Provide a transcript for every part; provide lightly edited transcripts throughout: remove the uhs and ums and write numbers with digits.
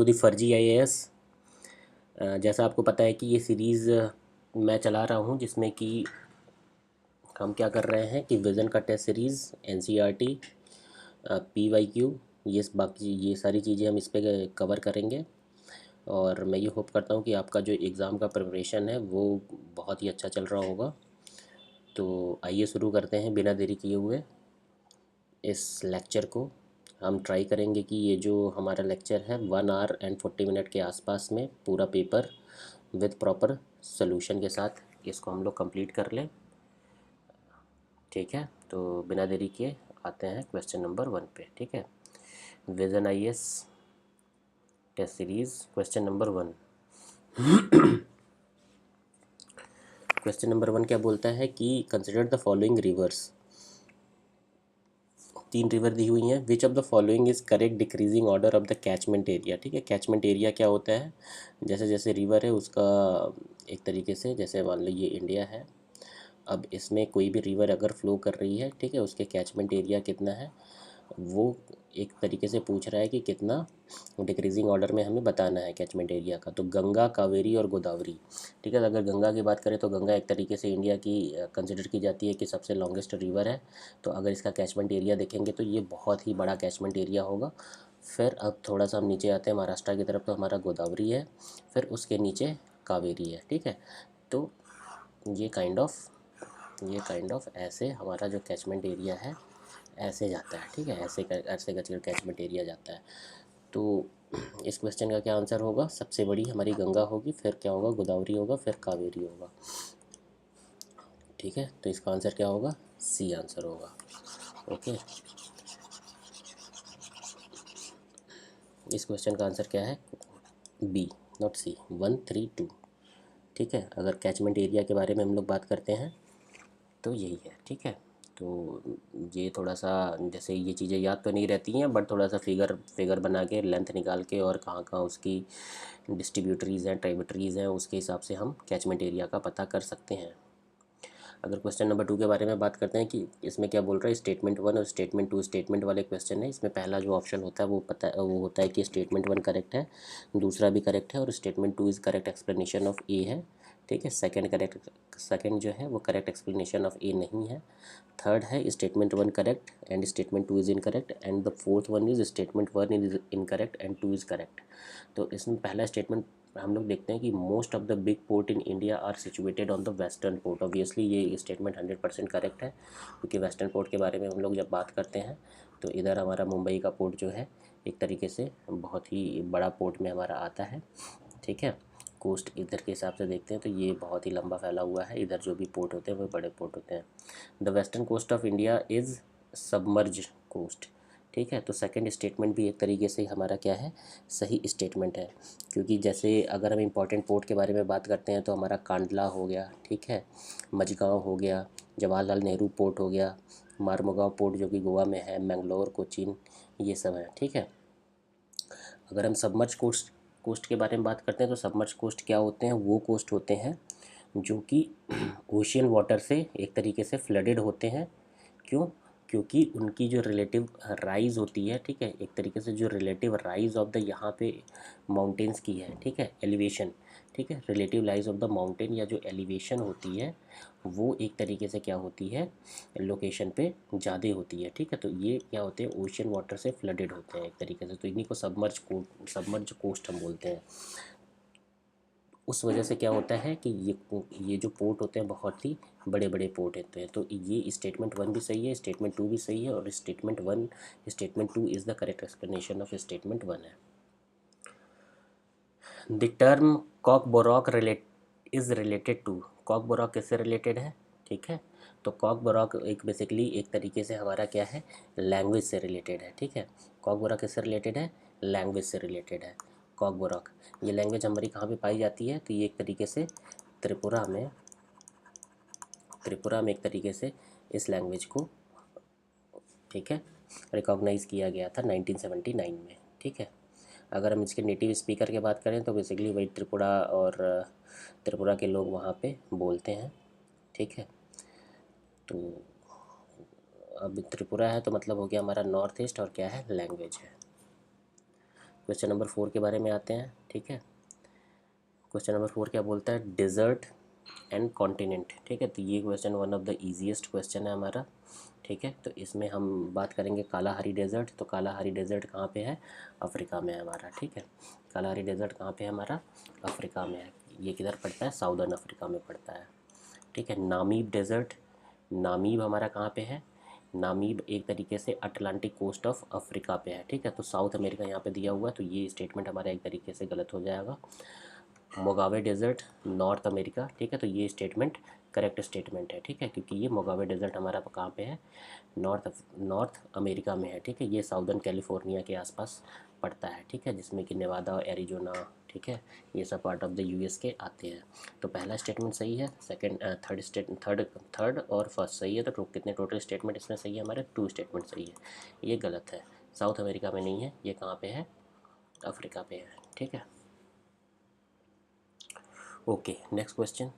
To the फर्जी IAS. जैसा आपको पता है कि ये सीरीज़ मैं चला रहा हूँ जिसमें कि हम क्या कर रहे हैं कि विज़न का टेस्ट सीरीज़, एनसीईआरटी, पीवाईक्यू, ये सारी चीज़ें हम इस पे कवर करेंगे। और मैं ये होप करता हूँ कि आपका जो एग्ज़ाम का प्रिपरेशन है वो बहुत ही अच्छा चल रहा होगा। तो आइए शुरू करते हैं बिना देरी किए हुए इस लेक्चर को। हम ट्राई करेंगे कि ये जो हमारा लेक्चर है 1 आवर एंड 40 मिनट के आसपास में पूरा पेपर विद प्रॉपर सोल्यूशन के साथ इसको हम लोग कंप्लीट कर लें। ठीक है, तो बिना देरी किए आते हैं क्वेश्चन नंबर 1 पे। ठीक है, Vision IAS test series question number 1। Question number 1 क्या बोलता है कि consider the following rivers. 3 river दी हुई हैं। Which of the following is correct decreasing order of the catchment area. ठीक है, कैचमेंट एरिया क्या होता है? जैसे जैसे रिवर है उसका एक तरीके से, जैसे मान लो ये इंडिया है, अब इसमें कोई भी रिवर अगर फ्लो कर रही है, ठीक है, उसके कैचमेंट एरिया कितना है वो एक तरीके से पूछ रहा है कि कितना डिक्रीजिंग ऑर्डर में हमें बताना है कैचमेंट एरिया का। तो गंगा, कावेरी और गोदावरी। ठीक है, अगर गंगा की बात करें तो गंगा एक तरीके से इंडिया की कंसिडर की जाती है कि सबसे लॉन्गेस्ट रिवर है। तो अगर इसका कैचमेंट एरिया देखेंगे तो ये बहुत ही बड़ा कैचमेंट एरिया होगा। फिर अब थोड़ा सा हम नीचे आते हैं महाराष्ट्र की तरफ, तो हमारा गोदावरी है, फिर उसके नीचे कावेरी है। ठीक है, तो ये काइंड ऑफ ऐसे हमारा जो कैचमेंट एरिया है ऐसे जाता है। ठीक है, ऐसे करके कैचमेंट एरिया जाता है। तो इस क्वेश्चन का क्या आंसर होगा? सबसे बड़ी हमारी गंगा होगी, फिर क्या होगा? गोदावरी होगा, फिर कावेरी होगा। ठीक है, तो इसका आंसर क्या होगा? सी आंसर होगा। ओके, इस क्वेश्चन का आंसर क्या है? B, not C. 1, 3, 2। ठीक है, अगर कैचमेंट एरिया के बारे में हम लोग बात करते हैं तो यही है। ठीक है, तो ये थोड़ा सा, जैसे ये चीज़ें याद तो नहीं रहती हैं बट थोड़ा सा फिगर फिगर बना के लेंथ निकाल के और कहाँ कहाँ उसकी डिस्ट्रीब्यूटरीज़ हैं, ट्राइब्यूटरीज़ हैं, उसके हिसाब से हम कैचमेंट एरिया का पता कर सकते हैं। अगर क्वेश्चन नंबर 2 के बारे में बात करते हैं कि इसमें क्या बोल रहा है, स्टेटमेंट 1 और स्टेटमेंट 2 स्टेटमेंट वाले क्वेश्चन है। इसमें पहला जो ऑप्शन होता है वो होता है कि स्टेटमेंट 1 करेक्ट है, दूसरा भी करेक्ट है और statement 2 is correct explanation of A है। ठीक है, सेकंड जो है वो करेक्ट एक्सप्लेनेशन ऑफ ए नहीं है। थर्ड है statement 1 correct and statement 2 is incorrect, and the fourth one is statement 1 is incorrect and 2 is correct. तो इसमें पहला स्टेटमेंट हम लोग देखते हैं कि most of the big port in India are situated on the western port. Obviously ये statement 100% correct है, क्योंकि वेस्टर्न पोर्ट के बारे में हम लोग जब बात करते हैं तो इधर हमारा मुंबई का पोर्ट जो है एक तरीके से बहुत ही बड़ा पोर्ट में हमारा आता है। ठीक है, कोस्ट इधर के हिसाब से देखते हैं तो ये बहुत ही लंबा फैला हुआ है, इधर जो भी पोर्ट होते हैं वो बड़े पोर्ट होते हैं। The western coast of India is submerge coast. ठीक है, तो सेकंड स्टेटमेंट भी एक तरीके से हमारा क्या है, सही स्टेटमेंट है, क्योंकि जैसे अगर हम इंपॉर्टेंट पोर्ट के बारे में बात करते हैं तो हमारा कांडला हो गया, ठीक है, मझगांव हो गया, जवाहरलाल नेहरू पोर्ट हो गया, मारमुगांव पोर्ट जो कि गोवा में है, मैंगलोर, कोचीन, ये सब है। ठीक है, अगर हम सबमर्ज कोस्ट कोस्ट के बारे में बात करते हैं तो सबमर्ज कोस्ट क्या होते हैं? वो कोस्ट होते हैं जो कि ओशियन वाटर से एक तरीके से फ्लडेड होते हैं। क्यों? क्योंकि उनकी जो रिलेटिव राइज़ होती है, ठीक है, एक तरीके से जो रिलेटिव राइज़ ऑफ द यहाँ पे माउंटेन्स की है, ठीक है, एलिवेशन, ठीक है, relative rise of the mountain या जो एलिवेशन होती है वो एक तरीके से क्या होती है, लोकेशन पे ज़्यादा होती है। ठीक है, तो ये क्या होते हैं, ओशियन वाटर से फ्लडेड होते हैं एक तरीके से, तो इन्हीं को सबमर्ज कोस्ट हम बोलते हैं। उस वजह से क्या होता है कि ये जो पोर्ट होते हैं बहुत ही बड़े बड़े पोर्ट होते हैं। तो ये स्टेटमेंट 1 भी सही है, स्टेटमेंट 2 भी सही है, और statement 2 is the correct explanation of statement 1 है। The term Kok Borok is related to. Kok Borok किससे रिलेटेड है? ठीक है, तो कॉक बोरॉक एक बेसिकली एक तरीके से हमारा क्या है, लैंग्वेज से रिलेटेड है। ठीक है, कॉक बोरॉक किससे रिलेटेड है? लैंग्वेज से रिलेटेड है कॉक बोरॉक। ये लैंग्वेज हमारी कहाँ पे पाई जाती है? तो ये एक तरीके से त्रिपुरा में एक तरीके से इस लैंग्वेज को, ठीक है, रिकॉग्नाइज़ किया गया था 1979 में। ठीक है, अगर हम इसके नेटिव स्पीकर की बात करें तो बेसिकली वही त्रिपुरा के लोग वहाँ पे बोलते हैं। ठीक है, तो अब त्रिपुरा है तो मतलब हो गया हमारा नॉर्थ ईस्ट, और क्या है, लैंग्वेज है। क्वेश्चन नंबर 4 के बारे में आते हैं, ठीक है। क्वेश्चन नंबर 4 क्या बोलता है, डिज़र्ट एंड कॉन्टिनेंट, ठीक है। तो ये question one of the easiest question है हमारा, ठीक है। तो इसमें हम बात करेंगे कालाहारी डेजर्ट। तो कालाहारी डेजर्ट कहाँ पे है, अफ्रीका में है हमारा, ठीक है। कालाहारी डेजर्ट कहाँ पे है हमारा, अफ्रीका में है। ये किधर पड़ता है, साउदर्न अफ्रीका में पड़ता है, ठीक है। नामीब डेजर्ट, नामीब हमारा कहाँ पे है, नामीब एक तरीके से अटलांटिक कोस्ट ऑफ अफ्रीका पे है, ठीक है। तो साउथ अमेरिका यहाँ पे दिया हुआ है, तो ये स्टेटमेंट हमारा एक तरीके से गलत हो जाएगा। मोगावे डेजर्ट नॉर्थ अमेरिका, ठीक है। तो ये स्टेटमेंट करेक्ट स्टेटमेंट है, ठीक है, क्योंकि ये मोगावे डेजर्ट हमारा कहाँ पे है, नॉर्थ अमेरिका में है, ठीक है। ये साउदर्न कैलिफोर्निया के आसपास पड़ता है, ठीक है, जिसमें कि नेवादा और एरिजोना, ठीक है, ये सब पार्ट ऑफ द यूएस के आते हैं। तो पहला स्टेटमेंट सही है, थर्ड और फर्स्ट सही है। तो कितने टोटल स्टेटमेंट इसमें सही है हमारे, 2 स्टेटमेंट सही है। ये गलत है, साउथ अमेरिका में नहीं है, ये कहाँ पे है, अफ्रीका पे है, ठीक है। Okay, next question,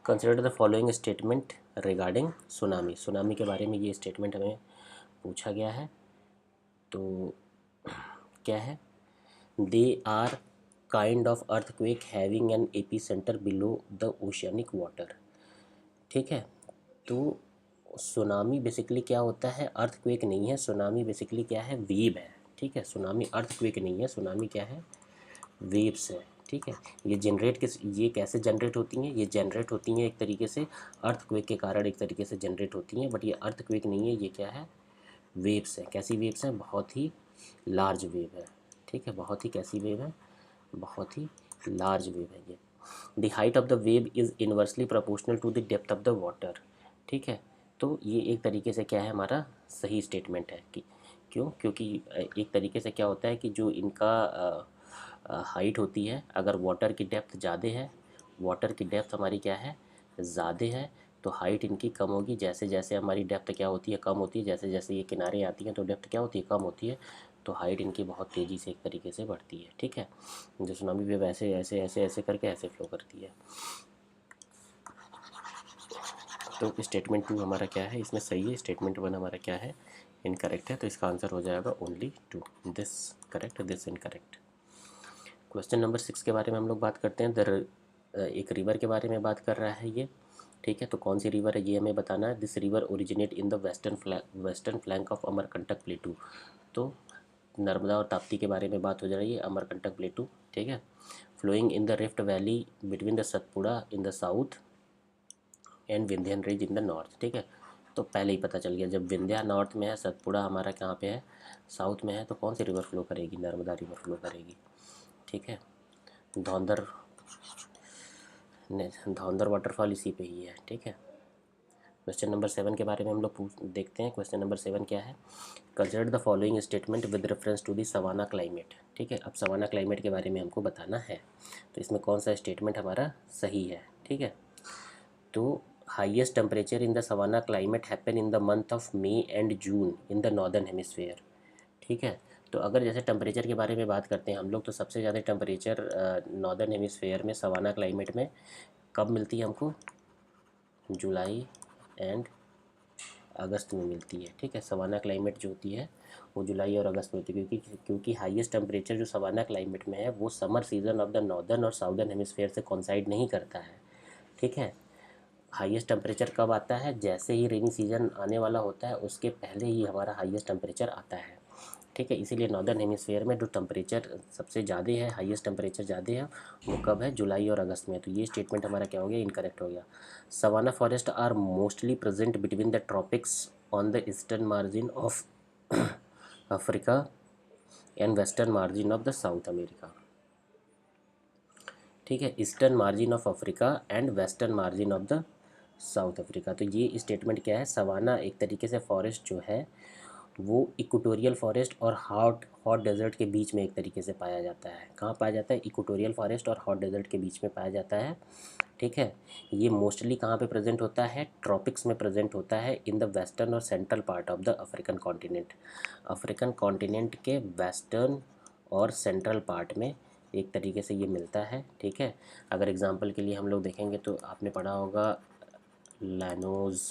consider the following statement regarding tsunami. Tsunami के बारे में ये स्टेटमेंट हमें पूछा गया है। तो क्या है, they are kind of earthquake having an epicentre below the oceanic water, ठीक है। तो सुनामी बेसिकली क्या होता है, अर्थक्वेक नहीं है, सुनामी बेसिकली क्या है, वेव है, ठीक है। सुनामी अर्थक्वेक नहीं है, सुनामी क्या है, वेव्स है, ठीक है। ये कैसे जनरेट होती हैं, ये जनरेट होती हैं एक तरीके से अर्थक्वेक के कारण, एक तरीके से जनरेट होती हैं, बट ये अर्थक्वेक नहीं है, ये क्या है, वेव्स है। कैसी वेव्स हैं, बहुत ही लार्ज वेव है, ठीक है। बहुत ही कैसी वेव है, बहुत ही लार्ज वेव है ये। The height of the wave is inversely proportional to the depth of the water, ठीक है। तो ये एक तरीके से क्या है, हमारा सही स्टेटमेंट है कि क्यों, क्योंकि एक तरीके से क्या होता है कि जो इनका हाइट होती है, अगर वाटर की डेप्थ ज़्यादा है, वाटर की डेप्थ हमारी क्या है, ज़्यादा है, तो हाइट इनकी कम होगी। जैसे जैसे हमारी डेप्थ क्या होती है, कम होती है, जैसे जैसे ये किनारे आती हैं तो डेप्थ क्या होती है, कम होती है, तो हाइट इनकी बहुत तेज़ी से एक तरीके से बढ़ती है, ठीक है। जो सुनामी वेव ऐसे ऐसे ऐसे ऐसे करके ऐसे फ्लो करती है। तो स्टेटमेंट 2 हमारा क्या है, इसमें सही है, स्टेटमेंट 1 हमारा क्या है, इनकरेक्ट है। तो इसका आंसर हो जाएगा only 2, this correct, this incorrect. Question number 6 के बारे में हम लोग बात करते हैं। एक रिवर के बारे में बात कर रहा है ये, ठीक है। तो कौन सी रिवर है ये हमें बताना है। This river originate in the western flank of Amarkantak प्लेटू। तो नर्मदा और ताप्ती के बारे में बात हो जा रही है, अमरकंटक प्लेटू, ठीक है। Flowing in the rift valley between the Satpura in the south and Vindhyan range in the north, ठीक है। तो पहले ही पता चल गया, जब विंध्या नॉर्थ में है, सतपुड़ा हमारा कहाँ पे है, साउथ में है, तो कौन सी रिवर फ्लो करेगी, नर्मदा रिवर फ्लो करेगी, ठीक है। धौंधर धौंधर वाटरफॉल इसी पे ही है, ठीक है। क्वेश्चन नंबर 7 के बारे में हम लोग देखते हैं। क्वेश्चन नंबर 7 क्या है, consider the following statement with reference to the savanna climate, ठीक है। अब सवाना क्लाइमेट के बारे में हमको बताना है, तो इसमें कौन सा स्टेटमेंट हमारा सही है, ठीक है। तो highest temperature in the savanna climate happen in the month of May and June in the northern hemisphere, ठीक है। तो अगर जैसे टेम्परेचर के बारे में बात करते हैं हम लोग, तो सबसे ज़्यादा टेम्परेचर नॉर्दर्न हेमिस्फेयर में सवाना क्लाइमेट में कब मिलती है हमको, जुलाई एंड अगस्त में मिलती है, ठीक है। सवाना क्लाइमेट जो होती है वो जुलाई और अगस्त में होती है, क्योंकि हाईएस्ट टेम्परेचर जो सवाना क्लाइमेट में है वो summer season of the northern और साउदर्न हेमिस्फेयर से कॉन्साइड नहीं करता है, ठीक है। हाईएस्ट टेम्परेचर कब आता है, जैसे ही रेनी सीजन आने वाला होता है उसके पहले ही हमारा हाईएस्ट टेम्परेचर आता है, ठीक है। इसीलिए नॉर्दर्न हेमिस्फेयर में जो टेम्परेचर सबसे ज़्यादा है, हाईएस्ट टेम्परेचर ज़्यादा है, वो कब है, जुलाई और अगस्त में। तो ये स्टेटमेंट हमारा क्या हो गया, इनकरेक्ट हो गया। Savanna forest are mostly present between the tropics on the eastern margin of Africa and western margin of the South America, ठीक है। Eastern margin of Africa and western margin of the South Africa. तो ये statement क्या है, savanna एक तरीके से forest जो है वो इक्वेटोरियल फॉरेस्ट और हॉट हॉट डेजर्ट के बीच में एक तरीके से पाया जाता है। कहाँ पाया जाता है, इक्वेटोरियल फॉरेस्ट और हॉट डेजर्ट के बीच में पाया जाता है, ठीक है। ये मोस्टली कहाँ पे प्रेजेंट होता है, ट्रॉपिक्स में प्रेजेंट होता है, इन द वेस्टर्न और central part of the African continent. African continent के वेस्टर्न और सेंट्रल पार्ट में एक तरीके से ये मिलता है, ठीक है। अगर एग्जांपल के लिए हम लोग देखेंगे तो आपने पढ़ा होगा लैनोज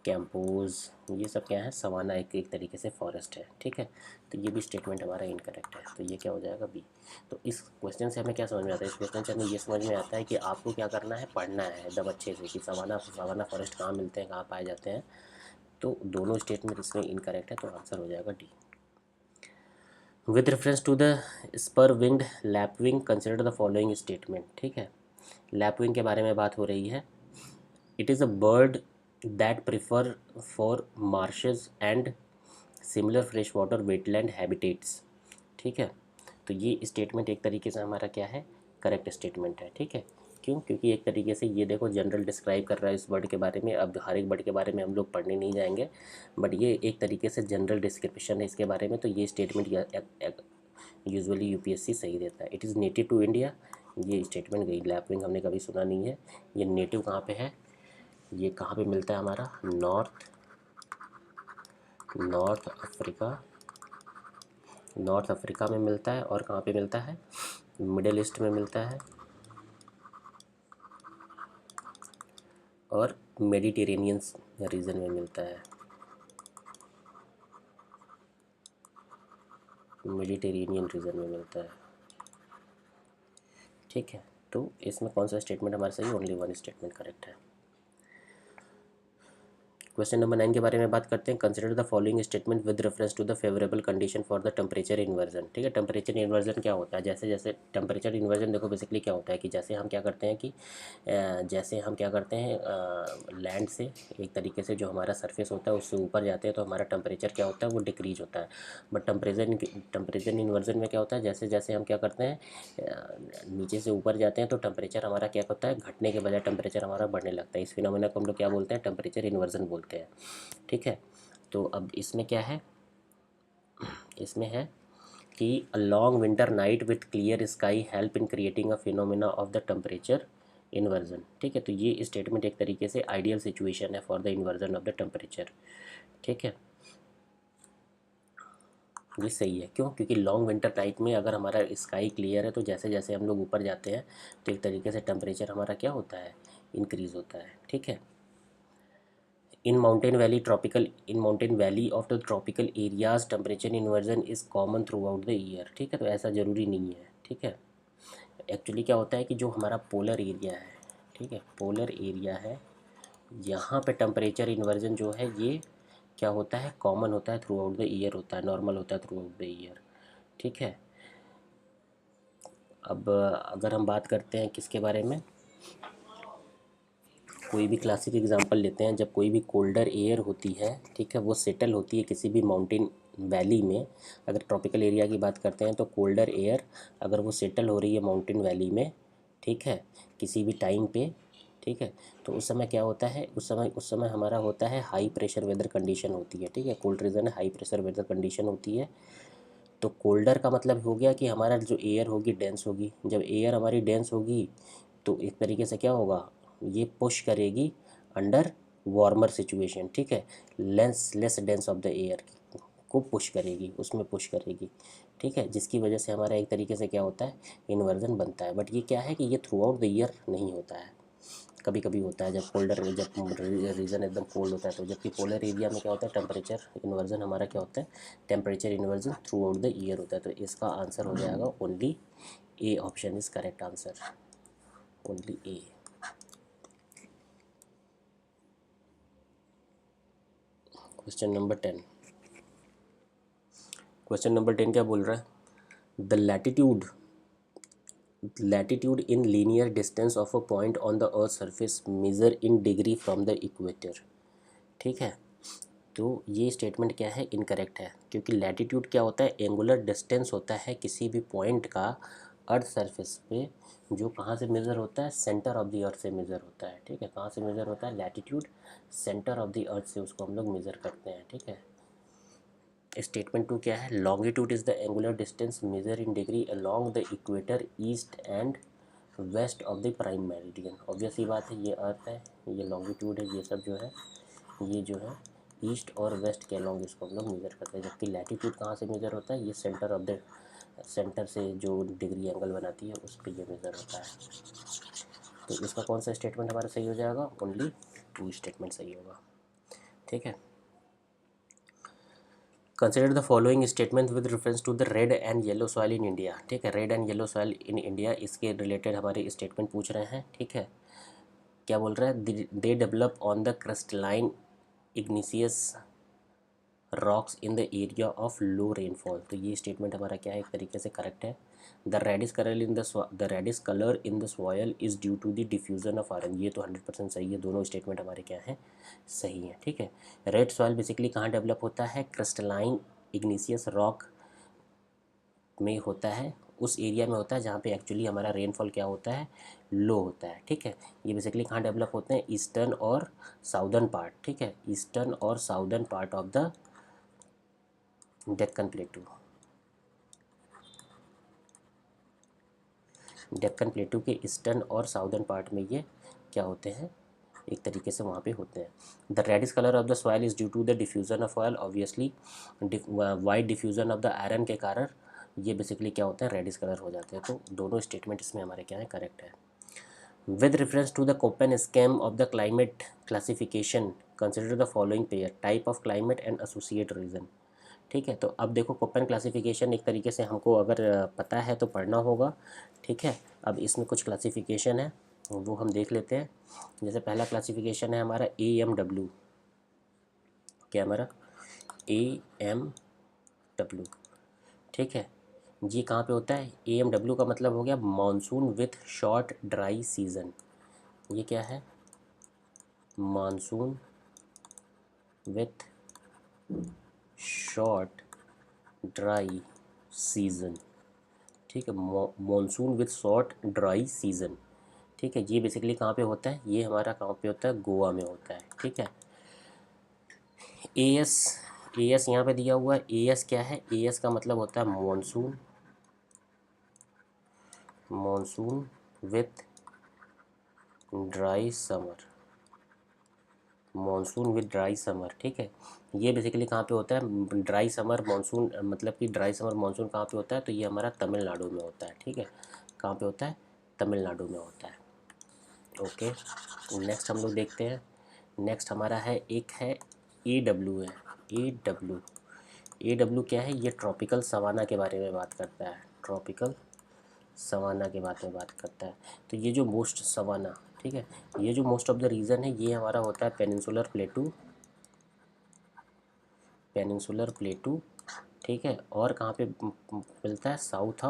कैंपोज, ये सब क्या है, सवाना एक तरीके से फॉरेस्ट है, ठीक है। तो ये भी स्टेटमेंट हमारा इनकरेक्ट है, तो ये क्या हो जाएगा, बी। तो इस क्वेश्चन से हमें क्या समझ में आता है, इस क्वेश्चन से हमें ये समझ में आता है कि आपको क्या करना है, पढ़ना है एकदम अच्छे से कि सवाना सवाना फॉरेस्ट कहाँ मिलते हैं, कहाँ पाए जाते हैं। तो दोनों स्टेटमेंट इसमें इनकरेक्ट है, तो आंसर हो जाएगा D. With reference to the spur winged lapwing consider the following statement, ठीक है। लैपविंग के बारे में बात हो रही है। It is a bird that prefer for marshes and similar fresh water wetland habitats, ठीक है। तो ये स्टेटमेंट एक तरीके से हमारा क्या है, करेक्ट स्टेटमेंट है, ठीक है। क्यों, क्योंकि एक तरीके से ये देखो जनरल डिस्क्राइब कर रहा है इस वर्ड के बारे में। अब हर एक वर्ड के बारे में हम लोग पढ़ने नहीं जाएंगे, बट ये एक तरीके से जनरल डिस्क्रिप्शन है इसके बारे में। तो ये स्टेटमेंट यूजुअली यूपीएससी सही देता है। It is native to India, ये स्टेटमेंट गई। लैपविंग हमने कभी सुना नहीं है। ये नेटिव कहाँ पे है, ये कहाँ पे मिलता है हमारा, नॉर्थ अफ्रीका, नॉर्थ अफ्रीका में मिलता है। और कहाँ पे मिलता है, मिडिल ईस्ट में मिलता है, और मेडिटेरेनियन रीजन में मिलता है, मेडिटेरेनियन रीजन में मिलता है, ठीक है। तो इसमें कौन सा स्टेटमेंट हमारा सही, ओनली वन स्टेटमेंट करेक्ट है। क्वेश्चन नंबर 9 के बारे में बात करते हैं। Consider the following statement with reference to the favourable condition for the temperature inversion, ठीक है। टेम्परेचर इन्वर्जन क्या होता है, जैसे जैसे टेम्परेचर इन्वर्जन देखो बेसिकली क्या होता है कि जैसे हम क्या करते हैं कि जैसे हम क्या करते हैं लैंड से एक तरीके से जो हमारा सरफेस होता है उससे ऊपर जाते हैं तो हमारा टेम्परेचर क्या होता है, वो डिक्रीज होता है। बट टेम्परेचर इन्वर्जन में क्या होता है, जैसे जैसे हम क्या करते हैं नीचे से ऊपर जाते हैं तो टेम्परेचर हमारा क्या होता है, घटने के बजाय टेम्परेचर हमारा बढ़ने लगता है। इस फिनोमेना को हम लोग क्या बोलते हैं, टेम्परेचर इन्वर्जन बोलते हैं, ठीक है। तो अब इसमें क्या है, इसमें है कि a long winter night with clear sky help in creating a phenomena of the temperature inversion, ठीक है। तो ये स्टेटमेंट एक तरीके से आइडियल सिचुएशन है for the inversion of the temperature, ठीक है। ये सही है, क्यों, क्योंकि लॉन्ग विंटर नाइट में अगर हमारा स्काई क्लियर है तो जैसे जैसे हम लोग ऊपर जाते हैं तो एक तरीके से टेम्परेचर हमारा क्या होता है, इंक्रीज़ होता है, ठीक है। In mountain valley of the tropical areas temperature inversion is common through out the year, ठीक है। तो ऐसा ज़रूरी नहीं है, ठीक है। एक्चुअली क्या होता है कि जो हमारा पोलर एरिया है, ठीक है, पोलर एरिया है, यहाँ पे टेम्परेचर इन्वर्जन जो है ये क्या होता है, कॉमन होता है, थ्रू आउट द ईयर होता है, नॉर्मल होता है थ्रू आउट द ईयर, ठीक है। अब अगर हम बात करते हैं किसके बारे में, कोई भी क्लासिक एग्जांपल लेते हैं। जब कोई भी कोल्डर एयर होती है, ठीक है, वो सेटल होती है किसी भी माउंटेन वैली में। अगर ट्रॉपिकल एरिया की बात करते हैं तो कोल्डर एयर अगर वो सेटल हो रही है माउंटेन वैली में, ठीक है, किसी भी टाइम पे, ठीक है, तो उस समय क्या होता है, उस समय हमारा होता है हाई प्रेशर वेदर कंडीशन होती है, ठीक है। कोल्ड रीजन है, हाई प्रेशर वेदर कंडीशन होती है। तो कोल्डर का मतलब हो गया कि हमारा जो एयर होगी डेंस होगी। जब एयर हमारी डेंस होगी तो एक तरीके से क्या होगा, ये पुश करेगी अंडर वार्मर सिचुएशन, ठीक है। Less less dense of the air को पुश करेगी, उसमें पुश करेगी, ठीक है, जिसकी वजह से हमारा एक तरीके से क्या होता है, इन्वर्जन बनता है। बट ये क्या है कि ये थ्रू आउट द ईयर नहीं होता है, कभी कभी होता है जब रीजन एकदम कोल्ड होता है। तो जबकि पोलर एरिया में क्या होता है, टेम्परेचर इन्वर्जन हमारा क्या होता है, temperature inversion throughout the year होता है। तो इसका आंसर हो जाएगा only A, option is correct answer, only A. Question number 10, question number 10 क्या बोल रहा है, the latitude in linear distance of a point on the earth surface measure in degree from the equator, ठीक है। तो ये स्टेटमेंट क्या है, इनकरेक्ट है, क्योंकि लैटिट्यूड क्या होता है, एंगुलर डिस्टेंस होता है किसी भी पॉइंट का अर्थ सरफेस पे, जो कहाँ से मेज़र होता है, सेंटर ऑफ द अर्थ से मेज़र होता है, ठीक है। कहाँ से मेज़र होता है, लैटिट्यूड सेंटर ऑफ द अर्थ से उसको हम लोग मेज़र करते हैं, ठीक है। स्टेटमेंट 2 क्या है, longitude is the angular distance measure in degree along the equator east and west of the prime meridian. Obvious ही बात है, ये अर्थ है, ये लॉन्गिट्यूड है, ये सब जो है, ये जो है ईस्ट और वेस्ट के अलॉन्ग इसको हम लोग मेज़र करते हैं। जबकि लैटिट्यूड कहाँ से मेज़र होता है, ये सेंटर ऑफ द सेंटर से जो डिग्री एंगल बनाती है उस पर ये मेज़र होता है। तो इसका कौन सा स्टेटमेंट हमारा सही हो जाएगा, ओनली टू स्टेटमेंट सही होगा। ठीक है। Consider the following statement with reference to the red and yellow soil in India. ठीक है, red and yellow soil in India, इसके रिलेटेड हमारे स्टेटमेंट पूछ रहे हैं। ठीक है, क्या बोल रहा है, they develop on the crystalline igneous rocks in the area of low rainfall. तो ये स्टेटमेंट हमारा क्या है, एक तरीके से करेक्ट है। The reddish colour in the soil is due to the diffusion of iron, ये तो 100% सही है, दोनों स्टेटमेंट हमारे क्या हैं, सही हैं। ठीक है, रेड सॉयल बेसिकली कहाँ डेवलप होता है, क्रिस्टलाइन इग्निशियस रॉक में होता है, उस एरिया में होता है जहाँ पे एक्चुअली हमारा रेनफॉल क्या होता है, लो होता है। ठीक है, ये बेसिकली कहाँ डेवलप होते हैं, ईस्टर्न और साउदर्न पार्ट। ठीक है, ईस्टर्न और southern part of the Deccan प्लेटू। Deccan प्लेटू के ईस्टर्न और साउदर्न पार्ट में ये क्या होते हैं, एक तरीके से वहाँ पे होते हैं। The reddish colour of the soil is due to the diffusion of oil, obviously white diffusion of the iron के कारण ये बेसिकली क्या होता है, रेडिश कलर हो जाते हैं। तो दोनों स्टेटमेंट इसमें हमारे क्या है, करेक्ट है। With reference to the Koppen scheme of the climate classification consider the following pair, type of climate and associate region. ठीक है, तो अब देखो कोपेन क्लासिफिकेशन एक तरीके से हमको अगर पता है तो पढ़ना होगा। ठीक है, अब इसमें कुछ क्लासिफिकेशन है वो हम देख लेते हैं। जैसे पहला क्लासिफिकेशन है हमारा AMW, क्या हमारा AMW। ठीक है, ये कहाँ पे होता है, AMW का मतलब हो गया monsoon with short dry season. ये क्या है, monsoon with short dry season. ठीक है, monsoon with short dry season. ठीक है, ये बेसिकली कहाँ पे होता है, ये हमारा कहाँ पे होता है, गोवा में होता है। ठीक है, AS, AS यहाँ पे दिया हुआ है। AS क्या है, AS का मतलब होता है monsoon, monsoon with dry summer, monsoon with dry summer. ठीक है, ये बेसिकली कहाँ पे होता है, ड्राई समर मानसून, मतलब कि ड्राई समर मानसून कहाँ पे होता है, तो ये हमारा तमिलनाडु में होता है। ठीक है, कहाँ पे होता है, तमिलनाडु में होता है। ओके, नेक्स्ट हम लोग देखते हैं। नेक्स्ट हमारा है, एक है AW है, AW। AW क्या है, ये ट्रॉपिकल सवाना के बारे में बात करता है, ट्रॉपिकल सवाना के बारे में बात करता है। तो ये जो मोस्ट सवाना, ठीक है, ये जो मोस्ट ऑफ द रीजन है ये हमारा होता है पेनिनसुलर प्लेटू, पेनिनसुलर प्लेटू। ठीक है, और कहाँ पे मिलता है, south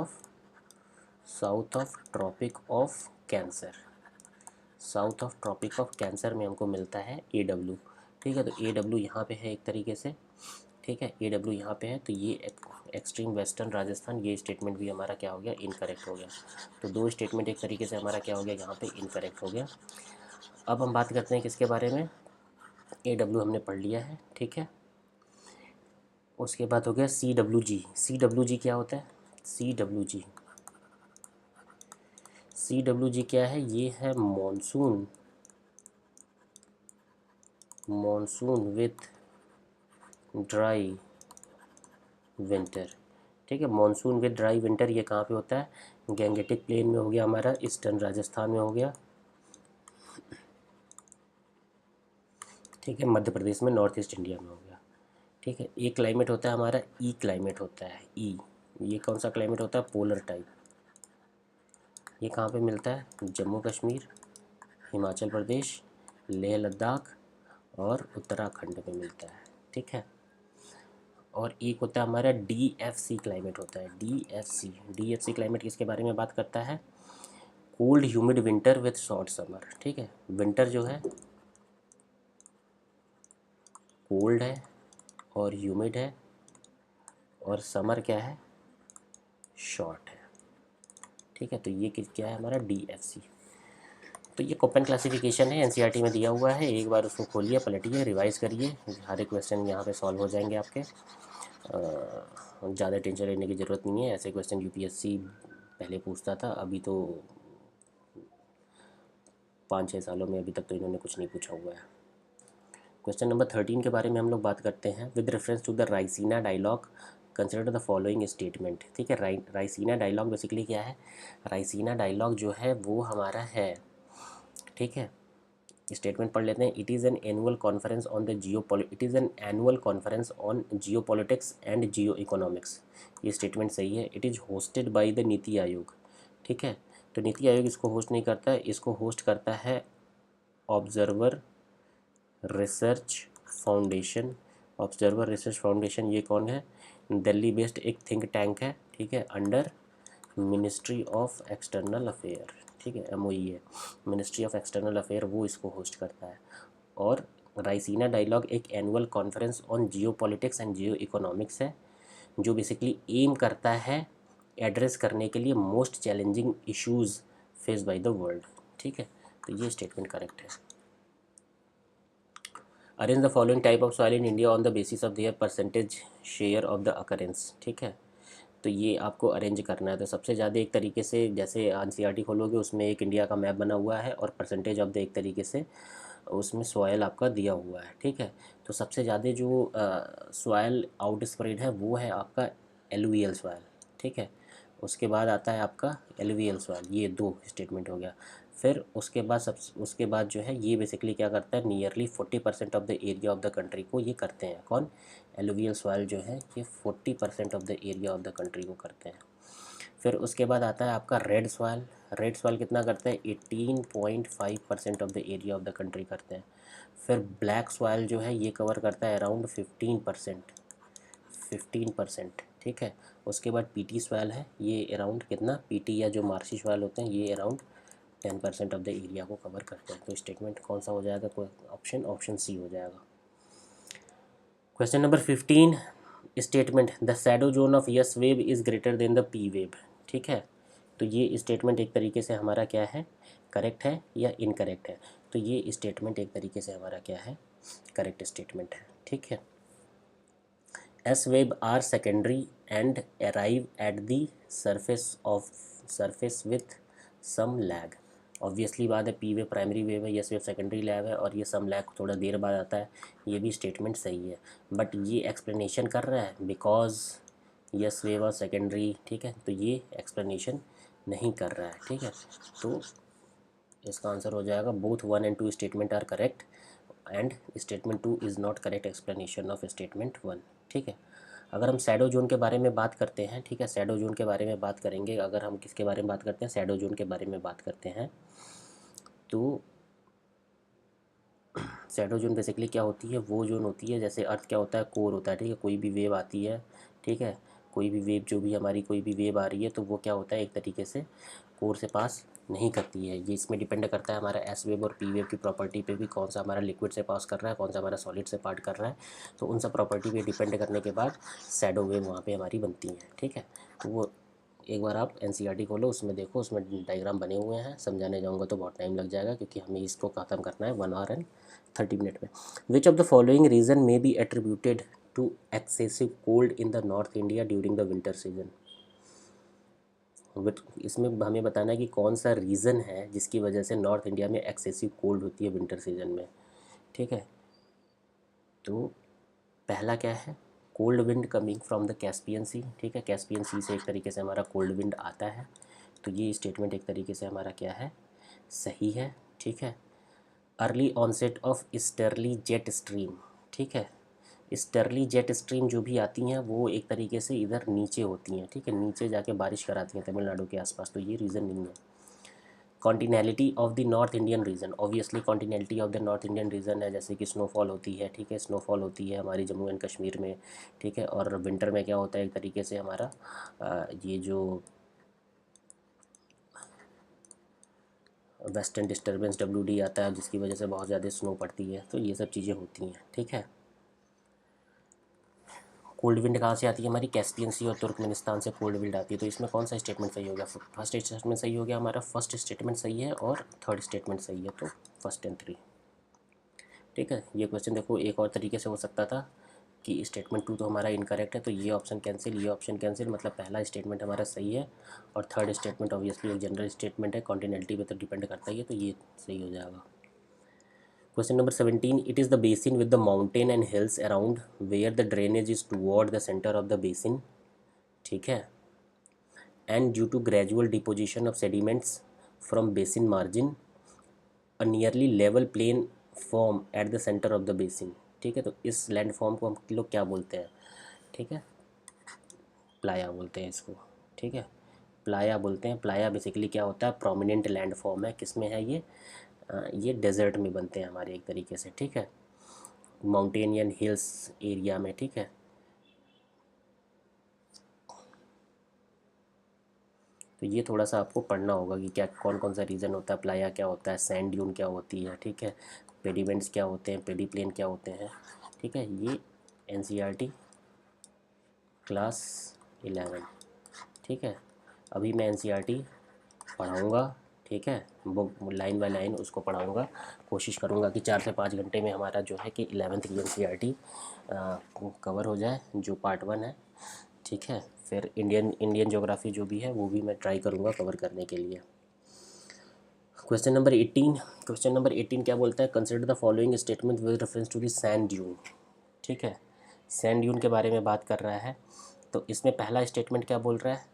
of Tropic of Cancer, south of Tropic of Cancer में हमको मिलता है AW। ठीक है, तो AW यहाँ पे है एक तरीके से। ठीक है, AW यहाँ पे है, तो ये एक्सट्रीम वेस्टर्न राजस्थान, ये स्टेटमेंट भी हमारा क्या हो गया, इनकरेक्ट हो गया। तो दो स्टेटमेंट एक तरीके से हमारा क्या हो गया, यहाँ पे इनकरेक्ट हो गया। अब हम बात करते हैं किसके बारे में, AW हमने पढ़ लिया है। ठीक है, उसके बाद हो गया CWG। CWG क्या होता है, CWG, CWG क्या है, ये है monsoon, monsoon with dry winter. ठीक है, मॉनसून विद ड्राई विंटर ये कहाँ पे होता है, गैंगेटिक प्लेन में हो गया हमारा, ईस्टर्न राजस्थान में हो गया। ठीक है, मध्य प्रदेश में, नॉर्थ ईस्ट इंडिया में हो गया। ठीक है, एक क्लाइमेट होता है हमारा ई क्लाइमेट होता है, ई, ये कौन सा क्लाइमेट होता है, पोलर टाइप। ये कहाँ पे मिलता है, जम्मू कश्मीर, हिमाचल प्रदेश, लेह लद्दाख और उत्तराखंड में मिलता है। ठीक है, और एक होता है हमारा DFC क्लाइमेट होता है, DFC। DFC क्लाइमेट किसके बारे में बात करता है, cold humid winter with short summer. ठीक है, विंटर जो है कोल्ड है और ह्यूमिड है, और समर क्या है, शॉर्ट है। ठीक है, तो ये क्या है हमारा, DFC। तो ये कोपेन क्लासिफिकेशन है, NCERT में दिया हुआ है, एक बार उसको खोलिए, पलटिए, रिवाइज करिए, हर एक क्वेश्चन यहाँ पे सॉल्व हो जाएंगे आपके। ज़्यादा टेंशन लेने की ज़रूरत नहीं है, ऐसे क्वेश्चन UPSC पहले पूछता था, अभी तो 5-6 सालों में अभी तक तो इन्होंने कुछ नहीं पूछा हुआ है। क्वेश्चन नंबर 13 के बारे में हम लोग बात करते हैं। With reference to the Raisina dialogue consider the following statement. ठीक है, राइसीना डायलॉग बेसिकली क्या है, राइसीना डायलॉग जो है वो हमारा है, ठीक है, स्टेटमेंट पढ़ लेते हैं। It is an annual conference on the it is an annual conference on Jio politics and Jio economics, ये स्टेटमेंट सही है। It is hosted by the NITI Aayog, ठीक है, तो नीति आयोग इसको होस्ट नहीं करता है, इसको होस्ट करता है observer research foundation. Observer research foundation ये कौन है, दिल्ली बेस्ड एक थिंक टैंक है, ठीक है, under ministry of external affair, ठीक है, MOE है, मिनिस्ट्री ऑफ एक्सटर्नल अफेयर, वो इसको होस्ट करता है। और राइसीना डायलॉग एक annual conference on Jio politics and Jio economics है, जो बेसिकली एम करता है एड्रेस करने के लिए most challenging issues face by the world, ठीक है, तो ये स्टेटमेंट करेक्ट है। Arrange the following type of soil in India on the basis of their percentage share of the occurrence, ठीक है, तो ये आपको अरेंज करना है। तो सबसे ज़्यादा एक तरीके से जैसे NCERT खोलोगे उसमें एक इंडिया का मैप बना हुआ है और परसेंटेज ऑफ द एक तरीके से उसमें सॉयल आपका दिया हुआ है, ठीक है, तो सबसे ज़्यादा जो सॉयल आउट स्प्रेड है वो है आपका एलुवियल सॉयल, ठीक है, उसके बाद आता है आपका एलुवियल सॉयल, ये दो स्टेटमेंट हो गया। फिर उसके बाद जो है ये बेसिकली क्या करता है, nearly 40% of the area of the country को ये करते हैं, कौन, एलुवियल सॉइल जो है ये 40% of the area of the country को करते हैं। फिर उसके बाद आता है आपका रेड सॉइल, रेड सॉइल कितना करता है, 18.5% of the area of the country करते हैं। फिर ब्लैक सॉइल जो है ये कवर करता है अराउंड 15%, ठीक है। उसके बाद पीटी सॉइल है, ये अराउंड कितना, पीटी या जो मार्शी सॉइल होते हैं ये अराउंड 10% ऑफ द एरिया को कवर करते हैं। तो स्टेटमेंट कौन सा हो जाएगा, कोई ऑप्शन सी हो जाएगा। Question number 15, statement the shadow zone of yes wave is greater than the P wave, ठीक है, तो ये स्टेटमेंट एक तरीके से हमारा क्या है, करेक्ट है या इनकरेक्ट है, तो ये स्टेटमेंट एक तरीके से हमारा क्या है, करेक्ट स्टेटमेंट है, ठीक है। S wave are secondary and arrive at the surface with some lag, obviously बात है, पी वेव प्राइमरी वेव है, यस वेव सेकेंडरी लैग है और ये सम लैग थोड़ा देर बाद आता है, ये भी स्टेटमेंट सही है। बट ये एक्सप्लेनेशन कर रहा है बिकॉज यस वेव और सेकेंडरी, ठीक है, तो ये एक्सप्लेनेशन नहीं कर रहा है, ठीक है, तो इसका आंसर हो जाएगा both 1 and 2 statement are correct and statement 2 is not correct explanation of statement 1, ठीक है। अगर हम शैडो जोन के बारे में बात करते हैं, ठीक है, शैडो जोन के बारे में बात करेंगे, अगर हम किसके बारे में बात करते हैं, शैडो जोन के बारे में बात करते हैं, तो शैडो जोन बेसिकली क्या होती है, वो जोन होती है, जैसे अर्थ क्या होता है, कोर होता है, ठीक है, कोई भी वेव आती है, ठीक है, कोई भी वेव जो भी हमारी कोई भी वेव आ रही है तो वो क्या होता है, एक तरीके से कोर से पास नहीं करती है। ये इसमें डिपेंड करता है हमारा एस वेव और पी वेव की प्रॉपर्टी पे भी, कौन सा हमारा लिक्विड से पास कर रहा है, कौन सा हमारा सॉलिड से पार्ट कर रहा है, तो उन सब प्रॉपर्टी पे डिपेंड करने के बाद शैडो वेव वहाँ पे हमारी बनती हैं, ठीक है। तो वो एक बार आप NCERT खोलो, उसमें देखो, उसमें डायग्राम बने हुए हैं, समझाने जाऊँगा तो बहुत टाइम लग जाएगा क्योंकि हमें इसको ख़त्म करना है 1 hour and 30 मिनट में। Which of the following reason may be attributed to excessive cold in the north India during the winter season, इसमें हमें बताना है कि कौन सा रीज़न है जिसकी वजह से नॉर्थ इंडिया में एक्सेसिव कोल्ड होती है विंटर सीजन में, ठीक है। तो पहला क्या है, cold wind coming from the Caspian sea, ठीक है, कैस्पियन सी से एक तरीके से हमारा कोल्ड विंड आता है, तो ये स्टेटमेंट एक तरीके से हमारा क्या है, सही है, ठीक है। Early onset of easterly jet stream, ठीक है, ईस्टर्ली जेट स्ट्रीम जो भी आती हैं वो एक तरीके से इधर नीचे होती हैं, ठीक है, नीचे जाके बारिश कराती हैं तमिलनाडु के आसपास, तो ये रीज़न नहीं है। Continentality of the north Indian region, obviously continentality of the north Indian region है, जैसे कि स्नोफॉल होती है, ठीक है, स्नोफॉल होती है हमारी जम्मू एंड कश्मीर में, ठीक है, और विंटर में क्या होता है एक तरीके से हमारा ये जो वेस्टर्न डिस्टर्बेंस WD आता है जिसकी वजह से बहुत ज़्यादा स्नो पड़ती है, तो ये सब चीज़ें होती हैं, ठीक है। कोल्ड विंड कहाँ से आती है, हमारी कैस्पियन सी और तुर्कमेनिस्तान से कोल्ड विंड आती है, तो इसमें कौन सा स्टेटमेंट सही हो गया, फर्स्ट स्टेटमेंट सही हो गया हमारा, फर्स्ट स्टेटमेंट सही है और थर्ड स्टेटमेंट सही है, तो फर्स्ट एंड 3, ठीक है। ये क्वेश्चन देखो एक और तरीके से हो सकता था कि स्टेटमेंट 2 तो हमारा इनकरेक्ट है, तो ये ऑप्शन कैंसिल, ये ऑप्शन कैंसिल, मतलब पहला स्टेटमेंट हमारा सही है और थर्ड स्टेटमेंट ऑब्वियसली एक जनरल स्टेटमेंट है, कॉन्टिनेंटली पे तो डिपेंड करता ही है, तो ये सही हो जाएगा। Question number 17, it is the basin with the mountain and hills around where the drainage is toward the centre of the basin, ठीक है, and due to gradual deposition of sediments from basin margin a nearly level plain form at the centre of the basin. ठीक है, तो इस land form को हम लोग क्या बोलते हैं? ठीक है, प्लाया बोलते हैं इसको। ठीक है, प्लाया बोलते हैं। प्लाया बेसिकली क्या होता है? प्रोमिनेंट लैंड फॉर्म है। किस में है ये? ये डेजर्ट में बनते हैं हमारे एक तरीके से। ठीक है, माउंटेनियन हिल्स एरिया में। ठीक है, तो ये थोड़ा सा आपको पढ़ना होगा कि क्या कौन कौन सा रीज़न होता है, प्लाया क्या होता है, सैंड ड्यून क्या होती है। ठीक है, पेडिमेंट्स क्या होते हैं, पेडी प्लेन क्या होते हैं। ठीक है, ये एनसीईआरटी क्लास 11। ठीक है, अभी मैं एनसीईआरटी पढ़ाऊँगा। ठीक है, बुक लाइन बाय लाइन उसको पढ़ाऊँगा। कोशिश करूँगा कि 4 से 5 घंटे में हमारा जो है कि 11th की एनसीईआरटी कवर हो जाए, जो पार्ट 1 है। ठीक है, फिर इंडियन इंडियन ज्योग्राफी जो भी है वो भी मैं ट्राई करूँगा कवर करने के लिए। Question number 18। क्वेश्चन नंबर 18 क्या बोलता है? Consider the following statement with reference to the sand dune. ठीक है, सैंड ड्यून के बारे में बात कर रहा है। तो इसमें पहला स्टेटमेंट क्या बोल रहा है?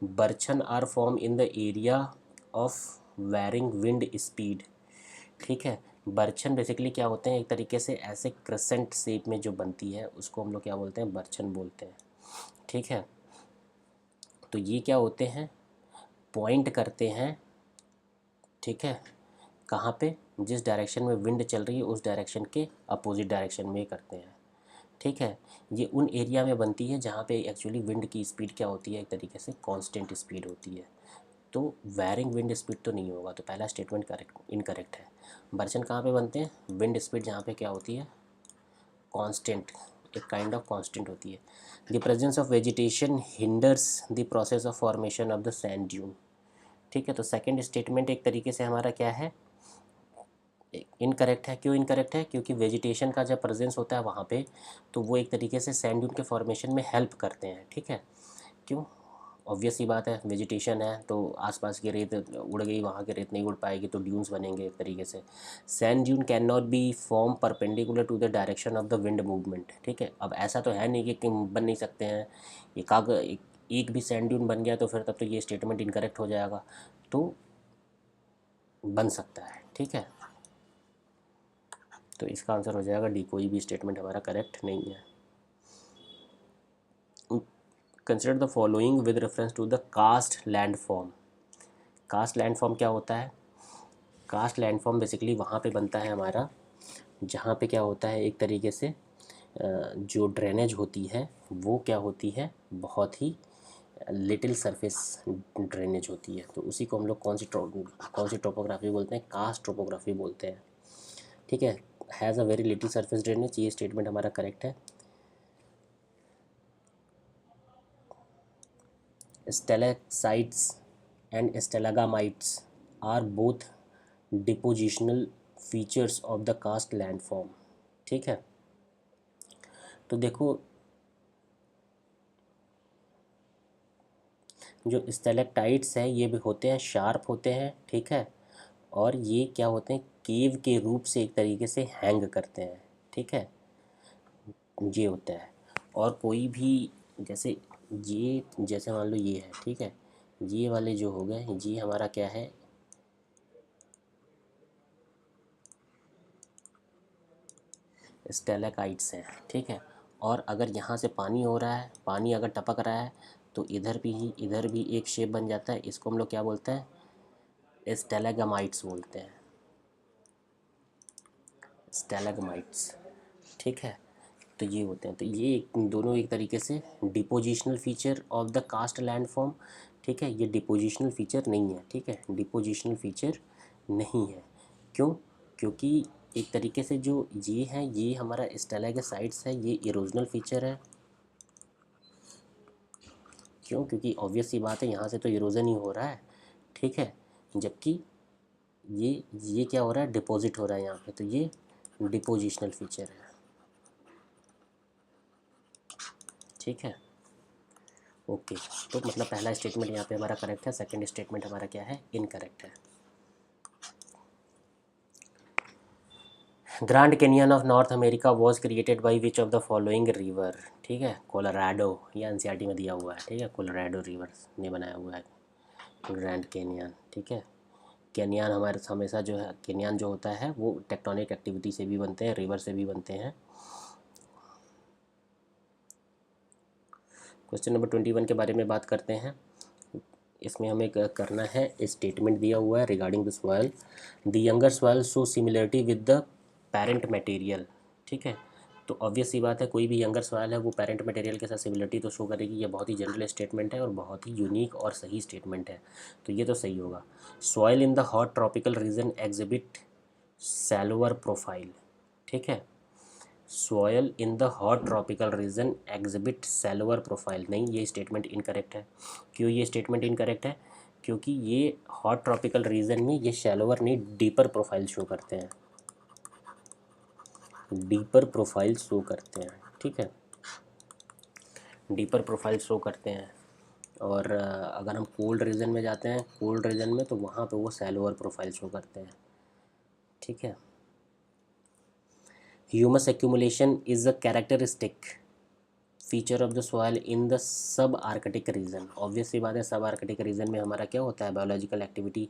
Barchan are form in the area of varying wind speed. ठीक है, बर्छन बेसिकली क्या होते हैं? एक तरीके से ऐसे क्रेसेंट शेप में जो बनती है उसको हम लोग क्या बोलते हैं? बर्छन बोलते हैं। ठीक है, तो ये क्या होते हैं? पॉइंट करते हैं। ठीक है, कहाँ पे? जिस डायरेक्शन में विंड चल रही है उस डायरेक्शन के अपोजिट डायरेक्शन में करते हैं। ठीक है, ये उन एरिया में बनती है जहाँ पे एक्चुअली विंड की स्पीड क्या होती है? एक तरीके से कांस्टेंट स्पीड होती है। तो वैरिंग विंड स्पीड तो नहीं होगा, तो पहला स्टेटमेंट करेक्ट इनकरेक्ट है। बर्चन कहाँ पे बनते हैं? विंड स्पीड जहाँ पे क्या होती है? कांस्टेंट, एक काइंड ऑफ कांस्टेंट होती है। The presence of vegetation hinders the process of formation of the sand dune. ठीक है, तो सेकंड स्टेटमेंट एक तरीके से हमारा क्या है? इनकरेक्ट है। क्यों इनकरेक्ट है? क्योंकि वेजिटेशन का जब प्रेजेंस होता है वहाँ पे, तो वो एक तरीके से सैंड ड्यून के फॉर्मेशन में हेल्प करते हैं। ठीक है, क्यों? ऑब्वियस सी बात है, वेजिटेशन है तो आसपास की रेत उड़ गई, वहाँ की रेत नहीं उड़ पाएगी तो ड्यून्स बनेंगे एक तरीके से। Sand dune can not be form perpendicular to the direction of the wind movement. ठीक है, अब ऐसा तो है नहीं कि बन नहीं सकते हैं। एक भी सैंड ड्यून बन गया तो फिर तब तो ये स्टेटमेंट इनकरेक्ट हो जाएगा। तो बन सकता है। ठीक है, तो इसका आंसर हो जाएगा डी, कोई भी स्टेटमेंट हमारा करेक्ट नहीं है। Consider the following with reference to the karst land form. Karst land form क्या होता है? कास्ट लैंड फॉर्म बेसिकली वहाँ पे बनता है हमारा जहाँ पे क्या होता है? एक तरीके से जो ड्रेनेज होती है वो क्या होती है? बहुत ही लिटिल सरफेस ड्रेनेज होती है। तो उसी को हम लोग कौन सी टोपोग्राफी बोलते हैं? कास्ट टोपोग्राफी बोलते हैं। ठीक है, has a very little surface drainage, ये स्टेटमेंट हमारा करेक्ट है। Stalactites and stalagmites are both depositional features of the karst landform. ठीक है, तो देखो जो स्टेलेक्टाइट्स हैं ये भी होते हैं, शार्प होते हैं। ठीक है, और ये क्या होते हैं? केव के रूप से एक तरीके से हैंग करते हैं। ठीक है, ये होता है। और कोई भी जैसे ये, जैसे मान लो ये है। ठीक है, ये वाले जो हो गए ये हमारा क्या है? स्टेलाकाइट्स हैं। ठीक है, और अगर यहाँ से पानी हो रहा है, पानी अगर टपक रहा है तो इधर भी एक शेप बन जाता है। इसको हम लोग क्या बोलते हैं? स्टेलागमाइट्स बोलते हैं, स्टेलागमाइट्स। ठीक है, तो ये होते हैं। तो ये दोनों एक तरीके से depositional feature of the karst landform. ठीक है, ये डिपोजिशनल फीचर नहीं है। ठीक है, डिपोजिशनल फीचर नहीं है। क्यों? क्योंकि एक तरीके से जो ये है ये हमारा स्टेलागसाइट्स है, ये इरोजनल फीचर है। क्यों? क्योंकि ऑब्वियस सी बात है यहाँ से तो इरोजन ही हो रहा है। ठीक है, जबकि ये क्या हो रहा है? डिपॉजिट हो रहा है यहाँ पे, तो ये डिपोजिशनल फीचर है। ठीक है, ओके। तो मतलब पहला स्टेटमेंट यहाँ पे हमारा करेक्ट है, सेकंड स्टेटमेंट हमारा क्या है? इनकरेक्ट है। Grand canyon of north America was created by which of the following river. ठीक है, कोलोराडो, ये एनसीईआरटी में दिया हुआ है। ठीक है, कोलोराडो रिवर ने बनाया हुआ है ग्रैंड कैनियन। ठीक है, कैनियन हमारे हमेशा जो है, कैनियन जो होता है वो टेक्टोनिक एक्टिविटी से भी बनते हैं, रिवर से भी बनते हैं। क्वेश्चन नंबर 21 के बारे में बात करते हैं। इसमें हमें करना है, स्टेटमेंट दिया हुआ है regarding the soil, the younger soil show similarity with the parent material. ठीक है, तो ऑब्वियस सी बात है, कोई भी यंगर सॉइल है वो पेरेंट मटेरियल के साथ सिमिलरिटी तो शो करेगी। ये बहुत ही जनरल स्टेटमेंट है और बहुत ही यूनिक और सही स्टेटमेंट है, तो ये तो सही होगा। Soil in the hot tropical region exhibit shallower profile. ठीक है, soil in the hot tropical region exhibit shallower profile, नहीं, ये स्टेटमेंट इनकरेक्ट है। क्यों ये स्टेटमेंट इनकरेक्ट है? क्योंकि ये हॉट ट्रॉपिकल रीजन में ये शैलोअर नहीं, डीपर प्रोफाइल शो करते हैं, डीपर प्रोफाइल शो करते हैं। ठीक है, डीपर प्रोफाइल शो करते हैं। और अगर हम कोल्ड रीजन में जाते हैं, कोल्ड रीजन में, तो वहाँ पे वो सैलोअर प्रोफाइल शो करते हैं। ठीक है, humus accumulation is a characteristic feature of the soil in the sub arctic region. Obvious सी बात है, सब आर्कटिक रीजन में हमारा क्या होता है, बायोलॉजिकल एक्टिविटी,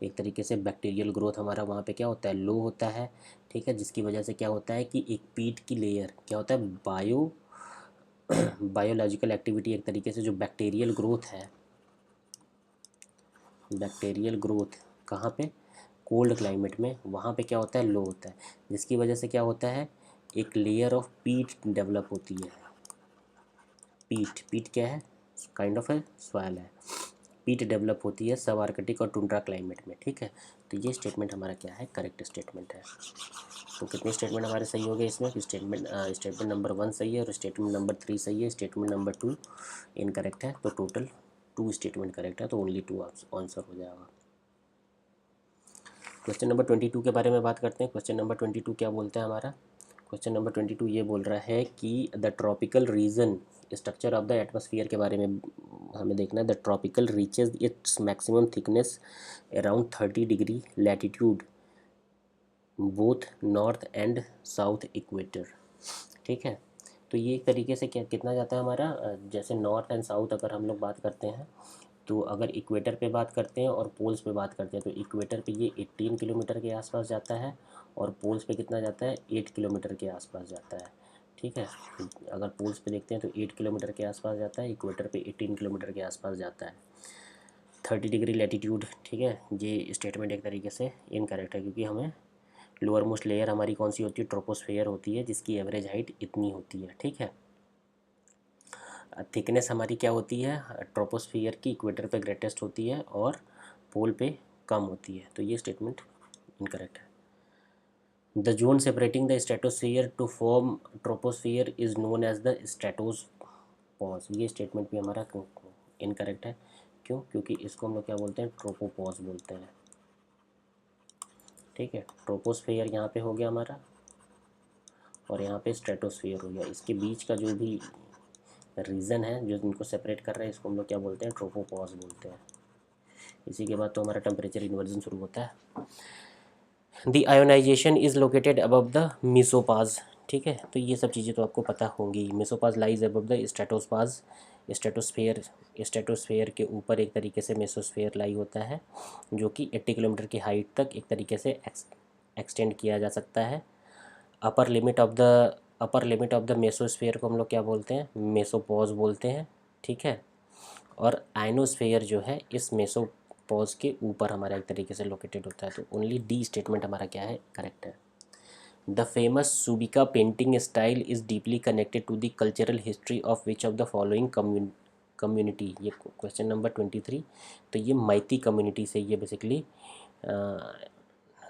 एक तरीके से बैक्टीरियल ग्रोथ हमारा वहाँ पे क्या होता है, लो होता है। ठीक है, जिसकी वजह से क्या होता है कि एक पीट की लेयर क्या होता है, बायोलॉजिकल एक्टिविटी, एक तरीके से जो बैक्टीरियल ग्रोथ है, बैक्टीरियल ग्रोथ कहाँ पे, कोल्ड क्लाइमेट में, वहाँ पे क्या होता है, लो होता है। जिसकी वजह से क्या होता है, एक लेयर ऑफ पीट डेवलप होती है। पीट, पीट क्या है, काइंड ऑफ है सॉइल है। पीट डेवलप होती है सब आर्कटिक और टुंड्रा क्लाइमेट में। ठीक है, तो ये स्टेटमेंट हमारा क्या है, करेक्ट स्टेटमेंट है। तो कितने स्टेटमेंट हमारे सही हो गए इसमें, स्टेटमेंट नंबर 1 सही है, और स्टेटमेंट नंबर 3 सही है, स्टेटमेंट नंबर 2 इनकरेक्ट है। तो टोटल 2 स्टेटमेंट करेक्ट है, तो ओनली 2 आंसर हो जाएगा। क्वेश्चन नंबर 22 के बारे में बात करते हैं। क्वेश्चन नंबर 22 क्या बोलता है हमारा, क्वेश्चन नंबर 22 ये बोल रहा है कि the tropical region structure of the atmosphere के बारे में हमें देखना है। The tropical reaches its maximum thickness around 30 degree latitude both north and south equator. ठीक है, तो ये एक तरीके से क्या कितना जाता है हमारा, जैसे नॉर्थ एंड साउथ अगर हम लोग बात करते हैं, तो अगर इक्वेटर पे बात करते हैं और पोल्स पे बात करते हैं, तो इक्वेटर पे ये 18 किलोमीटर के आसपास जाता है, और पोल्स पे कितना जाता है, 8 किलोमीटर के आसपास जाता है। ठीक है, अगर पोल्स पे देखते हैं तो 8 किलोमीटर के आसपास जाता है, इक्वेटर पे 18 किलोमीटर के आसपास जाता है, 30 डिग्री लैटिट्यूड। ठीक है, ये स्टेटमेंट एक तरीके से इनकरेक्ट है, क्योंकि हमें लोअर मोस्ट लेयर हमारी कौन सी होती है, ट्रोपोस्फेयर होती है, जिसकी एवरेज हाइट इतनी होती है। ठीक है, थिकनेस हमारी क्या होती है, ट्रोपोस्फियर की इक्वेटर पे ग्रेटेस्ट होती है और पोल पे कम होती है, तो ये स्टेटमेंट इनकरेक्ट है। The zone separating the stratosphere to form troposphere is known as the stratopause, ये स्टेटमेंट भी हमारा इनकरेक्ट है। क्यों? क्योंकि इसको हम लोग क्या बोलते हैं, ट्रोपोपॉज बोलते हैं। ठीक है, ट्रोपोस्फियर यहाँ पे हो गया हमारा, और यहाँ पे स्ट्रेटोस्फियर हो गया, इसके बीच का जो भी रीज़न है जो इनको सेपरेट कर रहा है, इसको हम लोग क्या बोलते हैं, ट्रोपोपॉज बोलते हैं। इसी के बाद तो हमारा टेम्परेचर इन्वर्जन शुरू होता है। The ionisation is located above the mesopause. ठीक है, तो ये सब चीज़ें तो आपको पता होंगी। Mesopause lies above the stratopause, stratosphere, stratosphere के ऊपर एक तरीके से मेसोस्फेयर लाई होता है, जो कि 80 किलोमीटर की हाइट तक एक तरीके से एक्सटेंड किया जा सकता है। Upper limit of the mesosphere को हम लोग क्या बोलते हैं, मेसोपॉज बोलते हैं। ठीक है, और आइनोस्फेयर जो है इस मेसोपॉज के ऊपर हमारा एक तरीके से लोकेटेड होता है, तो ओनली डी स्टेटमेंट हमारा क्या है, करेक्ट है। The famous Subika painting style is deeply connected to the cultural history of which of the following community, ये क्वेश्चन नंबर 23। तो ये मैती कम्युनिटी से ये बेसिकली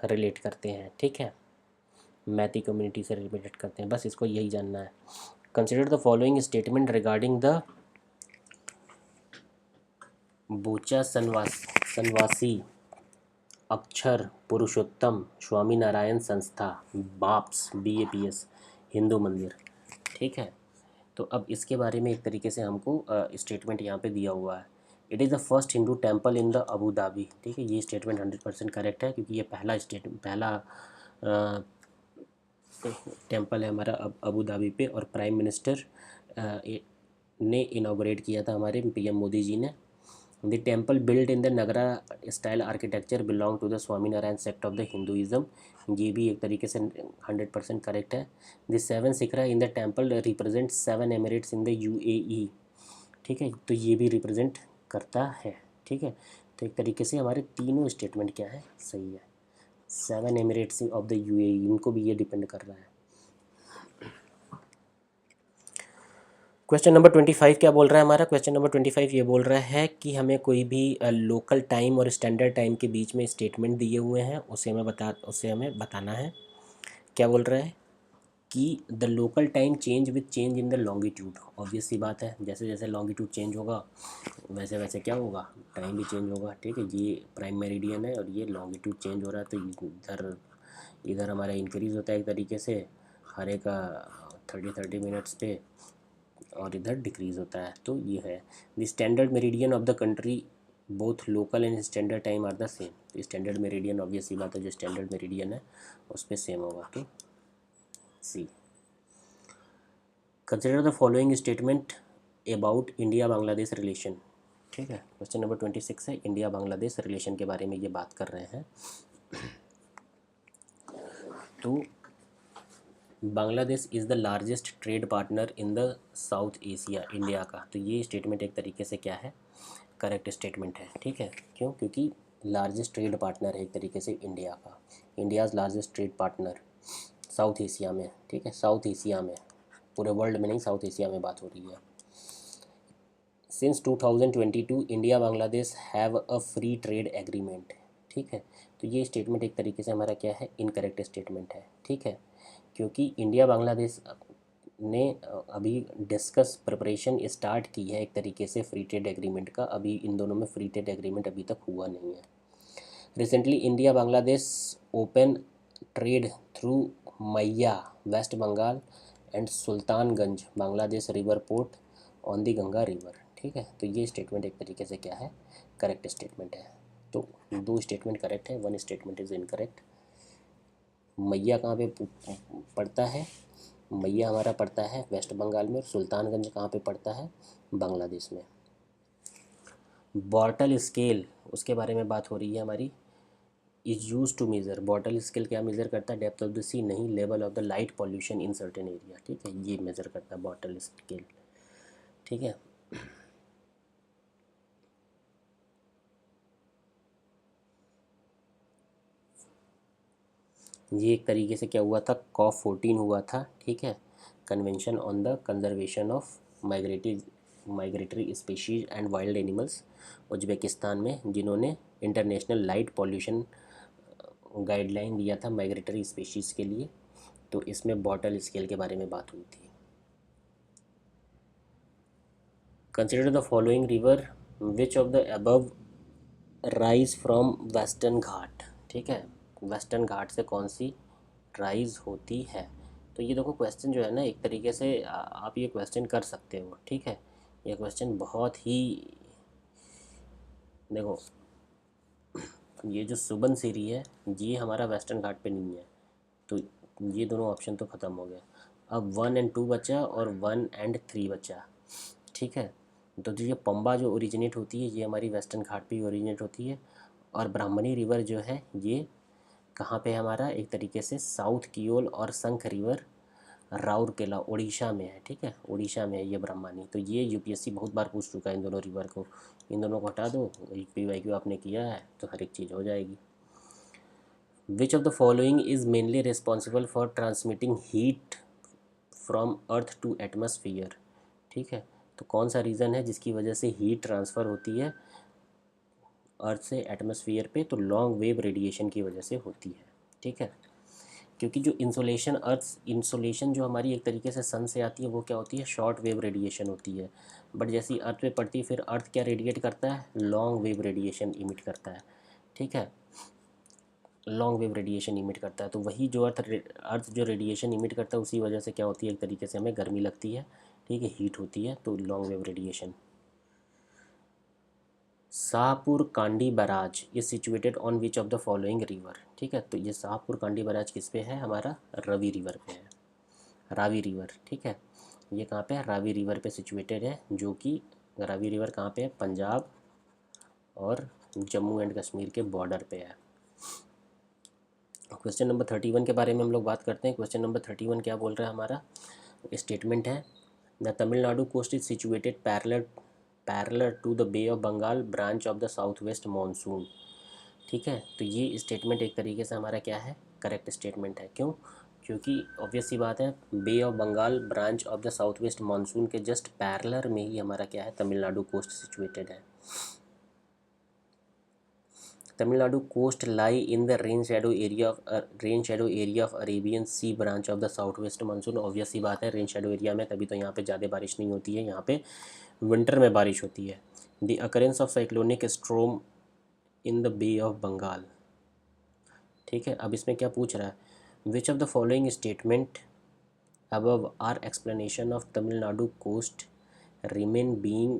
रिलेट करते हैं। ठीक है, मैती कम्युनिटी से रिलेटेड करते हैं, बस इसको यही जानना है। Consider the following statement regarding the Bochasanwasi Akshar Purushottam Swami Narayan संस्था बाप्स BAPS हिंदू मंदिर। ठीक है, तो अब इसके बारे में एक तरीके से हमको स्टेटमेंट यहाँ पे दिया हुआ है। It is the first Hindu temple in the Abu Dhabi. ठीक है, ये स्टेटमेंट 100% करेक्ट है, क्योंकि ये पहला टेम्पल है हमारा अबू धाबी पे, और प्राइम मिनिस्टर ने इनाग्रेट किया था, हमारे PM मोदी जी ने। The temple build in the Nagara style architecture belong to the Swaminarayan sect of the Hinduism, ये भी एक तरीके से 100% करेक्ट है। The seven shikhara in the temple represent 7 Emirates in the UAE, ठीक है, तो ये भी रिप्रेजेंट करता है, ठीक है। तो एक तरीके से हमारे तीनों स्टेटमेंट क्या है, सही है। 7 एमिरेट्स ऑफ द यूएई, इनको भी ये डिपेंड कर रहा है। क्वेश्चन नंबर 25 क्या बोल रहा है हमारा? क्वेश्चन नंबर 25 ये बोल रहा है कि हमें कोई भी लोकल टाइम और स्टैंडर्ड टाइम के बीच में स्टेटमेंट दिए हुए हैं, उसे हमें बताना है। क्या बोल रहा है कि the local time change with change in the longitude. Obvious सी बात है, जैसे जैसे लॉन्गिट्यूड चेंज होगा वैसे वैसे क्या होगा, टाइम भी चेंज होगा, ठीक है। ये प्राइम मेरिडियन है और ये लॉन्गिट्यूड चेंज हो रहा है, तो इधर इधर हमारा इंक्रीज़ होता है एक तरीके से हर एक 30 मिनट्स पे, और इधर डिक्रीज़ होता है। तो ये है the standard meridian of the country, both local and standard time are the same. तो स्टैंडर्ड मेरिडियन ऑब्वियस सी बात है, जो स्टैंडर्ड मेरिडियन है उस पर सेम होगा, तो C. Consider the following statement about India Bangladesh relation, ठीक है। क्वेश्चन नंबर 26 है, इंडिया बांग्लादेश रिलेशन के बारे में ये बात कर रहे हैं। तो Bangladesh is the largest trade partner in the south Asia, India का। तो ये स्टेटमेंट एक तरीके से क्या है, करेक्ट स्टेटमेंट है, ठीक है। क्यों? क्योंकि लार्जेस्ट ट्रेड पार्टनर है एक तरीके से इंडिया का, India's largest trade partner south Asia में, ठीक है। साउथ एशिया में, पूरे वर्ल्ड में नहीं, साउथ एशिया में बात हो रही है। Since 2022 India Bangladesh have a free trade agreement, ठीक है। तो ये स्टेटमेंट एक तरीके से हमारा क्या है, इनकरेक्ट स्टेटमेंट है, ठीक है। क्योंकि इंडिया बांग्लादेश ने अभी डिस्कस प्रिपरेशन स्टार्ट की है एक तरीके से फ्री ट्रेड एग्रीमेंट का, अभी इन दोनों में फ्री ट्रेड एग्रीमेंट अभी तक हुआ नहीं है। Recently India Bangladesh open trade through Maia West Bengal and Sultanganj Bangladesh river port on the Ganga river, ठीक है। तो ये स्टेटमेंट एक तरीके से क्या है, करेक्ट स्टेटमेंट है। तो दो स्टेटमेंट करेक्ट है, वन स्टेटमेंट इज़ इनकरेक्ट। मैया कहाँ पे पड़ता है? मैया हमारा पड़ता है वेस्ट बंगाल में, और सुल्तानगंज कहाँ पे पड़ता है, बांग्लादेश में। बॉटल स्केल, उसके बारे में बात हो रही है हमारी। Is use to measure, Bortle scale क्या मेज़र करता है, डेप्थ ऑफ द सी नहीं, level of the light pollution in certain area, ठीक है। ये मेज़र करता है बॉटल स्केल, ठीक है। ये एक तरीके से क्या हुआ था, कॉप 14 हुआ था, ठीक है। Convention on the conservation of migratory species and wild animals, Uzbekistan में, जिन्होंने इंटरनेशनल लाइट पॉल्यूशन गाइडलाइन दिया था माइग्रेटरी स्पीशीज़ के लिए। तो इसमें बॉटल स्केल के बारे में बात हुई थी। Consider the following river which of the above rise from western घाट, ठीक है। वेस्टर्न घाट से कौन सी राइज होती है? तो ये देखो क्वेश्चन जो है ना, एक तरीके से आप ये क्वेश्चन कर सकते हो, ठीक है। ये क्वेश्चन बहुत ही, देखो ये जो सुबनसिरी है ये हमारा वेस्टर्न घाट पे नहीं है, तो ये दोनों ऑप्शन तो ख़त्म हो गया। अब 1 और 2 बचा और 1 और 3 बचा, ठीक है। तो जो ये पंबा जो ओरिजिनेट होती है ये हमारी वेस्टर्न घाट पे ओरिजिनेट होती है, और ब्राह्मणी रिवर जो है ये कहाँ पे हमारा, एक तरीके से साउथ की ओर, और शंख रिवर राउरकेला उड़ीसा में है, ठीक है। उड़ीसा में है ये ब्रह्मणी। तो ये यूपीएससी बहुत बार पूछ चुका है इन दोनों रिवर को, इन दोनों को हटा दो, PYQ आपने किया है तो हर एक चीज़ हो जाएगी। Which of the following is mainly responsible for transmitting heat from earth to atmosphere, ठीक है। तो कौन सा रीज़न है जिसकी वजह से हीट ट्रांसफ़र होती है अर्थ से एटमॉस्फेयर पे? तो लॉन्ग वेव रेडिएशन की वजह से होती है, ठीक है। क्योंकि जो इंसोलेशन जो हमारी एक तरीके से सन से आती है वो क्या होती है, शॉर्ट वेव रेडिएशन होती है। बट जैसी अर्थ पे पड़ती है फिर अर्थ क्या रेडिएट करता है, लॉन्ग वेव रेडिएशन इमिट करता है, ठीक है। लॉन्ग वेव रेडिएशन इमिट करता है, तो वही जो अर्थ जो रेडिएशन इमिट करता है उसी वजह से क्या होती है, एक तरीके से हमें गर्मी लगती है, ठीक है, हीट होती है, तो long wave radiation. Shahpur Kandi barrage is situated on which of the following river, ठीक है। तो ये शाहपुर कांडी बैराज किस पे है, हमारा रवि रिवर पे है, रावी रिवर, ठीक है। ये कहाँ पे है, रावी रिवर पे सिचुएटेड है, जो कि रावी रिवर कहाँ पे है, पंजाब और जम्मू एंड कश्मीर के बॉर्डर पे है। क्वेश्चन नंबर 31 के बारे में हम लोग बात करते हैं। क्वेश्चन नंबर 31 क्या बोल रहा है, हमारा स्टेटमेंट है the Tamil Nadu coast is situated parallel to the Bay of Bengal branch of the south west monsoon. ठीक है, तो ये स्टेटमेंट एक तरीके से हमारा क्या है, करेक्ट स्टेटमेंट है। क्यों? क्योंकि ऑब्वियस सी बात है, bay of Bengal branch of the south west monsoon के जस्ट पैरेलल में ही हमारा क्या है, तमिलनाडु कोस्ट सिचुएटेड है। Tamil Nadu coast lie in the rain shadow area of Arabian sea branch of the south west monsoon. Obvious सी बात है, रेन शेडो एरिया में, तभी तो यहाँ पे ज़्यादा बारिश नहीं होती है, यहाँ पे विंटर में बारिश होती है। The occurrence of cyclonic storm in the Bay of Bengal. ठीक है, अब इसमें क्या पूछ रहा है, which of the following statement above are explanation of Tamil Nadu coast remain being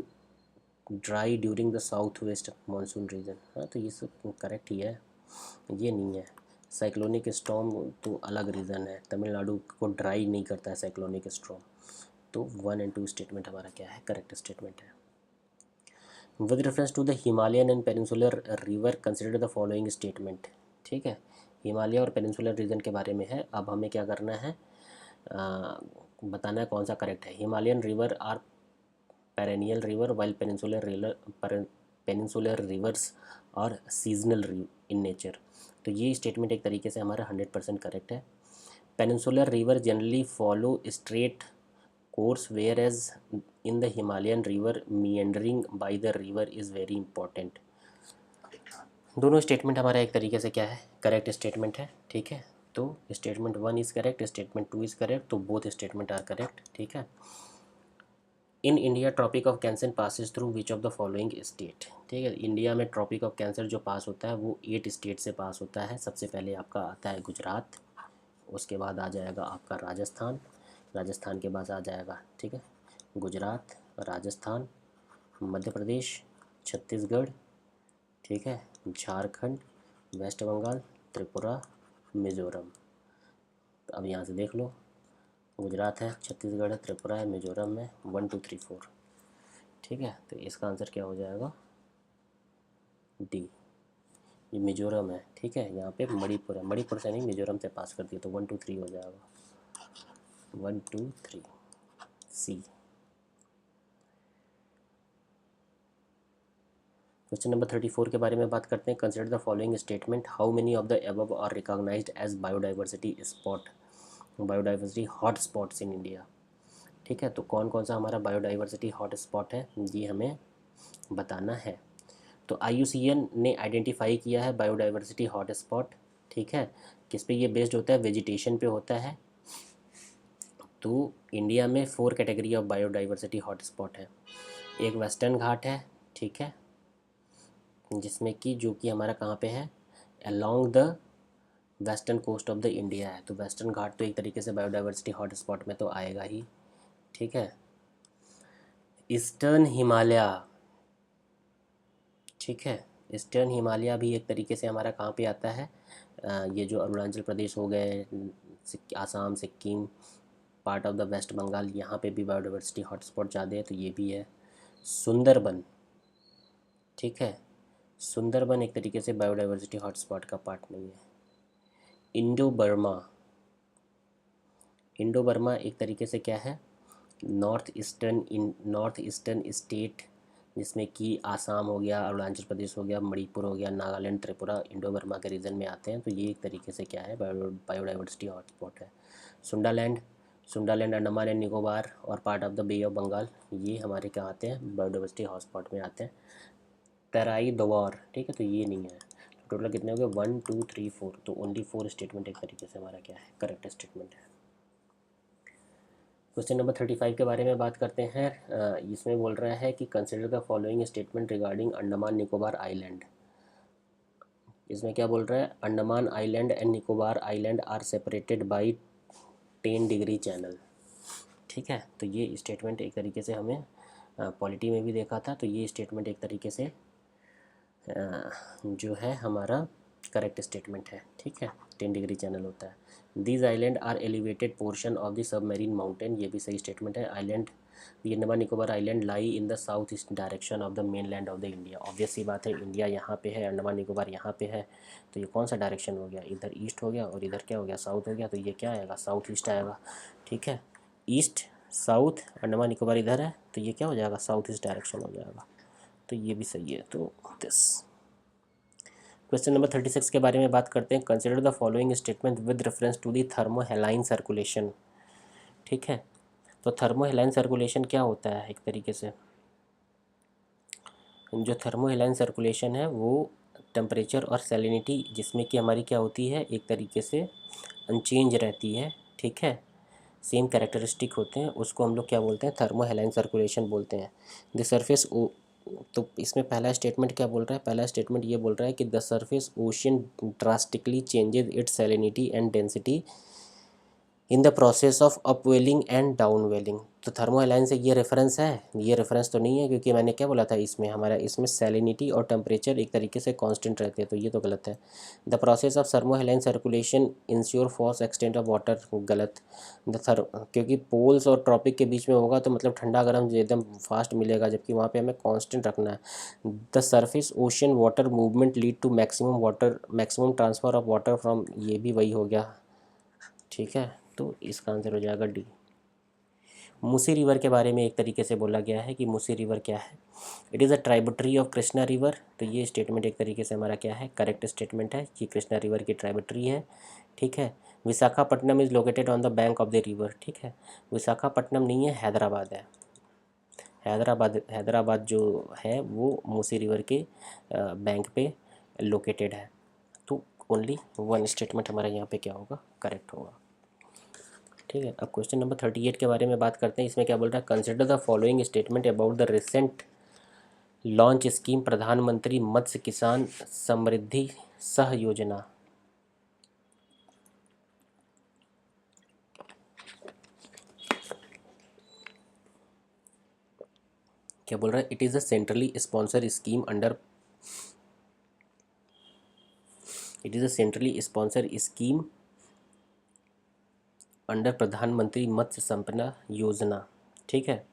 dry during the south west monsoon region. हाँ, तो ये सब करेक्ट ही है, ये नहीं है। साइक्लोनिक स्टॉर्म तो अलग रीज़न है, तमिलनाडु को ड्राई नहीं करता है साइक्लोनिक स्टॉर्म। तो 1 और 2 स्टेटमेंट हमारा क्या है, करेक्ट स्टेटमेंट है। With reference to the Himalayan and peninsular river consider the following statement. ठीक है, हिमालय और पेनिनसुलर रीजन के बारे में है। अब हमें क्या करना है, बताना है कौन सा करेक्ट है। Himalayan river are perennial river while peninsular rivers और सीजनल इन नेचर। तो ये स्टेटमेंट एक तरीके से हमारा 100% करेक्ट है। Peninsular river generally follow straight course whereas in the Himalayan river meandering by the river is very important. दोनों statement हमारा एक तरीके से क्या है, करेक्ट स्टेटमेंट है। ठीक है, तो statement 1 is correct, statement 2 is correct, तो बोथ स्टेटमेंट आर करेक्ट। ठीक है, in India Tropic of Cancer passes through which of the following state. ठीक है, इंडिया में ट्रॉपिक ऑफ कैंसर जो पास होता है वो 8 स्टेट से पास होता है। सबसे पहले आपका आता है गुजरात, उसके बाद आ जाएगा आपका राजस्थान, राजस्थान के बाद आ जाएगा, ठीक है, गुजरात, राजस्थान, मध्य प्रदेश, छत्तीसगढ़, ठीक है, झारखंड, वेस्ट बंगाल, त्रिपुरा, मिज़ोरम। तो अब यहाँ से देख लो, गुजरात है, छत्तीसगढ़ है, त्रिपुरा है, मिज़ोरम है, 1 2 3 4। ठीक है, तो इसका आंसर क्या हो जाएगा, डी, ये मिज़ोरम है। ठीक है, यहाँ पे मणिपुर है, मणिपुर से नहीं, मिज़ोरम से पास कर दिया, तो 1 2 3 हो जाएगा, 1 2 3 सी। क्वेश्चन नंबर 34 के बारे में बात करते हैं। Consider the following statement, how many of the above are recognised as biodiversity hot spots in India. ठीक है, तो कौन कौन सा हमारा बायोडाइवर्सिटी हॉट स्पॉट है, ये हमें बताना है। तो IUCN ने आइडेंटिफाई किया है बायोडाइवर्सिटी हॉट स्पॉट। ठीक है, किस पे ये बेस्ड होता है, वेजिटेशन पे होता है। तो इंडिया में 4 category of biodiversity hot spot है। एक वेस्टर्न घाट है, ठीक है, जिसमें कि जो कि हमारा कहाँ पे है, along the western coast of the India है। तो वेस्टर्न घाट तो एक तरीके से बायोडाइवर्सिटी हॉट स्पॉट में तो आएगा ही। ठीक है, ईस्टर्न हिमालय, ठीक है, ईस्टर्न हिमालय भी एक तरीके से हमारा कहाँ पे आता है, ये जो अरुणाचल प्रदेश हो गए, Assam, Sikkim, part of the west Bengal, यहाँ पे भी बायोडाइवर्सिटी हॉटस्पॉट ज़्यादा है, तो ये भी है। सुंदरबन, ठीक है, सुंदरबन एक तरीके से बायोडाइवर्सिटी हॉटस्पॉट का पार्ट नहीं है। इंडो बर्मा एक तरीके से क्या है, नॉर्थ ईस्टर्न स्टेट, जिसमें कि आसाम हो गया, अरुणाचल प्रदेश हो गया, मणिपुर हो गया, नागालैंड, त्रिपुरा इंडो बर्मा के रीजन में आते हैं। तो ये एक तरीके से क्या है, बायोडाइवर्सिटी हॉटस्पॉट है। सुंडालैंड अंडमान एंड निकोबार और part of the Bay of Bengal, ये हमारे क्या आते हैं, बायोडाइवर्सिटी हॉटस्पॉट में आते हैं। तराई दोवार, ठीक है, तो ये नहीं है। तो टोटल कितने हो गए, 1 2 3 4, तो ओनली 4 स्टेटमेंट एक तरीके से हमारा क्या है, करेक्ट स्टेटमेंट है। क्वेश्चन नंबर 35 के बारे में बात करते हैं। इसमें बोल रहा है कि consider the following statement regarding Andaman Nicobar island. इसमें क्या बोल रहा है, Andaman island and Nicobar island are separated by 10 degree channel. ठीक है, तो ये स्टेटमेंट एक तरीके से हमें पॉलिटी में भी देखा था, तो ये स्टेटमेंट एक तरीके से जो है हमारा करेक्ट स्टेटमेंट है। ठीक है, 10 डिग्री चैनल होता है। These island are elevated portion of the submarine mountain, ये भी सही स्टेटमेंट है। आइलैंड ये Andaman Nicobar island lie in the south east direction of the main land of the India. Obvious सी बात है, इंडिया यहाँ पे है, अंडमान निकोबार यहाँ पे है, तो ये कौन सा डायरेक्शन हो गया, इधर ईस्ट हो गया और इधर क्या हो गया, साउथ हो गया, तो ये क्या आएगा, साउथ ईस्ट आएगा। ठीक है, ईस्ट साउथ, अंडमान निकोबार इधर है, तो ये क्या हो जाएगा, साउथ ईस्ट डायरेक्शन हो जाएगा, तो ये भी सही है। तो दिस क्वेश्चन नंबर 36 के बारे में बात करते हैं। Consider the following statement with reference to the thermohaline circulation. ठीक है, तो थर्मोहेलाइन सर्कुलेशन क्या होता है, एक तरीके से जो थर्मोहेलाइन सर्कुलेशन है वो टेम्परेचर और सैलिनिटी जिसमें कि हमारी क्या होती है, एक तरीके से अनचेंज रहती है। ठीक है, सेम कैरेक्टरिस्टिक होते हैं, उसको हम लोग क्या बोलते हैं, थर्मोहेलाइन सर्कुलेशन बोलते हैं। द सरफेस तो इसमें पहला स्टेटमेंट क्या बोल रहा है, पहला स्टेटमेंट ये बोल रहा है कि the surface ocean drastically changes it's salinity and density in the process of upwelling and downwelling. तो थर्मोहेलाइन से ये रेफरेंस है, ये रेफरेंस तो नहीं है, क्योंकि मैंने क्या बोला था, इसमें हमारा इसमें सैलिनिटी और टेम्परेचर एक तरीके से कांस्टेंट रहते हैं, तो ये तो गलत है। The process of thermohaline circulation ensure falls extent of water, गलत। क्योंकि पोल्स और ट्रॉपिक के बीच में होगा तो मतलब ठंडा गर्म एकदम फास्ट मिलेगा, जबकि वहाँ पे हमें कांस्टेंट रखना है। The surface ocean water movement lead to maximum transfer of water from, ये भी वही हो गया। ठीक है, तो इसका आंसर हो जाएगा डी। मूसी रिवर के बारे में एक तरीके से बोला गया है कि मूसी रिवर क्या है, it is a tributary of Krishna river. तो ये स्टेटमेंट एक तरीके से हमारा क्या है, करेक्ट स्टेटमेंट है कि कृष्णा रिवर की ट्राइब्यूटरी है। ठीक है, Visakhapatnam is located on the bank of the river. ठीक है, विशाखापट्टनम नहीं है, हैदराबाद है। हैदराबाद जो है वो मूसी रिवर के बैंक पे लोकेटेड है। तो ओनली वन स्टेटमेंट हमारा यहाँ पे क्या होगा, करेक्ट होगा। ठीक है, अब क्वेश्चन नंबर 38 के बारे में बात करते हैं। इसमें क्या बोल रहा है, consider the following statement about the recent launch scheme प्रधानमंत्री मत्स्य किसान समृद्धि सह योजना। क्या बोल रहा है, it is a centrally sponsor scheme under, it is a centrally sponsor scheme under प्रधानमंत्री मत्स्य संपदा योजना। ठीक है,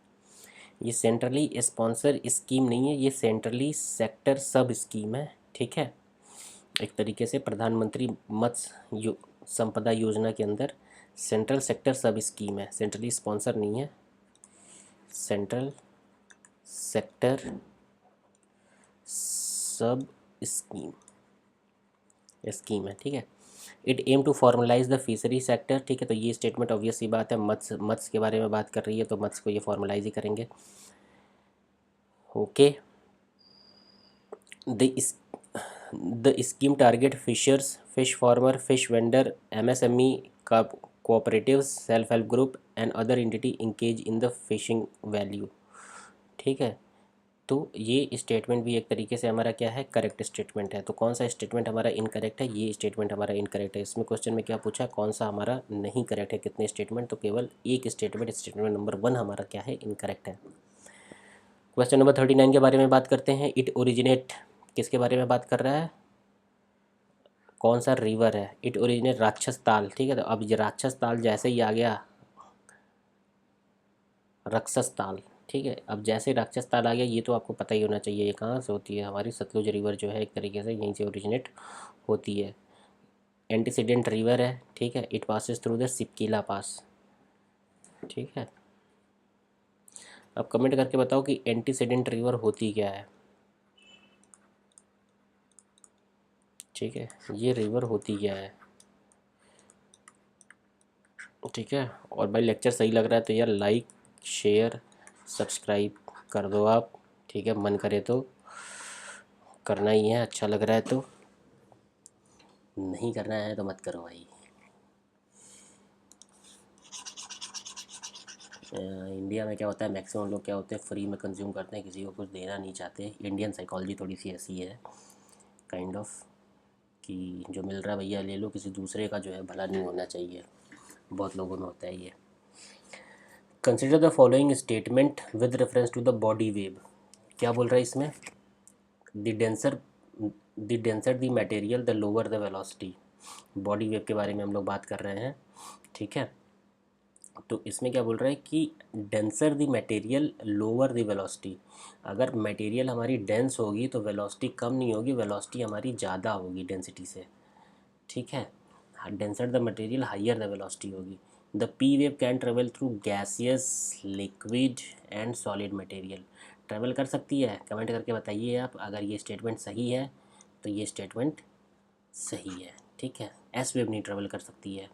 ये सेंट्रली स्पॉन्सर स्कीम नहीं है, ये सेंट्रली सेक्टर सब स्कीम है। ठीक है, एक तरीके से प्रधानमंत्री मत्स्य संपदा योजना के अंदर सेंट्रल सेक्टर सब स्कीम है, सेंट्रली स्पॉन्सर नहीं है, सेंट्रल सेक्टर सब स्कीम है। ठीक है, it aim to formalise the fishery sector. ठीक है, तो ये स्टेटमेंट ऑब्वियस सी बात है, मत्स्य के बारे में बात कर रही है, तो मत्स्य को ये फॉर्मलाइज ही करेंगे। Okay, the scheme target fishers, fish farmer, fish vendor, MSME का cooperatives, self help group and other entity engage in the fishing value. ठीक है, तो ये स्टेटमेंट भी एक तरीके से हमारा क्या है, करेक्ट स्टेटमेंट है। तो कौन सा स्टेटमेंट हमारा इनकरेक्ट है, ये स्टेटमेंट हमारा इनकरेक्ट है। इसमें क्वेश्चन में क्या पूछा, कौन सा हमारा नहीं करेक्ट है, कितने स्टेटमेंट, तो केवल एक स्टेटमेंट, स्टेटमेंट नंबर 1 हमारा क्या है, इनकरेक्ट है। क्वेश्चन नंबर 39 के बारे में बात करते हैं। इट ओरिजिनेट किसके बारे में बात कर रहा है, कौन सा रिवर है, इट ओरिजिनेट राक्षस ताल। ठीक है, तो अब ये राक्षस ताल जैसे ही आ गया, रक्षस ताल। ठीक है, अब जैसे राक्षस ताल आ गया, ये तो आपको पता ही होना चाहिए, ये कहाँ से होती है, हमारी सतलुज रिवर जो है एक तरीके से यहीं से ओरिजिनेट होती है। एंटीसीडेंट रिवर है। ठीक है, it passes through the Shipkila पास। ठीक है, अब कमेंट करके बताओ कि एंटीसीडेंट रिवर होती क्या है। ठीक है, ये रिवर होती क्या है। ठीक है, और भाई लेक्चर सही लग रहा है तो यार लाइक शेयर सब्सक्राइब कर दो आप। ठीक है, मन करे तो करना ही है, अच्छा लग रहा है तो, नहीं करना है तो मत करो भाई। इंडिया में क्या होता है, मैक्सिमम लोग क्या होते हैं, फ्री में कंज्यूम करते हैं, किसी को कुछ देना नहीं चाहते। इंडियन साइकोलॉजी थोड़ी सी ऐसी है, काइंड ऑफ, कि जो मिल रहा है भैया ले लो, किसी दूसरे का जो है भला नहीं होना चाहिए, बहुत लोगों में होता है ये। Consider the following statement with reference to the body wave. क्या बोल रहा है इसमें, the denser the material the lower the velocity. Body wave के बारे में हम लोग बात कर रहे हैं। ठीक है, तो इसमें क्या बोल रहा है कि denser the material lower the velocity. अगर मटेरियल हमारी डेंस होगी तो वेलोसिटी कम नहीं होगी, वेलोसिटी हमारी ज़्यादा होगी डेंसिटी से, ठीक है। Denser the material higher the velocity होगी। The P wave can travel through gaseous, liquid and solid material. Travel कर सकती है, कमेंट करके बताइए आप अगर ये स्टेटमेंट सही है तो ये स्टेटमेंट सही है, ठीक है। एस वेव नहीं ट्रेवल कर सकती है,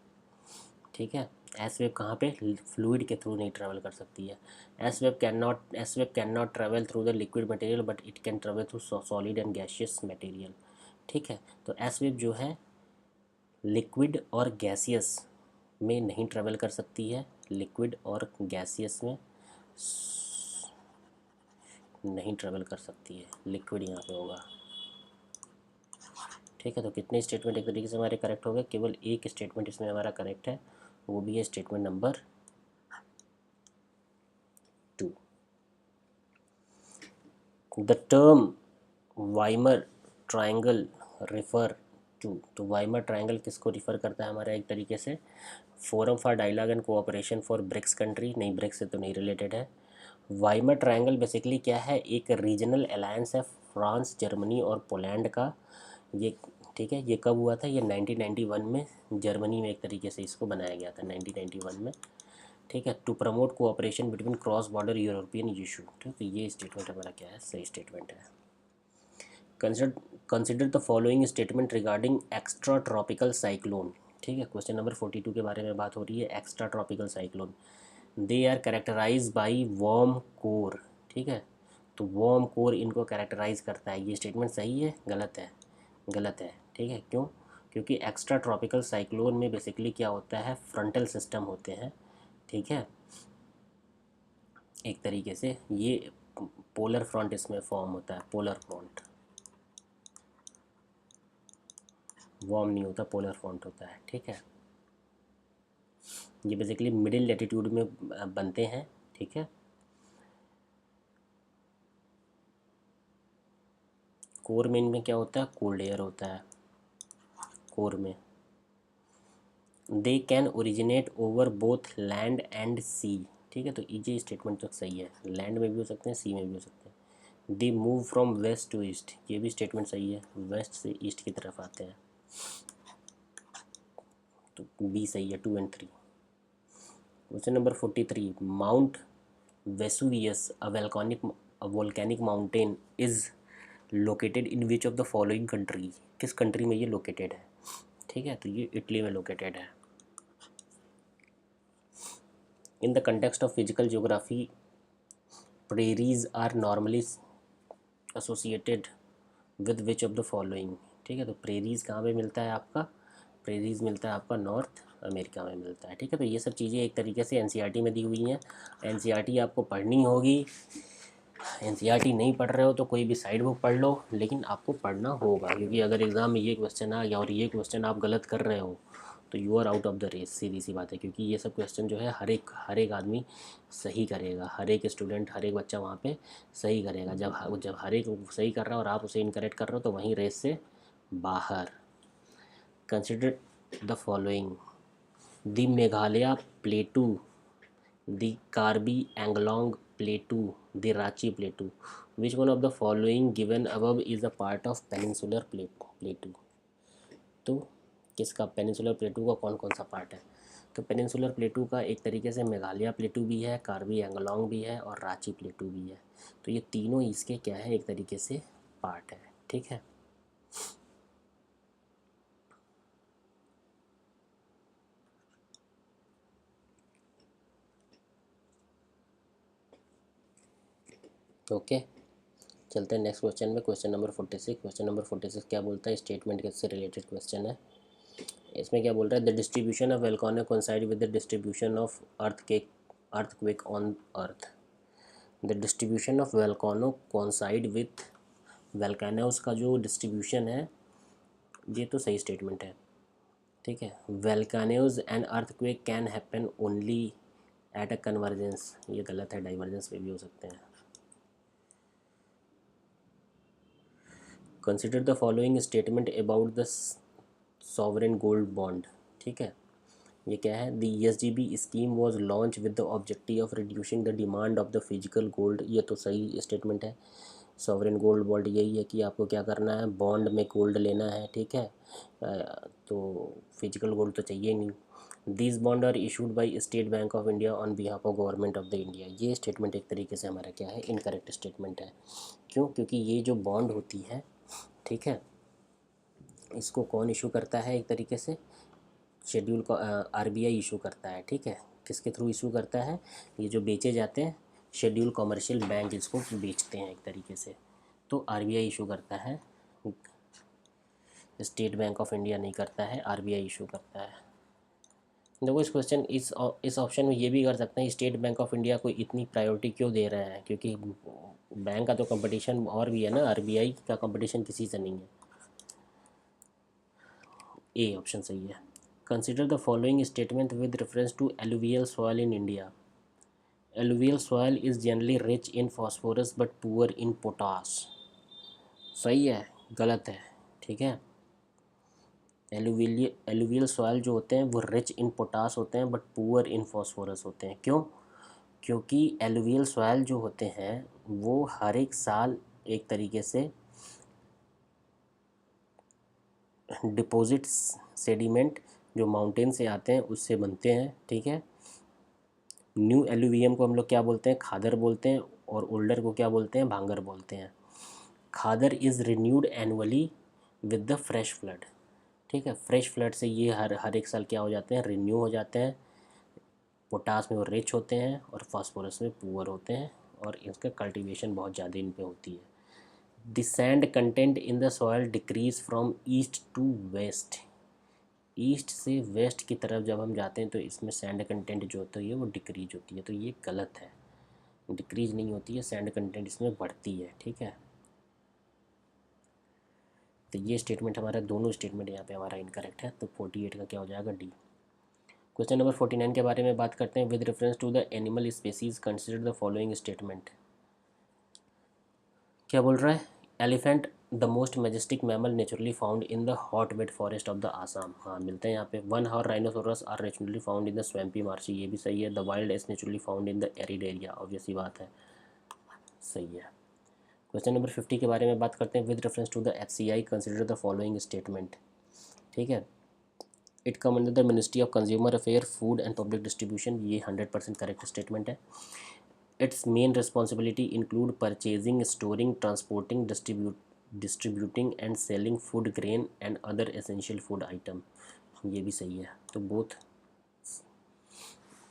ठीक है। एस वेव कहाँ पे, फ्लूइड के थ्रू नहीं ट्रेवल कर सकती है। S wave can not travel through the liquid material but it can travel through solid and gaseous material, ठीक है। तो एस वेव जो है लिक्विड और गैसियस में नहीं ट्रेवल कर सकती है, लिक्विड और गैसियस में नहीं ट्रेवल कर सकती है, लिक्विड यहाँ पे होगा, ठीक है। तो कितने स्टेटमेंट एक तरीके से हमारे करेक्ट हो गए, केवल एक स्टेटमेंट इसमें हमारा करेक्ट है, वो भी है statement number 2। The term Weimar triangle refer to. तो वाइमर ट्रायंगल किसको रिफ़र करता है हमारा, एक तरीके से forum for dialogue and cooperation for BRICS country, नहीं ब्रिक्स से तो नहीं रिलेटेड है। वाइमर ट्रायंगल बेसिकली क्या है, एक रीजनल अलायंस है फ्रांस, जर्मनी और पोलैंड का, ये, ठीक है। ये कब हुआ था, ये 1991 में जर्मनी में एक तरीके से इसको बनाया गया था 1991 में, ठीक है। To promote cooperation between cross border European issue, ठीक है। ये स्टेटमेंट हमारा क्या है, सही स्टेटमेंट है। Consider consider the following statement regarding extra tropical cyclone, ठीक है। क्वेश्चन नंबर 42 के बारे में बात हो रही है, extra tropical cyclone. They are characterise by warm core, ठीक है। तो वार्म कोर इनको कैरेक्टराइज करता है, ये स्टेटमेंट सही है गलत है, गलत है, ठीक है। क्यों, क्योंकि एक्स्ट्रा ट्रॉपिकल साइक्लोन में बेसिकली क्या होता है, फ्रंटल सिस्टम होते हैं, ठीक है। एक तरीके से ये पोलर फ्रंट इसमें फॉर्म होता है, पोलर फ्रंट, वार्म नहीं होता, पोलर फ्रंट होता है, ठीक है। ये बेसिकली मिडिल लेटीट्यूड में बनते हैं, ठीक है। कोर में इनमें क्या होता है, कोल्ड एयर होता है कोर में। They can originate over both land and sea, ठीक है। तो ये स्टेटमेंट तो सही है, लैंड में भी हो सकते हैं, सी में भी हो सकते हैं। They move from west to east, ये भी स्टेटमेंट सही है, वेस्ट से ईस्ट की तरफ आते हैं, तो बी सही है, 2 and 3। Question number 43, mount Vesuvius a volcanic mountain is located in which of the following country, किस कंट्री में ये लोकेटेड है, ठीक है। तो ये इटली में लोकेटेड है। In the context of physical geography, prairies are normally associated with which of the following, ठीक है। तो प्रेरीज कहाँ पे मिलता है आपका, प्रेरीज मिलता है आपका नॉर्थ अमेरिका में मिलता है, ठीक है। तो ये सब चीज़ें एक तरीके से एनसीईआरटी में दी हुई हैं, एनसीईआरटी आपको पढ़नी होगी। एनसीईआरटी नहीं पढ़ रहे हो तो कोई भी साइड बुक पढ़ लो, लेकिन आपको पढ़ना होगा, क्योंकि अगर एग्ज़ाम में ये क्वेश्चन आ गया और ये क्वेश्चन आप गलत कर रहे हो तो you are out of the race, सीधी सी बात है। क्योंकि ये सब क्वेश्चन जो है हर एक आदमी सही करेगा, हर एक स्टूडेंट, हर एक बच्चा वहाँ पे सही करेगा। जब हर एक सही कर रहा है और आप उसे इनकरेक्ट कर रहे हो तो वहीं रेस से बाहर। Consider the following, the Meghalaya प्लेटू, the Karbi Anglong Plateau, the Ranchi Plateau. Which one of the following given above is a part of Peninsular Plateau? तो किसका, पेनिनसुलर प्लेटू का कौन कौन सा पार्ट है, तो पेनिनसुलर प्लेटू का एक तरीके से मेघालय प्लेटू भी है, कार्बी एंगलोंग भी है और रांची प्लेटू भी है। तो ये तीनों इसके क्या है, एक तरीके से पार्ट है, ठीक है। ओके, चलते हैं नेक्स्ट क्वेश्चन में। Question number 46। क्वेश्चन नंबर 46 क्या बोलता है, स्टेटमेंट किससे रिलेटेड क्वेश्चन है। इसमें क्या बोल रहा है, the distribution of volcano coincide with the distribution of earthquake on earth. The distribution of volcano coincide with volcanoes का जो डिस्ट्रीब्यूशन है, ये तो सही स्टेटमेंट है, ठीक है। Volcanoes and earthquake can happen only at a convergence, ये गलत है, डाइवर्जेंस पे भी हो सकते हैं। Consider the following statement about the sovereign gold bond, ठीक है। ये क्या है, the ESGB scheme was launch with the objective of reducing the demand of the physical gold. ये तो सही स्टेटमेंट है। सॉवरेन गोल्ड बॉन्ड यही है कि आपको क्या करना है, बॉन्ड में गोल्ड लेना है, ठीक है। तो फिजिकल गोल्ड तो चाहिए नहीं। This bond are issued by State Bank of India on behalf of government of the India. ये स्टेटमेंट एक तरीके से हमारा क्या है, इनकरेक्ट स्टेटमेंट है। क्यों? क्योंकि ये जो बॉन्ड होती है, ठीक है, इसको कौन इशू करता है, एक तरीके से शेड्यूल को RBI इशू करता है, ठीक है। किसके थ्रू इशू करता है, ये जो बेचे जाते हैं शेड्यूल कमर्शियल बैंक इसको बेचते हैं एक तरीके से, तो RBI इशू करता है, स्टेट बैंक ऑफ इंडिया नहीं करता है, RBI इशू करता है। देखो इस क्वेश्चन इस ऑप्शन में ये भी कर सकते हैं, स्टेट बैंक ऑफ इंडिया को इतनी प्रायोरिटी क्यों दे रहे हैं, क्योंकि बैंक का तो कंपटीशन और भी है ना, RBI का कंपटीशन किसी से नहीं है। ए ऑप्शन सही है। Consider the following statement with reference to alluvial soil in India. Alluvial soil is generally rich in phosphorus but poor in potash. सही है, गलत है, ठीक है। एलुवियल सॉइल जो होते हैं वो रिच इन पोटास होते हैं बट पुअर इन फॉस्फोरस होते हैं। क्यों? क्योंकि एलुवियल सॉइल जो होते हैं वो हर एक साल एक तरीके से डिपॉजिट्स सेडिमेंट जो माउंटेन से आते हैं उससे बनते हैं, ठीक है। न्यू एलुवियम को हम लोग क्या बोलते हैं, खादर बोलते हैं, और ओल्डर को क्या बोलते हैं, भांगर बोलते हैं। Khadar is renewed annually with the fresh flood, ठीक है। फ्रेश फ्लड से ये हर एक साल क्या हो जाते हैं, रिन्यू हो जाते हैं। पोटास में वो रिच होते हैं और फास्फोरस में पुअर होते हैं, और इसका कल्टीवेशन बहुत ज़्यादा इन पे होती है। The sand content in the soil decrease from east to west. East से वेस्ट की तरफ जब हम जाते हैं तो इसमें सैंड कंटेंट जो होती है वो डिक्रीज होती है, तो ये गलत है। डिक्रीज नहीं होती है, सैंड कंटेंट इसमें बढ़ती है, ठीक है। तो ये स्टेटमेंट हमारा, दोनों स्टेटमेंट यहाँ पे हमारा इनकरेक्ट है, तो 48 का क्या हो जाएगा, डी। क्वेश्चन नंबर 49 के बारे में बात करते हैं। With reference to the animal species consider the following statement. क्या बोल रहा है, elephant the most majestic mammal naturally found in the hot wet forest of the Assam. हाँ मिलते हैं यहाँ पे। One horn rhinoceros are naturally found in the swampy marshy. ये भी सही है। The wild ass naturally found in the arid area. Obvious सी बात है, सही है। क्वेश्चन नंबर 50 के बारे में बात करते हैं। With reference to the FCI consider the following statement, ठीक है। It come under the ministry of consumer affair, food and public distribution. ये 100% करेक्ट स्टेटमेंट है। Its main responsibility include purchasing, storing, transporting, distributing and selling food grain and other essential food item. ये भी सही है। तो both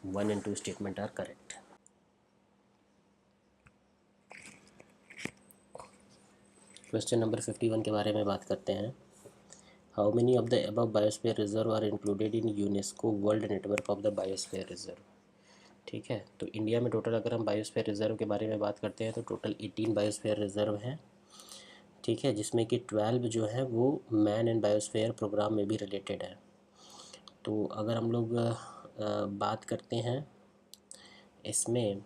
1 and 2 statement are correct. Question number 51 के बारे में बात करते हैं। How many of the above biosphere reserve are included in UNESCO world network of the biosphere reserve, ठीक है। तो इंडिया में टोटल अगर हम बायोस्फीयर रिजर्व के बारे में बात करते हैं तो टोटल 18 बायोस्फीयर रिजर्व हैं, ठीक है, जिसमें कि 12 जो है वो मैन एंड बायोस्फीयर प्रोग्राम में भी रिलेटेड है। तो अगर हम लोग बात करते हैं इसमें,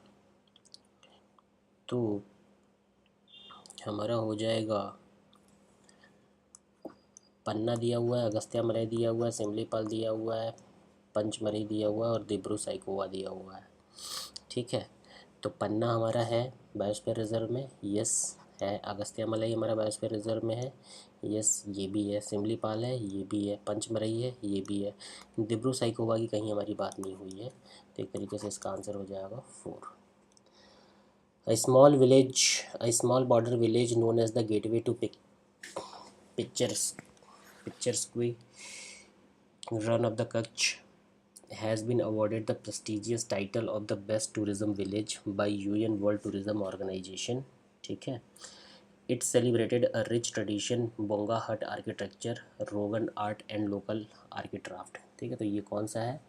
तो हमारा हो जाएगा, पन्ना दिया हुआ है, अगस्त्या मलई दिया हुआ है, सिमलीपाल दिया हुआ है, पंचमढ़ी दिया हुआ है, और दिब्रू साइकोवा दिया हुआ है, ठीक है। तो पन्ना हमारा है बायोस्फीयर रिजर्व में, यस है। अगस्त्या मलई हमारा बायोस्फीयर रिजर्व में है, यस ये भी है। सिमलीपाल है, ये भी है। पंचमढ़ी है, ये भी है। दिब्रू साइकोवा की कहीं हमारी बात नहीं हुई है, तो एक तरीके से इसका आंसर हो जाएगा 4। A small village, a small border village known as the gateway to picturesque run of the Kutch has been awarded the prestigious title of the best tourism village by UN World Tourism Organization, ठीक है। It celebrated a rich tradition, बोंगा हट architecture, रोगन art and local आर्किक्राफ्ट, ठीक है। तो ये कौन सा है,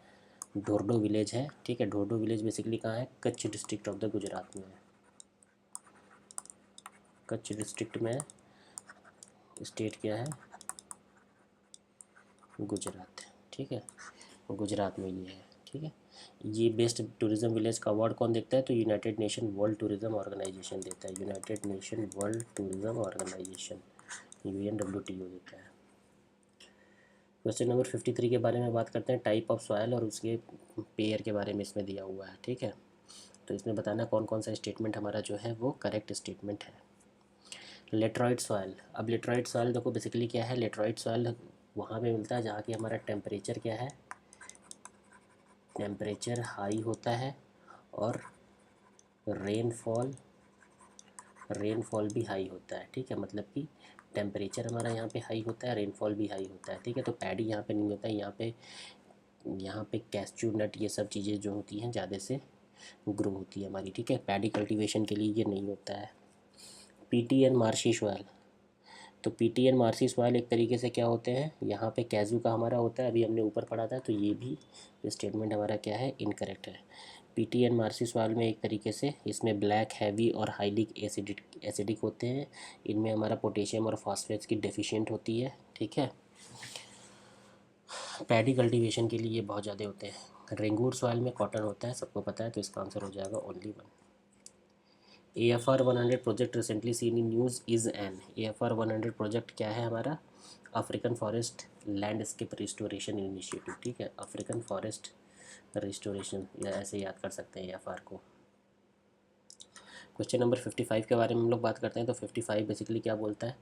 ढोरडो विलेज है, ठीक है। ढोरडो विलेज बेसिकली कहाँ है, Kutch district of the Gujarat में है, कच्छ डिस्ट्रिक्ट में है। स्टेट क्या है, गुजरात, ठीक है, गुजरात में ये है, ठीक है। ये बेस्ट टूरिज्म विलेज का अवार्ड कौन देता है, तो united nation world tourism organisation देता है। United nation world tourism organisation, UNWTO देता है। क्वेश्चन नंबर 53 के बारे में बात करते हैं, टाइप ऑफ सॉयल और उसके पेयर के बारे में इसमें दिया हुआ है। ठीक है, तो इसमें बताना कौन कौन सा स्टेटमेंट हमारा जो है वो करेक्ट स्टेटमेंट है। लेटरॉइड सॉयल, अब लेटरॉइड सॉयल देखो बेसिकली क्या है, लेटरॉइड सॉयल वहाँ पे मिलता है जहाँ की हमारा टेम्परेचर क्या है, टेम्परेचर हाई होता है और रेनफॉल भी हाई होता है। ठीक है, मतलब कि टेम्परेचर हमारा यहाँ पे हाई होता है, रेनफॉल भी हाई होता है। ठीक है, तो पैडी यहाँ पे नहीं होता है, यहाँ पे कैस्यू नट ये सब चीज़ें जो होती हैं ज़्यादा से ग्रो होती है हमारी। ठीक है, पैडी कल्टीवेशन के लिए ये नहीं होता है। पीटी एंड मार्शी सॉयल, तो पीटी एंड मार्सी सॉयल एक तरीके से क्या होते हैं, यहाँ पे कैजू का हमारा होता है, अभी हमने ऊपर पढ़ा था, तो ये भी स्टेटमेंट हमारा क्या है, इनकरेक्ट है। पीटी एंड मार्सी सॉयल में एक तरीके से इसमें ब्लैक, हैवी और हाईली एसिडिक होते हैं, इनमें हमारा पोटेशियम और फॉस्फेट्स की डेफिशिएंट होती है। ठीक है, पैडी कल्टीवेशन के लिए ये बहुत ज़्यादा होते हैं। रेंगूर सॉइल में कॉटन होता है, सबको पता है, तो इसका आंसर हो जाएगा only one. AFR 100 project recently seen in news is an, AFR 100 project क्या है हमारा, African forest landscape restoration initiative. ठीक है, अफ्रीकन फॉरेस्ट रिस्टोरेशन, या ऐसे याद कर सकते हैं AFR को। क्वेश्चन नंबर 55 के बारे में हम लोग बात करते हैं, तो 55 बेसिकली क्या बोलता है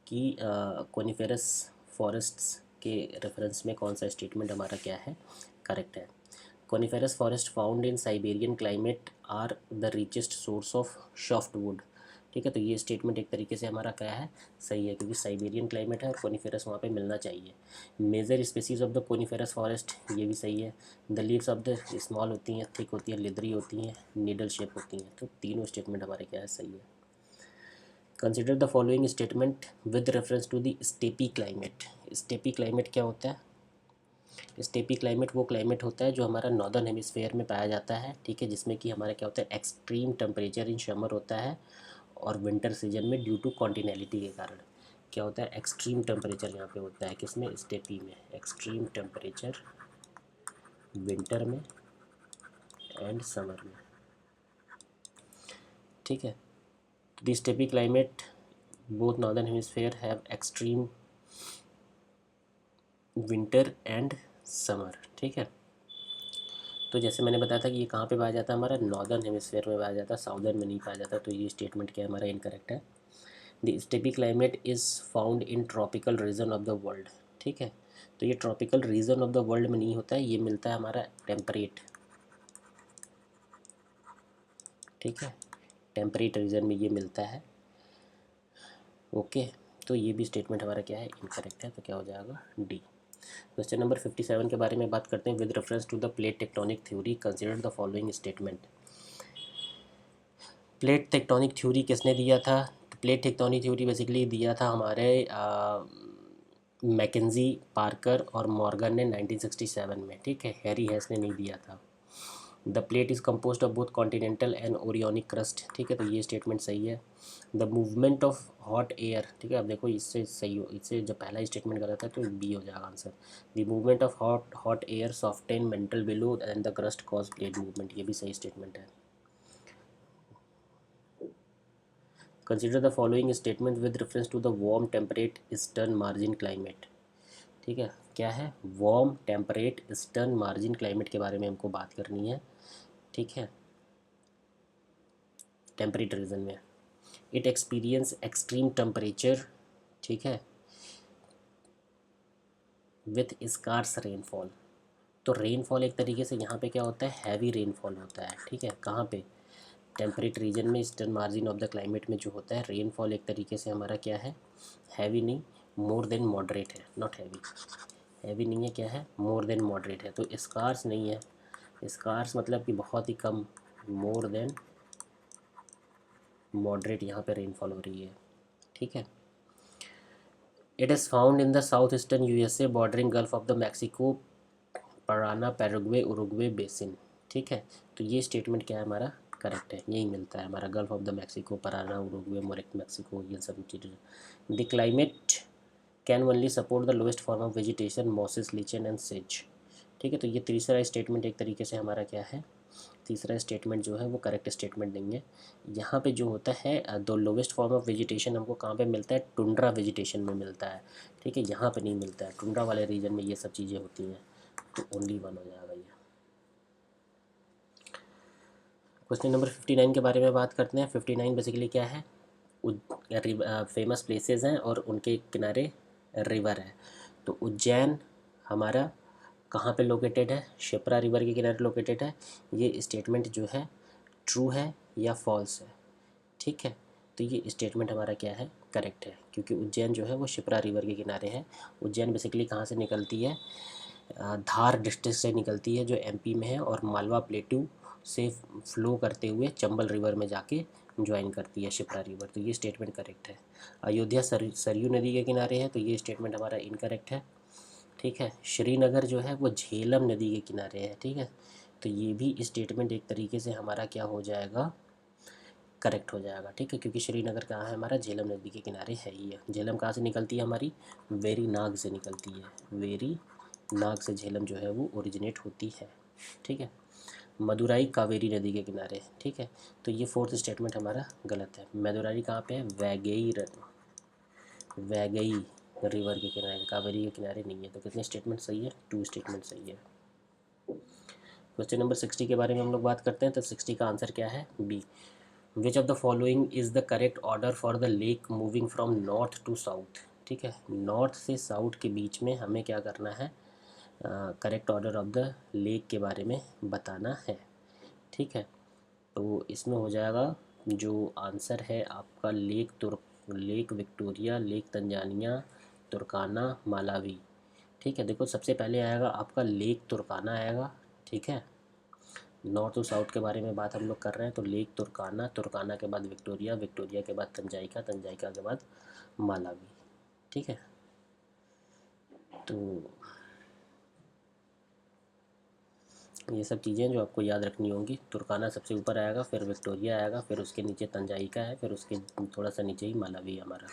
कि कोनिफेरस फॉरेस्ट्स के रेफरेंस में कौन सा स्टेटमेंट हमारा क्या है, करेक्ट है। Coniferous forest found in Siberian climate are the richest source of softwood. ठीक है, तो ये स्टेटमेंट एक तरीके से हमारा क्या है, सही है, क्योंकि साइबेरियन क्लाइमेट है और कोनिफेरस वहाँ पे मिलना चाहिए। Major species of the coniferous forest, ये भी सही है। The leaves of the small होती हैं, थिक होती हैं, लेदरी होती हैं, नीडल शेप होती हैं, तो तीनों स्टेटमेंट हमारे क्या है, सही है। Consider the following statement with reference to the steppe climate. Steppe climate क्या होता है, स्टेपी क्लाइमेट वो क्लाइमेट होता है जो हमारा नॉर्दर्न हेमिस्फेयर में पाया जाता है। ठीक है, जिसमें कि हमारा क्या होता है, एक्सट्रीम टेम्परेचर इन समर होता है, और विंटर सीजन में ड्यू टू कॉन्टिनेलिटी के कारण क्या होता है, एक्सट्रीम टेम्परेचर यहाँ पे होता है, किसमें, स्टेपी में, एक्सट्रीम टेम्परेचर विंटर में एंड समर में। ठीक है, the steppe climate both northern hemisphere have extreme winter and summer. ठीक है, तो जैसे मैंने बताया था कि ये कहाँ पे पाया जाता है, हमारा नॉर्दर्न हेमिस्फेयर में पाया जाता है, साउदर्न में नहीं पाया जाता, तो ये स्टेटमेंट क्या है, हमारा इनकरेक्ट है। The steppe climate is found in tropical region of the world. ठीक है, तो ये tropical region of the world में नहीं होता है, ये मिलता है हमारा टेम्परेट। ठीक है, टेम्परेट रीजन में ये मिलता है। ओके, तो ये भी स्टेटमेंट हमारा क्या है, इनकरेक्ट है, तो क्या हो जाएगा, डी। क्वेश्चन नंबर 57 के बारे में बात करते हैं, with reference to the plate tectonic theory consider the following statement. Plate tectonic theory किसने दिया था, प्लेट टेक्टोनिक थ्योरी बेसिकली दिया था हमारे मैकेंजी, पार्कर और मॉर्गन ने 1967 में। ठीक है, हैरी हेस ने नहीं दिया था। The plate is compose of both continental and oceanic crust. ठीक है, तो ये स्टेटमेंट सही है। The movement of hot air, ठीक है, अब देखो इससे सही हो, इससे जब पहला स्टेटमेंट गलत है तो बी हो जाएगा answer. The movement of hot air soften mantle below and the crust cause plate movement, ये भी सही स्टेटमेंट है। Consider the following statement with reference to the warm temperate eastern margin climate. ठीक है, क्या है, warm temperate eastern margin climate के बारे में हमको बात करनी है। ठीक है, टेम्परेट रीजन में इट एक्सपीरियंस एक्सट्रीम टेम्परेचर। ठीक है, विथ स्कार्स रेनफॉल, तो रेनफॉल एक तरीके से यहाँ पे क्या होता है, हैवी रेनफॉल होता है। ठीक है, कहाँ पे, टेम्परेट रीजन में, eastern margin of the climate में जो होता है रेनफॉल एक तरीके से हमारा क्या है, हैवी नहीं, मोर देन मॉडरेट है, नॉट हैवी, हैवी नहीं है, क्या है, मोर देन मॉडरेट है, तो स्कार्स नहीं है, स्कार्स मतलब कि बहुत ही कम, मोर देन मॉडरेट यहाँ पे रेनफॉल हो रही है। ठीक है, it is found in the south eastern USA bordering gulf of the Mexico, Parana, Paraguay, Uruguay basin. ठीक है, तो ये स्टेटमेंट क्या है हमारा, करेक्ट है, यही मिलता है हमारा, gulf of the Mexico, Parana, Uruguay, मोरेक मैक्सिको, ये सब चीज़ें। The climate can only support the lowest form of vegetation, mosses, lichen and सेज। ठीक है, तो ये तीसरा स्टेटमेंट एक तरीके से हमारा क्या है, तीसरा स्टेटमेंट जो है वो करेक्ट स्टेटमेंट नहीं है। यहाँ पे जो होता है the lowest form of vegetation हमको कहाँ पे मिलता है, टुंड्रा वेजिटेशन में मिलता है, ठीक है, यहाँ पे नहीं मिलता है, टुंड्रा वाले रीजन में ये सब चीज़ें होती हैं, तो ओनली 1 हो जाएगा ये। क्वेश्चन नंबर 59 के बारे में बात करते हैं। 59 बेसिकली क्या है, फेमस प्लेसेस हैं और उनके किनारे रिवर है। तो उज्जैन हमारा कहाँ पे लोकेटेड है, शिप्रा रिवर के किनारे लोकेटेड है। ये स्टेटमेंट जो है ट्रू है या फॉल्स है, ठीक है। तो ये स्टेटमेंट हमारा क्या है, करेक्ट है, क्योंकि उज्जैन जो है वो शिप्रा रिवर के किनारे है। उज्जैन बेसिकली कहाँ से निकलती है, धार डिस्ट्रिक्ट से निकलती है जो एमपी में है, और मालवा प्लेटू से फ्लो करते हुए चंबल रिवर में जाके ज्वाइन करती है शिप्रा रिवर। तो ये स्टेटमेंट करेक्ट है। अयोध्या सरयू नदी के किनारे है, तो ये स्टेटमेंट हमारा इनकरेक्ट है, ठीक है। श्रीनगर जो है वो झेलम नदी के किनारे है, ठीक है। तो ये भी स्टेटमेंट एक तरीके से हमारा क्या हो जाएगा, करेक्ट हो जाएगा, ठीक है, क्योंकि श्रीनगर कहाँ है हमारा, झेलम नदी के किनारे है ही है। झेलम कहाँ से निकलती है हमारी, वेरी नाग से निकलती है, वेरी नाग से झेलम जो है वो ओरिजिनेट होती है, ठीक है। मदुराई कावेरी नदी के किनारे, ठीक है। तो ये फोर्थ स्टेटमेंट हमारा गलत है। मदुराई कहाँ पे है, वैगई रिवर के किनारे, कावेरी के किनारे नहीं है। तो कितने स्टेटमेंट सही है, 2 स्टेटमेंट सही है। क्वेश्चन नंबर 60 के बारे में हम लोग बात करते हैं। तो 60 का आंसर क्या है, B. Which of the following is the correct order for the lake moving from north to south, ठीक है। नॉर्थ से साउथ के बीच में हमें क्या करना है, correct order of the lake के बारे में बताना है, ठीक है। तो इसमें हो जाएगा जो आंसर है आपका lake Victoria, lake Tanzania, तुर्काना, Malawi, ठीक है। देखो सबसे पहले आएगा आपका लेक तुर्काना आएगा, ठीक है। नॉर्थ टू साउथ के बारे में बात हम लोग कर रहे हैं, तो लेक तुर्काना, तुर्काना के बाद विक्टोरिया, विक्टोरिया के बाद तंजाइका, तंजाइका के बाद मालावी, ठीक है। तो ये सब चीज़ें जो आपको याद रखनी होंगी। तुर्काना सबसे ऊपर आएगा, फिर विक्टोरिया आएगा, फिर उसके नीचे तंजाइका है, फिर उसके थोड़ा सा नीचे ही मालावी है हमारा।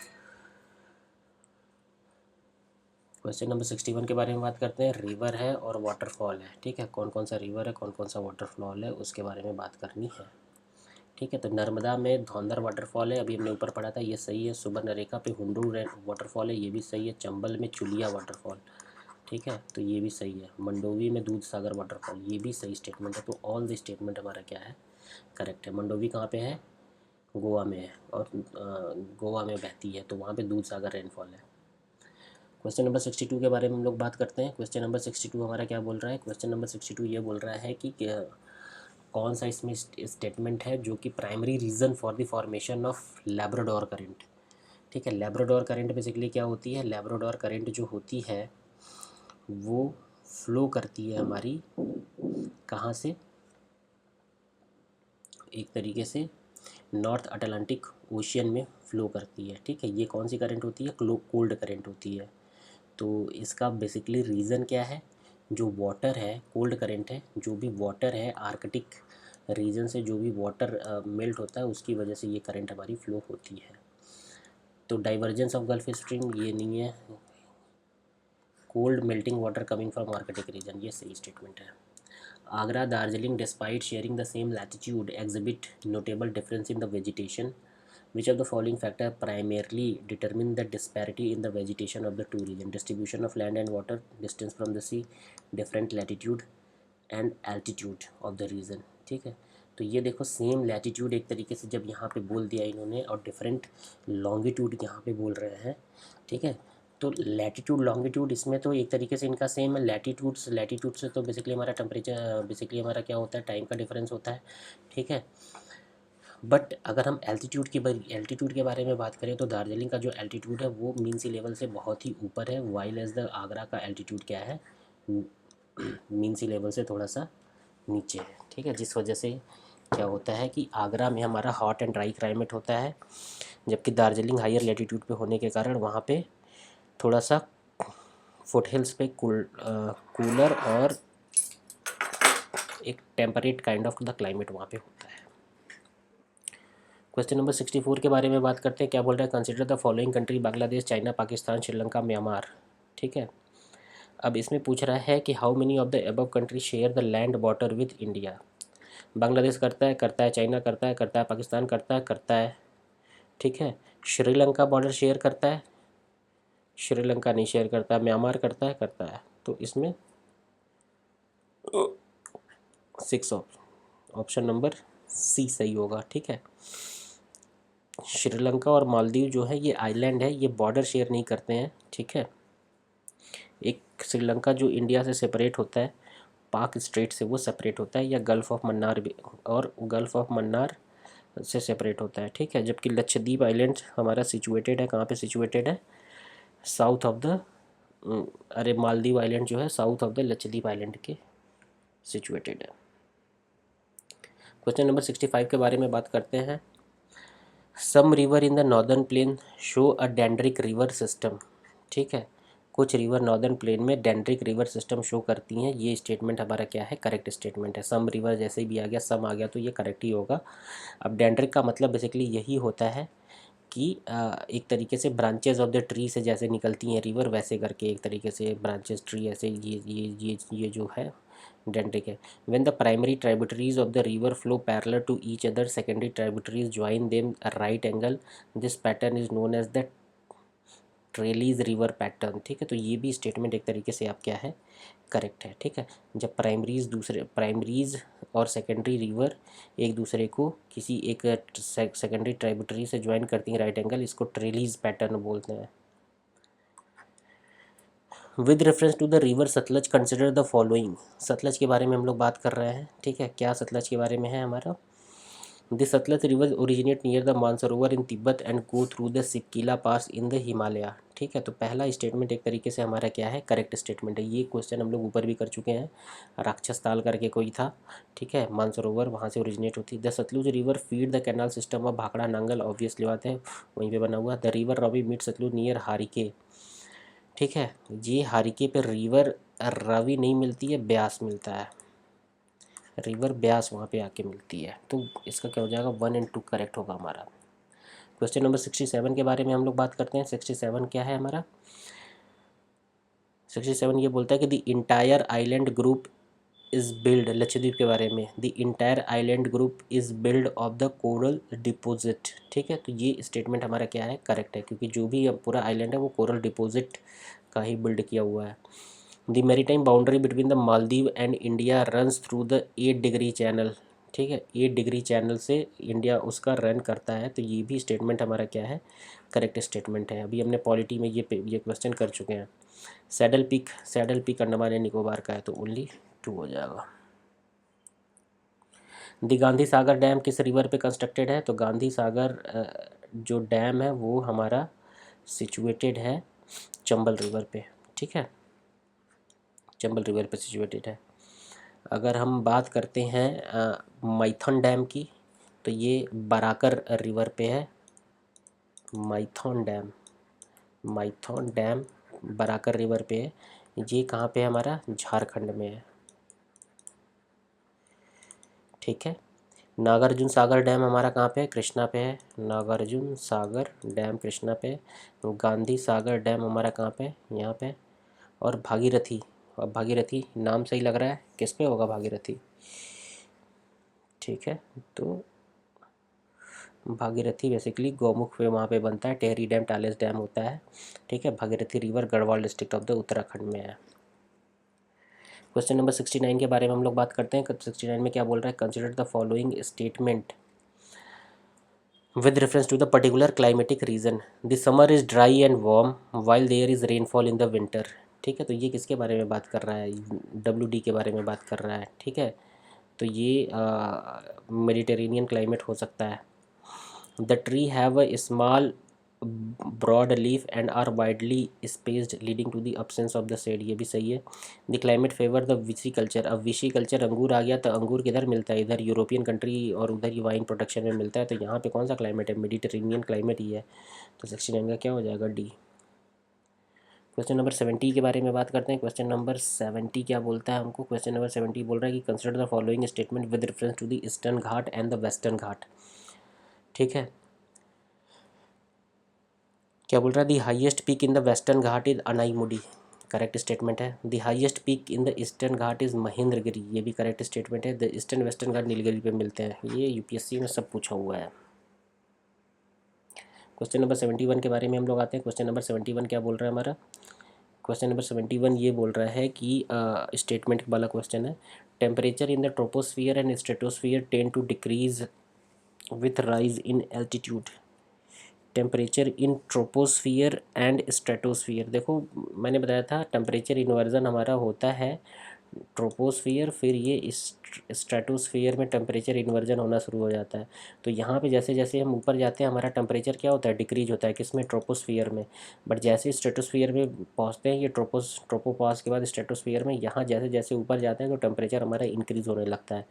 क्वेश्चन नंबर 61 के बारे में बात करते हैं। रिवर है और वाटरफॉल है, ठीक है। कौन कौन सा रिवर है, कौन कौन सा वाटरफॉल है, उसके बारे में बात करनी है, ठीक है। तो नर्मदा में धौंधर वाटरफॉल है, अभी हमने ऊपर पढ़ा था, ये सही है। सुबर्णरेखा पे हुंडू वाटरफॉल है, ये भी सही है। चंबल में चुलिया वाटरफॉल, ठीक है, तो ये भी सही है। मंडोवी में दूध सागर वाटरफॉल, ये भी सही स्टेटमेंट है। तो ऑल द स्टेटमेंट हमारा क्या है, करेक्ट है। मंडोवी कहाँ पे है, गोवा में है, और गोवा में बहती है, तो वहाँ पे दूध सागर रेनफॉल है। क्वेश्चन नंबर 62 के बारे में हम लोग बात करते हैं। क्वेश्चन नंबर 62 हमारा क्या बोल रहा है, क्वेश्चन नंबर 62 ये बोल रहा है कि कौन सा इसमें स्टेटमेंट है जो कि primary reason for the formation of Labrador current, ठीक है। लैब्राडोर करंट बेसिकली क्या होती है, लैब्राडोर करंट जो होती है वो फ्लो करती है हमारी कहाँ से, एक तरीके से नॉर्थ अटलांटिक ओशियन में फ़्लो करती है, ठीक है। ये कौन सी करंट होती है, कोल्ड करंट होती है। तो इसका बेसिकली रीज़न क्या है, जो वाटर है, कोल्ड करंट है, जो भी वाटर है आर्कटिक रीजन से जो भी वाटर मेल्ट होता है उसकी वजह से ये करंट हमारी फ्लो होती है। तो डाइवर्जेंस ऑफ गल्फ स्ट्रीम ये नहीं है, cold melting water coming from Arctic region, ये सही स्टेटमेंट है। Agra Darjeeling despite sharing the same latitude exhibit notable difference in the vegetation, which of the following factor primarily determine the disparity in the vegetation of the two regions, distribution of land and water, distance from the sea, different latitude and altitude of the region, ठीक है। तो ये देखो same latitude एक तरीके से जब यहाँ पे बोल दिया इन्होंने, और डिफरेंट लॉन्गिट्यूड यहाँ पे बोल रहे हैं, ठीक है। तो लैटिट्यूड लॉन्गिट्यूड इसमें तो एक तरीके से इनका सेम है। लैटिट्यूड से तो बेसिकली हमारा टेम्परेचर, बेसिकली हमारा क्या होता है, टाइम का डिफरेंस होता है, ठीक है। बट अगर हम एल्टीट्यूड के बारे में बात करें तो दार्जिलिंग का जो एल्टीट्यूड है वो मीन सी लेवल से बहुत ही ऊपर है, वाइल एज द आगरा का एल्टीट्यूड क्या है, मीन सी लेवल से थोड़ा सा नीचे है, ठीक है। जिस वजह से क्या होता है कि आगरा में हमारा हॉट एंड ड्राई क्लाइमेट होता है, जबकि दार्जिलिंग हायर लेटीट्यूड पे होने के कारण वहाँ पे थोड़ा सा फुट हिल्स पे कूलर और एक temperate kind of the climate वहाँ पे होता है। क्वेश्चन नंबर 64 के बारे में बात करते हैं। क्या बोल रहा है, consider the following country, Bangladesh, China, Pakistan, Sri Lanka, Myanmar, ठीक है। अब इसमें पूछ रहा है कि how many of the above country share the land border with India. Bangladesh करता है, चाइना करता है पाकिस्तान करता है, ठीक है। श्रीलंका बॉर्डर शेयर करता है, श्रीलंका नहीं शेयर करता। म्यांमार करता है। तो इसमें 6 ऑप्शन नंबर सी सही होगा, ठीक है। श्रीलंका और मालदीव जो है ये आइलैंड है, ये बॉर्डर शेयर नहीं करते हैं, ठीक है। एक श्रीलंका जो इंडिया से सेपरेट होता है, पाक स्ट्रेट से वो सेपरेट होता है, या गल्फ़ ऑफ मन्नार भी, और गल्फ़ ऑफ मन्नार से सेपरेट होता है, ठीक है। जबकि लक्षद्वीप आइलैंड हमारा सिचुएटेड है, कहाँ पे सिचुएटेड है, साउथ ऑफ द, अरे मालदीव आइलैंड जो है south of the Lakshadweep island के सिचुएटेड है। क्वेश्चन नंबर 65 के बारे में बात करते हैं। Some river in the northern plain show a dendritic river system, ठीक है। कुछ रिवर नॉर्दर्न प्लेन में डेंड्रिक रिवर सिस्टम शो करती हैं। ये स्टेटमेंट हमारा क्या है, करेक्ट स्टेटमेंट है। सम रिवर जैसे भी आ गया, सम आ गया तो ये करेक्ट ही होगा। अब डेंड्रिक का मतलब बेसिकली यही होता है कि एक तरीके से ब्रांचेज ऑफ द ट्री से जैसे निकलती हैं रिवर, वैसे करके एक तरीके से ब्रांचेस ट्री ऐसे ये जो है डेंड्रिक है। When the primary tributaries of the river flow parallel to each other, secondary tributaries join them right angle, this pattern is known as the trellis river pattern, ठीक है। तो ये भी स्टेटमेंट एक तरीके से आप क्या है, करेक्ट है, ठीक है। जब प्राइमरीज और सेकेंडरी रिवर एक दूसरे को किसी एक सेकेंडरी ट्राइब्यूटरी से ज्वाइन करती हैं राइट एंगल, इसको ट्रेलीज पैटर्न बोलते हैं। With reference to the river Sutlej consider the following, Sutlej के बारे में हम लोग बात कर रहे हैं, ठीक है। क्या सतलज के बारे में है हमारा, the Sutlej river originate near the Mansarovar in Tibet and go through the Shipkila pass in the Himalaya, ठीक है। तो पहला स्टेटमेंट एक तरीके से हमारा क्या है, करेक्ट स्टेटमेंट है। ये क्वेश्चन हम लोग ऊपर भी कर चुके हैं, राक्षस ताल करके कोई था, ठीक है, मानसरोवर वहाँ से ओरिजिनेट होती है। The Sutlej river feed the canal system of Bhakra Nangal, obviously बात है, वहीं पे बना हुआ। The river Ravi meet Sutlej near Harike, ठीक है। ये हारिके पे रिवर रवि नहीं मिलती है, ब्यास मिलता है, रिवर ब्यास वहाँ पे आके मिलती है। तो इसका क्या हो जाएगा, 1 और 2 करेक्ट होगा हमारा। क्वेश्चन नंबर 67 के बारे में हम लोग बात करते हैं। 67 क्या है हमारा, 67 ये बोलता है कि the entire island group is build, Lakshadweep के बारे में, the entire island group is build of the coral deposit, ठीक है। तो ये स्टेटमेंट हमारा क्या है, करेक्ट है, क्योंकि जो भी पूरा आइलैंड है वो कोरल डिपोजिट का ही बिल्ड किया हुआ है। The maritime boundary between the Maldives and India runs through the 8 degree channel, ठीक है। 8 डिग्री चैनल से इंडिया उसका रन करता है। तो ये भी स्टेटमेंट हमारा क्या है, करेक्ट स्टेटमेंट है। अभी हमने पॉलिटी में ये क्वेश्चन कर चुके हैं। Saddle peak Andaman and Nicobar का है, तो ओनली 2 हो जाएगा। द गांधी सागर डैम किस रिवर पे कंस्ट्रक्टेड है, तो गांधी सागर जो डैम है वो हमारा सिचुएटेड है चंबल रिवर पे, ठीक है, चंबल रिवर पे सिचुएटेड है। अगर हम बात करते हैं माइथन डैम की, तो ये बराकर रिवर पे है। माइथन डैम बराकर रिवर पे है। ये कहाँ पे है, हमारा झारखंड में है, ठीक है। नागार्जुन सागर डैम हमारा कहाँ पे है, कृष्णा पे है। नागार्जुन सागर डैम कृष्णा पे। गांधी सागर डैम हमारा कहाँ पे है, यहाँ पे। और भागीरथी, अब भागीरथी नाम सही लग रहा है, किस पे होगा भागीरथी, ठीक है। तो भागीरथी बेसिकली गौमुख पे वहाँ पे बनता है, टेहरी डैम टालेस डैम होता है, ठीक है। Bhagirathi river Garhwal district of the Uttarakhand में है। क्वेश्चन नंबर 69 के बारे में हम लोग बात करते हैं। 69 में क्या बोल रहा है, consider the following statement with reference to the particular climatic region, the summer is dry and warm while there is rainfall in the winter, ठीक है। तो ये किसके बारे में बात कर रहा है, WD के बारे में बात कर रहा है, ठीक है। तो ये मेडिटेरेनियन क्लाइमेट हो सकता है। The tree have a small broad leaf and are widely spaced leading to the absence of the shade, ये भी सही है। The climate favour the viticulture, अब विशी कल्चर अंगूर आ गया, तो अंगूर किधर मिलता है, इधर यूरोपियन कंट्री और उधर ही वाइन प्रोडक्शन में मिलता है। तो यहाँ पे कौन सा क्लाइमेट है, मेडिटेरेनियन क्लाइमेट ही है। तो 69 का क्या हो जाएगा, डी। क्वेश्चन नंबर 70 के बारे में बात करते हैं। क्वेश्चन नंबर 70 क्या बोलता है हमको, क्वेश्चन नंबर 70 बोल रहा है कि consider the following statement with reference to the eastern ghat and the western घाट, ठीक है। क्या बोल रहा है, the highest peak in the western ghat is Anamudi, correct statement है। The highest peak in the eastern ghat is Mahendragiri, ये भी करेक्ट स्टेटमेंट है। The eastern western ghat Nilgiri पे मिलते हैं, ये यूपीएससी में सब पूछा हुआ है। क्वेश्चन नंबर 71 के बारे में हम लोग आते हैं। क्वेश्चन नंबर 71 क्या बोल रहा है हमारा? क्वेश्चन नंबर 71 ये बोल रहा है कि स्टेटमेंट वाला क्वेश्चन है, temperature in the troposphere and stratosphere tend to decrease with rise in altitude. Temperature in troposphere and stratosphere, देखो मैंने बताया था टेम्परेचर इन्वर्जन हमारा होता है ट्रोपोस्फियर, फिर ये स्ट्रेटोस्फियर में टेम्परेचर इन्वर्जन होना शुरू हो जाता है। तो यहाँ पे जैसे जैसे हम ऊपर जाते हैं हमारा टेम्परेचर क्या होता है, डिक्रीज होता है, किसमें, ट्रोपोस्फियर में। बट जैसे स्ट्रेटोस्फियर में पहुँचते हैं, ये ट्रोपोपास के बाद स्ट्रेटोस्फियर में, यहाँ जैसे जैसे ऊपर जाते हैं तो टेम्परेचर हमारा इंक्रीज होने लगता है।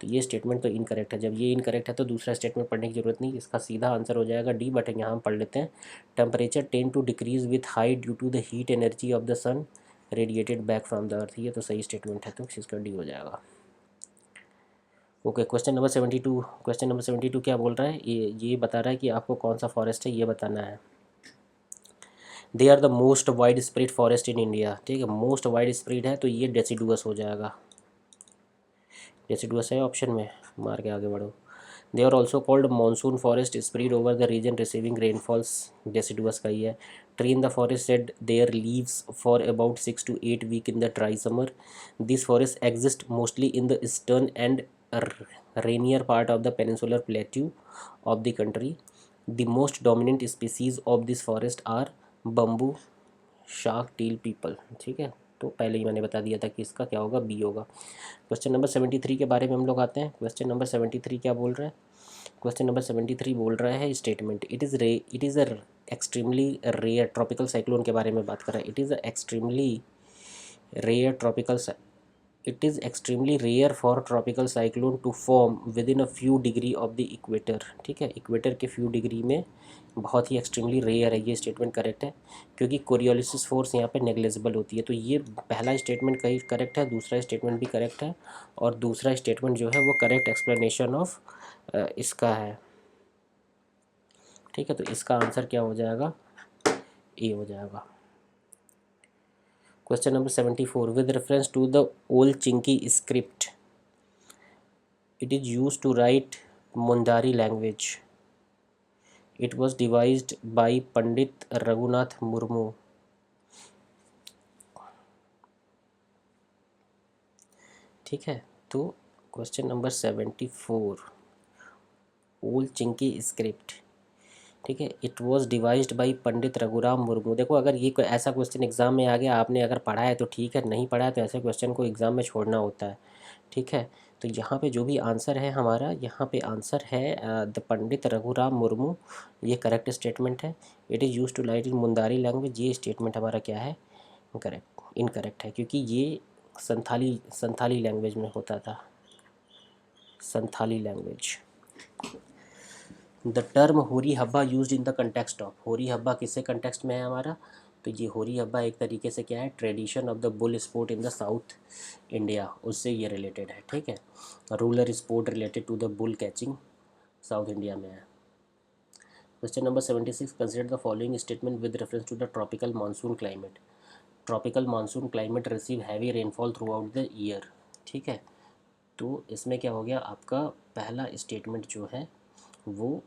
तो ये स्टेटमेंट तो इनकरेक्ट है। जब ये इनकरेक्ट है तो दूसरा स्टेटमेंट पढ़ने की जरूरत नहीं, इसका सीधा आंसर हो जाएगा डी, बट यहाँ हम पढ़ लेते हैं, temperature tend to decrease with height due to the heat energy of the sun radiated back from the earth. ये तो सही स्टेटमेंट है, तो इसका डी हो जाएगा। Okay, question number 72। Question number 72 क्या बोल रहा है, ये बता रहा है कि आपको कौन सा फॉरेस्ट है ये बताना है। They are the most wide spread forest in India, ठीक है, मोस्ट वाइड स्प्रेड है तो ये डेसिडुअस हो जाएगा। डेसिडुअस है ऑप्शन में, मार के आगे बढ़ो। They are also called monsoon forest spread over the region receiving rainfalls, deciduous का ही है। Tree in the forest shed their leaves for about 6 to 8 week in the dry summer. This forest exist mostly in the eastern and rainier part of the peninsular plateau of the country. The most dominant species of this forest are bamboo, शार्क, teak, peepal, ठीक है। तो पहले ही मैंने बता दिया था कि इसका क्या होगा, बी होगा। क्वेश्चन नंबर 73 के बारे में हम लोग आते हैं। क्वेश्चन नंबर 73 क्या बोल रहा है? क्वेश्चन नंबर 73 बोल रहा है statement, it is a extremely rare tropical cyclone के बारे में बात कर रहा है। It is extremely rare tropical, it is extremely rare for tropical cyclone to form within a few degree of the equator, ठीक है, इक्वेटर के फ्यू डिग्री में बहुत ही एक्सट्रीमली रेयर है, ये स्टेटमेंट करेक्ट है, क्योंकि कोरियोलिसिस फोर्स यहाँ पे नेग्लिजिबल होती है। तो ये पहला स्टेटमेंट कहीं करेक्ट है, दूसरा स्टेटमेंट भी करेक्ट है, और दूसरा स्टेटमेंट जो है वो करेक्ट एक्सप्लेनेशन ऑफ इसका है, ठीक है। तो इसका आंसर क्या हो जाएगा, ए हो जाएगा। Question number 74, with reference to the Ol Chiki script it is used to write Mundari language. It was devised by Pandit Raghunath Murmu. ठीक है, तो question number 74, old Chiki script, ठीक है, इट वॉज डिवाइज्ड बाई पंडित रघुराम मुर्मू। देखो अगर ये कोई ऐसा क्वेश्चन एग्जाम में आ गया, आपने अगर पढ़ा है तो ठीक है, नहीं पढ़ा है तो ऐसे क्वेश्चन को एग्जाम में छोड़ना होता है, ठीक है। तो यहाँ पे जो भी आंसर है हमारा, यहाँ पे आंसर है द पंडित रघुराम मुर्मू, ये करेक्ट स्टेटमेंट है। It is use to write in Mundari language, ये स्टेटमेंट हमारा क्या है, करेक्ट, इनकरेक्ट है, क्योंकि ये संथाली लैंग्वेज में होता था, संथाली लैंग्वेज। द टर्म होरी Habba use in the context of, होरी हब्बा किससे कंटेक्स्ट में है हमारा, तो ये होरी हब्बा एक तरीके से क्या है, tradition of the bull sport in the south India, उससे ये रिलेटेड है, ठीक है। Rural sport related to the bull catching south India में है। Question number 76, consider the following statement with reference to the tropical monsoon climate. Tropical monsoon climate receive heavy rainfall throughout the year, ठीक है। तो इसमें क्या हो गया, आपका पहला स्टेटमेंट जो है वो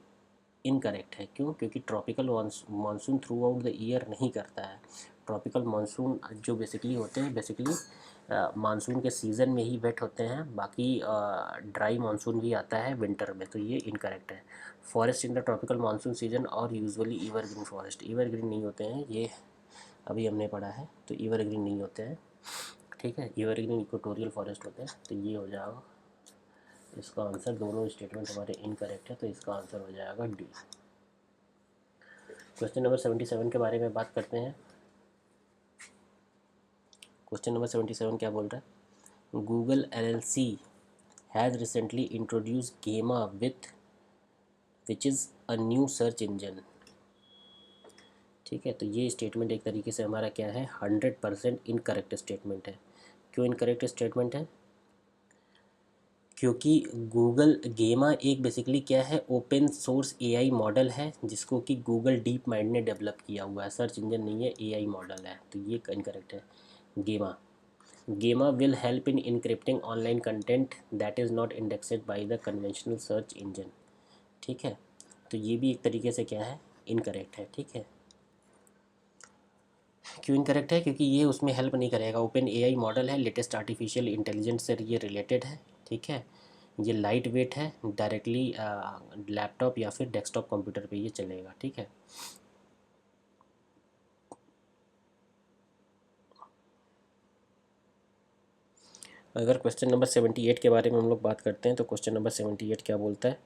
इनकरेक्ट है। क्यों? क्योंकि tropical monsoon through out the year नहीं करता है। ट्रॉपिकल मानसून जो बेसिकली होते हैं, बेसिकली मानसून के सीज़न में ही वेट होते हैं, बाकी ड्राई मानसून भी आता है विंटर में, तो ये इनकरेक्ट है। Forest in the tropical monsoon season और यूजुअली एवरग्रीन फॉरेस्ट, एवरग्रीन नहीं होते हैं, ये अभी हमने पढ़ा है, तो एवरग्रीन नहीं होते हैं, ठीक है, एवरग्रीन इक्वेटोरियल फॉरेस्ट होते हैं, तो ये हो जाएगा इसका आंसर। दोनों स्टेटमेंट हमारे इनकरेक्ट है, तो इसका आंसर हो जाएगा डी। क्वेश्चन नंबर 77 के बारे में बात करते हैं। क्वेश्चन नंबर 77 क्या बोल रहा है, Google LLC has recently introduce Gemma which is a new search engine, ठीक है। तो ये स्टेटमेंट एक तरीके से हमारा क्या है, 100% इनकरेक्ट स्टेटमेंट है। क्यों इनकरेक्ट स्टेटमेंट है? क्योंकि गूगल गेमा एक बेसिकली क्या है, ओपन सोर्स एआई मॉडल है जिसको कि गूगल डीप माइंड ने डेवलप किया हुआ है, सर्च इंजन नहीं है, एआई मॉडल है, तो ये इनकरेक्ट है। Gemma Gemma will help in encrypting online content that is not indexed by the conventional search engine. ठीक है, तो ये भी एक तरीके से क्या है, इनकरेक्ट है। ठीक है, क्यों इनकरेक्ट है, क्योंकि ये उसमें हेल्प नहीं करेगा। ओपन एआई मॉडल है, लेटेस्ट आर्टिफिशियल इंटेलिजेंस से ये रिलेटेड है। ठीक है, ये लाइट वेट है, डायरेक्टली लैपटॉप या फिर डेस्कटॉप कंप्यूटर पे ये चलेगा। ठीक है, अगर क्वेश्चन नंबर 78 के बारे में हम लोग बात करते हैं तो क्वेश्चन नंबर 78 क्या बोलता है।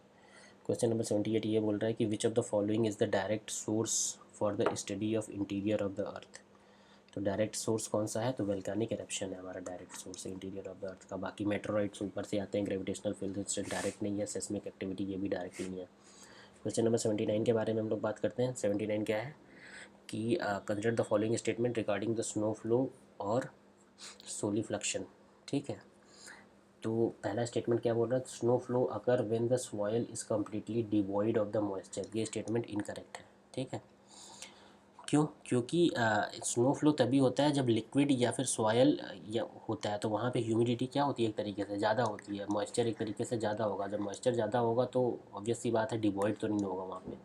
क्वेश्चन नंबर 78 ये बोल रहा है कि which of the following is the direct source for the study of interior of the अर्थ। तो डायरेक्ट सोर्स कौन सा है, तो वोल्केनिक एरप्शन है हमारा डायरेक्ट सोर्स है इंटीरियर ऑफ द अर्थ का। बाकी मेटेरोइड्स ऊपर से आते हैं, ग्रेविटेशनल फील्ड से डायरेक्ट नहीं है, सेस्मिक एक्टिविटी ये भी डायरेक्ट नहीं है। क्वेश्चन नंबर 79 के बारे में हम लोग बात करते हैं। 79 क्या है कि consider the following statement regarding the snow flow और सोलिफ्लक्शन। ठीक है, तो पहला स्टेटमेंट क्या बोल रहा है, snow flow occur when the soil is completely devoid of the moisture. ये स्टेटमेंट इनकरेक्ट है। ठीक है, क्यों, क्योंकि स्नो फ्लो तभी होता है जब लिक्विड या फिर सॉयल या होता है, तो वहाँ पे ह्यूमिडिटी क्या होती है, एक तरीके से ज़्यादा होती है, मॉइस्चर एक तरीके से ज़्यादा होगा। जब मॉइस्चर ज़्यादा होगा तो ऑब्वियस सी बात है डिवॉइड तो नहीं होगा वहाँ पे।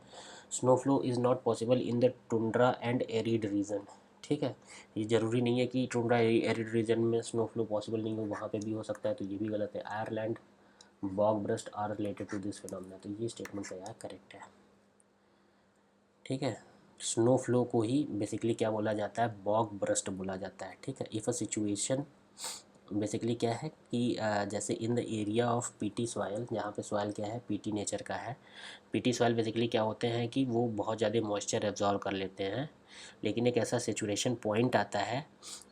Snow flow is not possible in the tundra and arid region. ठीक है, ये ज़रूरी नहीं है कि टुंड्रा एरिड रीजन में स्नो फ्लो पॉसिबल नहीं हो, वहाँ पे भी हो सकता है, तो ये भी गलत है। Ireland bog burst are related to this phenomena, तो ये स्टेटमेंट का यार करेक्ट है। ठीक है, स्नो फ्लो को ही बेसिकली क्या बोला जाता है, बॉग ब्रस्ट बोला जाता है। ठीक है, इफ़ अ सिचुएशन बेसिकली क्या है कि जैसे इन the area of PT soil, जहाँ पे सॉयल क्या है, पीटी नेचर का है। पीटी सॉयल बेसिकली क्या होते हैं कि वो बहुत ज़्यादा मॉइस्चर एब्जॉर्व कर लेते हैं, लेकिन एक ऐसा सिचुएशन पॉइंट आता है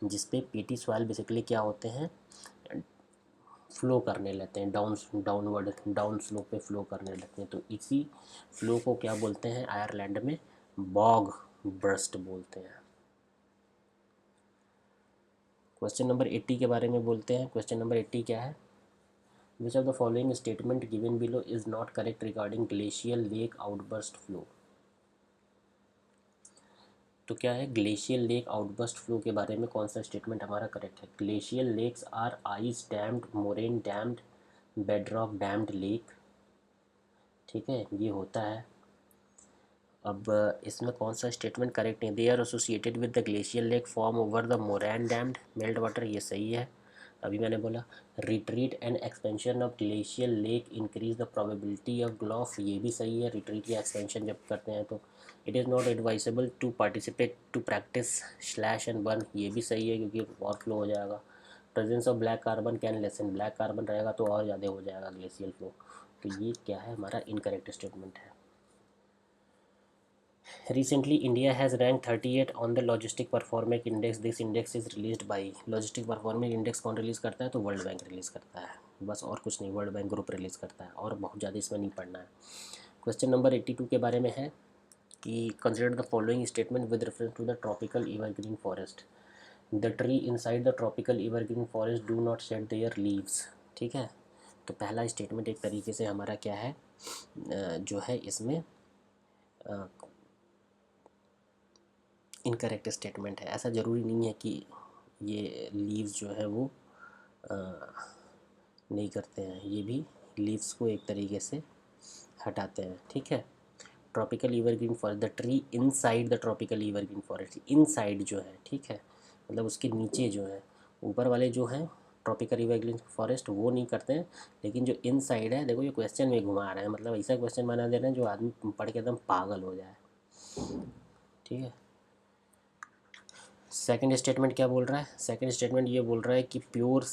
जिसपे पीटी सॉयल बेसिकली क्या होते हैं, फ्लो करने लगते हैं, डाउनवर्ड डाउन स्लोप पे फ्लो करने लगते हैं। तो इसी फ्लो को क्या बोलते हैं आयरलैंड में, बॉग ब्रस्ट बोलते हैं। क्वेश्चन नंबर 80 के बारे में बोलते हैं। क्वेश्चन नंबर 80 क्या है, which of the following statement given below is not correct regarding glacial lake outburst flow. तो क्या है, ग्लेशियल लेक आउटबर्स्ट फ्लो के बारे में कौन सा स्टेटमेंट हमारा करेक्ट है। Glacial lakes are ice dammed, moraine dammed, bedrock dammed lake. ठीक है, ये होता है। अब इसमें कौन सा स्टेटमेंट करेक्ट है, they are associated with the glacial lake form over the moraine dammed melt water, ये सही है। अभी मैंने बोला retreat and expansion of glacial lake increase the probability of GLOF, ये भी सही है। रिट्रीट या एक्सपेंशन जब करते हैं तो it is not advisable to participate to practice slash and burn, ये भी सही है क्योंकि और फ्लो हो जाएगा। Presence of black carbon can lessen, black carbon रहेगा तो और ज़्यादा हो जाएगा ग्लेशियल फ्लो, तो ये क्या है हमारा इनकरेक्ट स्टेटमेंट है। Recently, India has ranked 38 on the Logistic Performance Index. This index is released by Logistic Performance Index कौन रिलीज़ करता है, तो वर्ल्ड बैंक रिलीज़ करता है, बस और कुछ नहीं, वर्ल्ड बैंक ग्रुप रिलीज़ करता है, और बहुत ज़्यादा इसमें नहीं पढ़ना है। क्वेश्चन नंबर 82 के बारे में है कि consider the following statement with reference to the tropical evergreen forest. The tree inside the tropical evergreen forest do not shed their leaves. ठीक है, तो पहला स्टेटमेंट एक तरीके से हमारा क्या है, जो है इसमें इनकरेक्ट स्टेटमेंट है। ऐसा ज़रूरी नहीं है कि ये लीव्स जो है वो आ, नहीं करते हैं, ये भी लीव्स को एक तरीके से हटाते हैं। ठीक है, tropical evergreen forest, the tree inside the tropical evergreen forest, inside जो है, ठीक है, मतलब उसके नीचे जो है, ऊपर वाले जो हैं ट्रॉपिकल एवरग्रीन फॉरेस्ट वो नहीं करते हैं, लेकिन जो इनसाइड है, देखो ये क्वेश्चन में घुमा रहे हैं, मतलब ऐसा क्वेश्चन बना दे रहे हैं जो आदमी पढ़ के एकदम पागल हो जाए। ठीक है, सेकंड स्टेटमेंट क्या बोल रहा है, सेकंड स्टेटमेंट ये बोल रहा है कि pure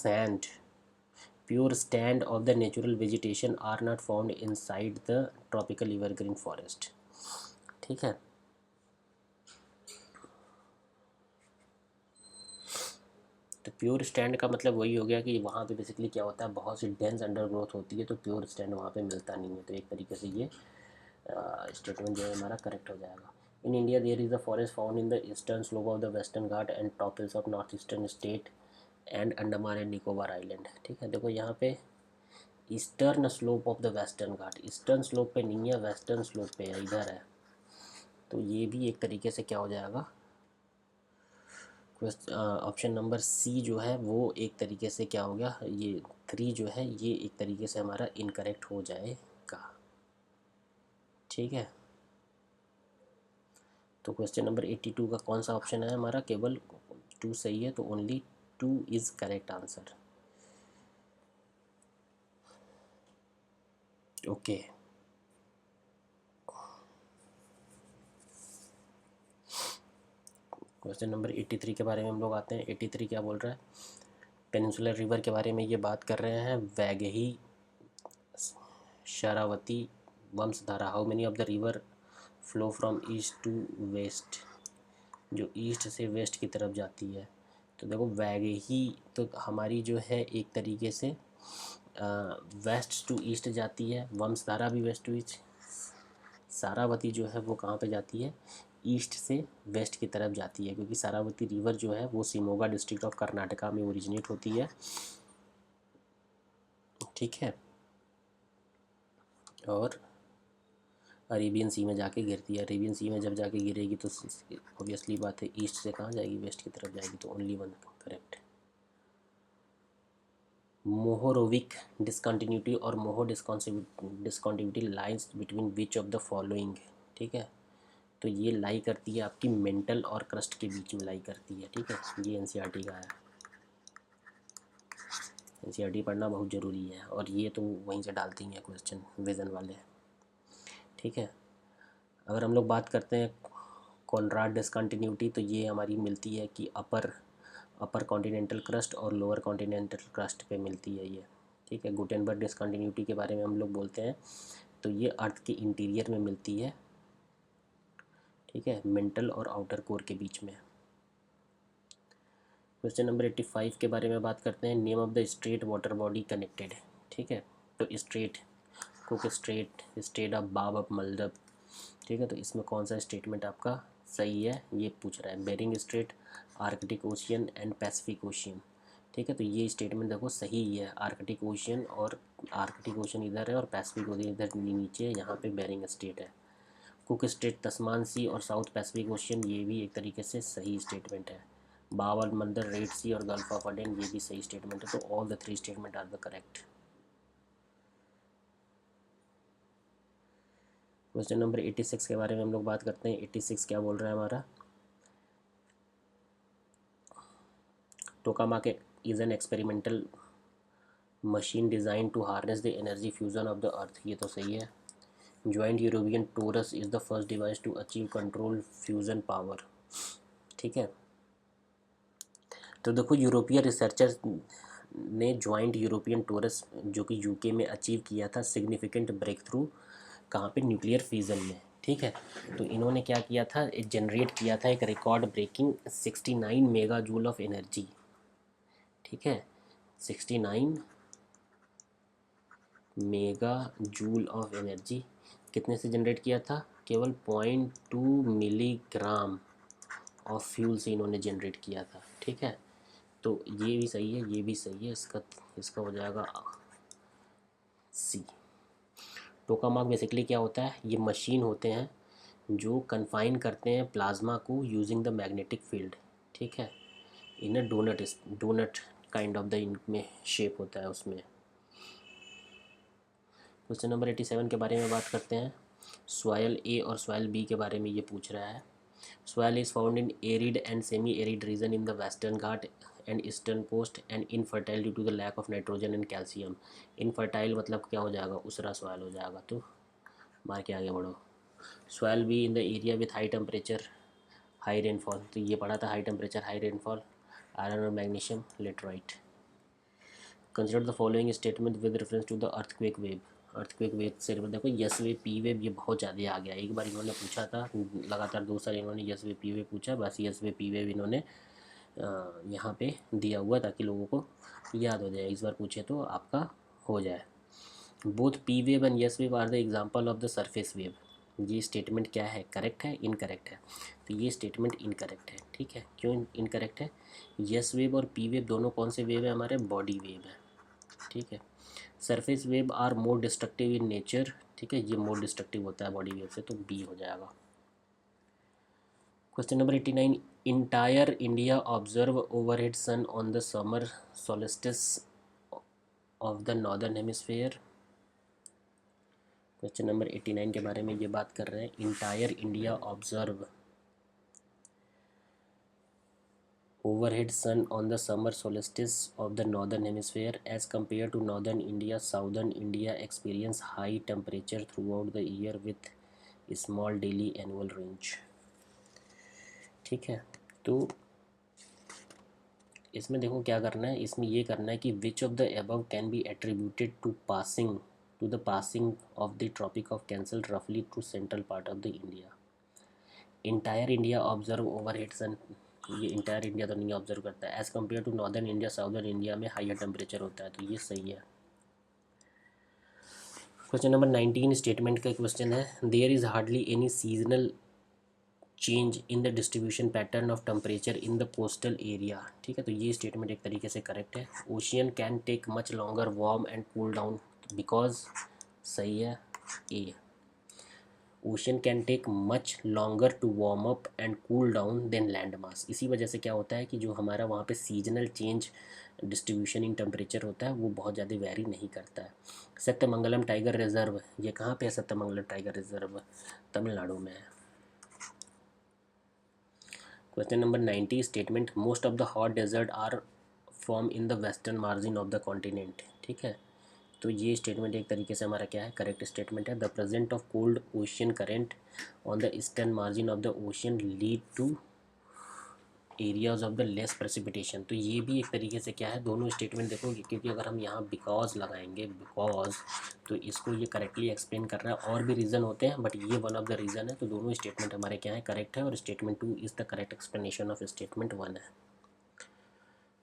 stand of the natural vegetation are not found inside the tropical evergreen forest. ठीक है, तो प्योर स्टैंड का मतलब वही हो गया कि वहाँ पे बेसिकली क्या होता है, बहुत सी डेंस अंडर ग्रोथ होती है, तो प्योर स्टैंड वहाँ पे मिलता नहीं है, तो एक तरीके से ये स्टेटमेंट जो है हमारा करेक्ट हो जाएगा। In India there is a forest found in the eastern slope of the western Ghat and top hills of north eastern state and Andaman and Nicobar island. ठीक है, देखो यहाँ पे eastern slope of the western Ghat, eastern slope पे नहीं है, western slope पे है, इधर है। तो ये भी एक तरीके से क्या हो जाएगा, ऑप्शन नंबर सी जो है वो एक तरीके से क्या हो गया, ये 3 जो है ये एक तरीके से हमारा इनकरेक्ट हो जाएगा। ठीक है, तो क्वेश्चन नंबर 82 का कौन सा ऑप्शन है हमारा, केवल 2 सही है, तो only 2 is correct answer. Okay, question number 83 के बारे में हम लोग आते हैं। 83 क्या बोल रहा है, पेनिनसुलर रिवर के बारे में ये बात कर रहे हैं। Vaigai, Sharavati, Vamsadhara, how many of the river flow from east to west, जो ईस्ट से वेस्ट की तरफ जाती है। तो देखो वैगही तो हमारी जो है एक तरीके से वेस्ट टू ईस्ट जाती है, वंशधारा भी वेस्ट टू ईस्ट, सारावती जो है वो कहाँ पे जाती है, ईस्ट से वेस्ट की तरफ जाती है, क्योंकि सारावती रिवर जो है वो शिमोगा डिस्ट्रिक्ट ऑफ कर्नाटका में ओरिजिनेट होती है। ठीक है, और अरेबियन सी में जाके गिरती है। अरेबियन सी में जब जाके गिरेगी तो ऑब्वियसली बात है ईस्ट से कहाँ जाएगी, वेस्ट की तरफ जाएगी, तो only one correct. Mohorovicic discontinuity और Moho discontinuity lines between which of the following. ठीक है, तो ये लाई करती है आपकी मेंटल और क्रस्ट के बीच में लाई करती है। ठीक है, ये एनसीईआरटी का है, एनसीईआरटी पढ़ना बहुत ज़रूरी है, और ये तो वहीं से डालती हैं क्वेश्चन विज़न वाले। ठीक है, अगर हम लोग बात करते हैं कॉनराड डिसकंटिन्यूटी, तो ये हमारी मिलती है कि अपर कॉन्टिनेंटल क्रस्ट और लोअर कॉन्टिनेंटल क्रस्ट पे मिलती है ये। ठीक है, गुटेनबर्ग डिसकंटिन्यूटी के बारे में हम लोग बोलते हैं, तो ये अर्थ के इंटीरियर में मिलती है। ठीक है, मेंटल और आउटर कोर के बीच में। क्वेश्चन नंबर 85 के बारे में बात करते हैं। Name of the straight water body connected. ठीक है, तो straight, cook straight, straight of बाब ऑफ मलदब। ठीक है, तो इसमें कौन सा स्टेटमेंट आपका सही है ये पूछ रहा है। Bering strait, Arctic ocean and Pacific ocean. ठीक है, तो ये स्टेटमेंट देखो सही ही है, आर्कटिक ओशियन, और आर्कटिक ओशियन इधर है और पैसिफिक ओशियन इधर नीचे, यहाँ पे बेरिंग स्ट्रेट है। कुक स्ट्रेट, तस्मान सी और साउथ पैसिफिक ओशियन, ये भी एक तरीके से सही स्टेटमेंट है। बाब मंदर, रेड सी और गल्फ ऑफ अडेन, ये भी सही स्टेटमेंट है। तो all the 3 statement are the correct. Question number 86 के बारे में हम लोग बात करते हैं। 86 क्या बोल रहा है हमारा, tokamak is an experimental machine design to harness the energy fusion of the earth, ये तो सही है। Joint European torus is the first device to achieve control fusion power. ठीक है, तो देखो यूरोपियन रिसर्चर्स ने ज्वाइंट यूरोपियन टोरस जो कि यूके में अचीव किया था सिग्निफिकेंट ब्रेक थ्रू, कहाँ पे, न्यूक्लियर फ्यूज़न में। ठीक है, तो इन्होंने क्या किया था, एक जनरेट किया था एक record breaking 69 mega joule of energy. ठीक है, 69 मेगा जूल ऑफ एनर्जी कितने से जनरेट किया था, केवल 0.2 मिलीग्राम ऑफ फ्यूल से इन्होंने जनरेट किया था। ठीक है, तो ये भी सही है, ये भी सही है, इसका इसका हो जाएगा सी। टोकामाक बेसिकली क्या होता है, ये मशीन होते हैं जो कन्फाइन करते हैं प्लाज्मा को यूजिंग द मैग्नेटिक फील्ड। ठीक है, in donut, donut kind of the इनमें शेप होता है उसमें। क्वेश्चन नंबर 87 के बारे में बात करते हैं। सॉयल ए और सॉयल बी के बारे में ये पूछ रहा है। Soil is found in arid and semi arid region in the western Ghat and eastern coast and infertile due to the lack of nitrogen and calcium. Infertile मतलब क्या हो जाएगा, उसरा सॉयल हो जाएगा, तो मार के आगे बढ़ो। Soil B in the area with high temperature high rainfall, तो ये पढ़ा था, high temperature high rainfall, iron और magnesium laterite. Consider the following statement with reference to the earthquake wave. Earthquake wave से देखो यस वेव पी वेव ये बहुत ज़्यादा आ गया। एक बार इन्होंने पूछा था, लगातार 2 साल इन्होंने यस वेव पी वेव पूछा, बस यस वेव पी वेव इन्होंने यहाँ पे दिया हुआ ताकि लोगों को याद हो जाए, इस बार पूछे तो आपका हो जाए। Both P wave and S wave are the example of the surface wave. ये स्टेटमेंट क्या है, करेक्ट है इनकरेक्ट है, तो ये स्टेटमेंट इनकरेक्ट है। ठीक है, क्यों इनकरेक्ट है, यस वेव और पी वेव दोनों कौन से वेव है हमारे, बॉडी वेव है। ठीक है, surface wave are more destructive in nature, ठीक है, ये मोर डिस्ट्रक्टिव होता है बॉडी वेव से, तो बी हो जाएगा। Question number 89, entire India observe overhead sun on the summer solstice of the northern hemisphere. Question number 89 के बारे में ये बात कर रहे हैं, entire India observe overhead sun on the summer solstice of the northern hemisphere as compared to northern India. Southern India experience high temperature throughout the year with small daily annual range। ठीक है, तो इसमें देखो क्या करना है, इसमें ये करना है कि which of the above can be attributed to the passing of the tropic of cancer रफली to central part of the India. Entire India observe overhead sun, ये इंटायर इंडिया तो नहीं ऑब्जर्व करता है। As compare to northern India, southern India में higher temperature होता है, तो ये सही है। क्वेश्चन नंबर 19 स्टेटमेंट का क्वेश्चन है, there is hardly any seasonal change in the distribution pattern of temperature in the coastal area. ठीक है, तो ये स्टेटमेंट एक तरीके से करेक्ट है। Ocean can take much longer warm and cool down because, सही है A. Ocean can take much longer to warm up and cool down than land mass. इसी वजह से क्या होता है कि जो हमारा वहाँ पे seasonal change distribution in temperature होता है वो बहुत ज़्यादा वेरी नहीं करता है। सत्यमंगलम टाइगर रिजर्व, ये कहाँ पे है सत्यमंगलम टाइगर रिजर्व? तमिलनाडु में है। Question number 90 statement, most of the hot desert are form in the western margin of the continent. ठीक है, तो ये स्टेटमेंट एक तरीके से हमारा क्या है, करेक्ट स्टेटमेंट है। The present of cold ocean current on the eastern margin of the ocean lead to areas of the less precipitation. तो ये भी एक तरीके से क्या है, दोनों स्टेटमेंट देखोगे, क्योंकि अगर हम यहाँ बिकॉज लगाएंगे, बिकॉज, तो इसको ये करेक्टली एक्सप्लेन कर रहा है। और भी रीज़न होते हैं बट ये वन ऑफ द रीज़न है, तो दोनों स्टेटमेंट हमारे क्या है, करेक्ट है, और statement 2 is the correct explanation of statement 1 है।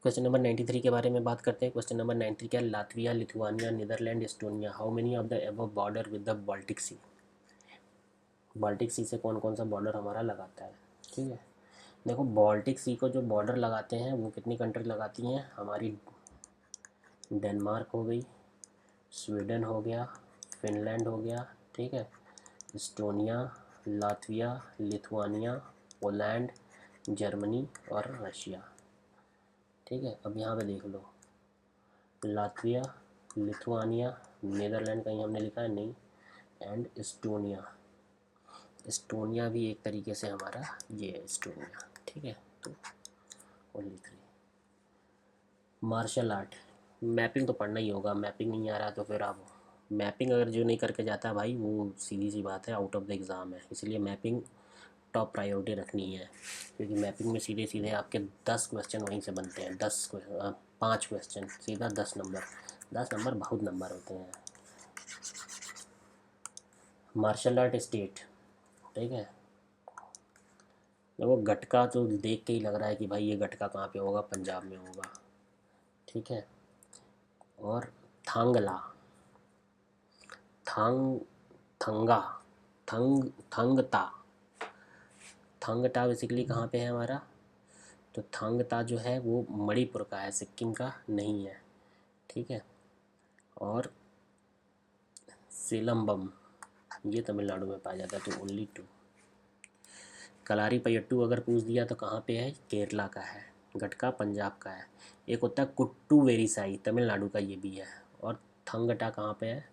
क्वेश्चन नंबर 93 के बारे में बात करते हैं। क्वेश्चन नंबर 93 क्या है, Latvia, Lithuania, Netherland, Estonia, how many of the above border with the Baltic sea. Baltic sea से कौन कौन सा बॉर्डर हमारा लगाता है? ठीक है, देखो बाल्टिक सी को जो बॉर्डर लगाते हैं वो कितनी कंट्री लगाती हैं हमारी, डेनमार्क हो गई, स्वीडन हो गया, फिनलैंड हो गया, ठीक है, Estonia, Latvia, Lithuania, Poland, Germany और रशिया। ठीक है, अब यहाँ पे देख लो, लातविया, लिथुआनिया, नीदरलैंड कहीं हमने लिखा है नहीं, एंड एस्टोनिया। एस्टोनिया भी एक तरीके से हमारा ये है एस्टोनिया। ठीक है, तो ओनली 3। मार्शल आर्ट, मैपिंग तो पढ़ना ही होगा, मैपिंग नहीं आ रहा तो फिर आप, मैपिंग अगर जो नहीं करके जाता है भाई वो सीधी सी बात है आउट ऑफ द एग्ज़ाम है, इसलिए मैपिंग टॉप प्रायोरिटी रखनी है, क्योंकि मैपिंग में सीधे सीधे आपके 10 क्वेश्चन वहीं से बनते हैं, 5 क्वेश्चन सीधा 10 नंबर, 10 नंबर बहुत नंबर होते हैं। मार्शल आर्ट स्टेट, ठीक है, देखो गटका तो देख के ही लग रहा है कि भाई ये गटका कहाँ पे होगा, पंजाब में होगा। ठीक है, और थांगला, थांग, थंगा, थंगता, थंगता बेसिकली कहाँ पे है हमारा, तो थंगता जो है वो मणिपुर का है, सिक्किम का नहीं है। ठीक है, और सेलम्बम ये तमिलनाडु में पाया जाता है, तो ओनली 2। कलारी पयट्टू अगर पूछ दिया तो कहाँ पे है, केरला का है। गटका पंजाब का है। एक होता है कुट्टू वेरीसाई, तमिलनाडु का ये भी है, और थंगटा कहाँ पे है,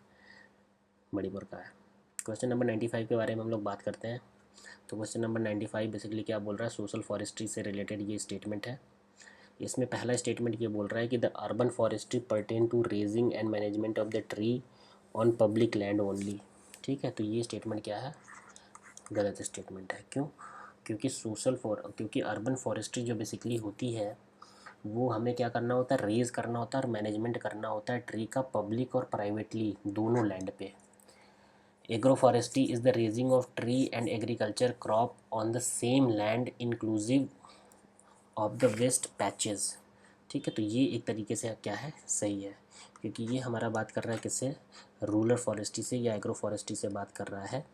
मणिपुर का है। क्वेश्चन नंबर 95 के बारे में हम लोग बात करते हैं। तो क्वेश्चन नंबर 95 बेसिकली क्या बोल रहा है, सोशल फॉरेस्ट्री से रिलेटेड ये स्टेटमेंट है। इसमें पहला स्टेटमेंट ये बोल रहा है कि the urban forestry pertain to raising and management of the tree on public land only. ठीक है, तो ये स्टेटमेंट क्या है, गलत स्टेटमेंट है। क्यों? क्योंकि अर्बन फॉरेस्ट्री जो बेसिकली होती है वो हमें क्या करना होता है, रेज करना होता है और मैनेजमेंट करना होता है ट्री का, पब्लिक और प्राइवेटली दोनों लैंड पे। Agro forestry is the raising of tree and agriculture crop on the same land inclusive of the waste patches. ठीक है, तो ये एक तरीके से क्या है, सही है, क्योंकि ये हमारा बात कर रहा है किससे, रूरल फॉरेस्ट्री से या एग्रो फॉरेस्ट्री से बात कर रहा है।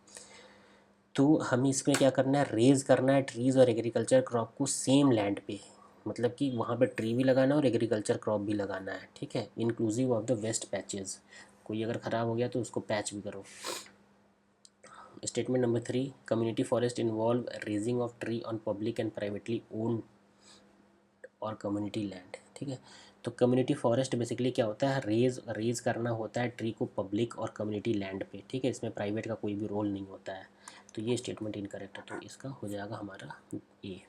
तो हमें इसमें क्या करना है, रेज करना है ट्रीज़ और एग्रीकल्चर क्रॉप को सेम लैंड पे, मतलब कि वहाँ पे ट्री भी लगाना है और एग्रीकल्चर क्रॉप भी लगाना है, ठीक है, inclusive of the waste patches. कोई अगर ख़राब हो गया तो उसको पैच भी करो। Statement number 3, community forest involve raising of tree on public and privately owned और कम्युनिटी लैंड, ठीक है। तो कम्युनिटी फॉरेस्ट बेसिकली क्या होता है, रेज करना होता है ट्री को पब्लिक और कम्युनिटी लैंड पे, ठीक है, इसमें प्राइवेट का कोई भी रोल नहीं होता है। तो ये स्टेटमेंट इनकरेक्ट है, तो इसका हो जाएगा हमारा ए।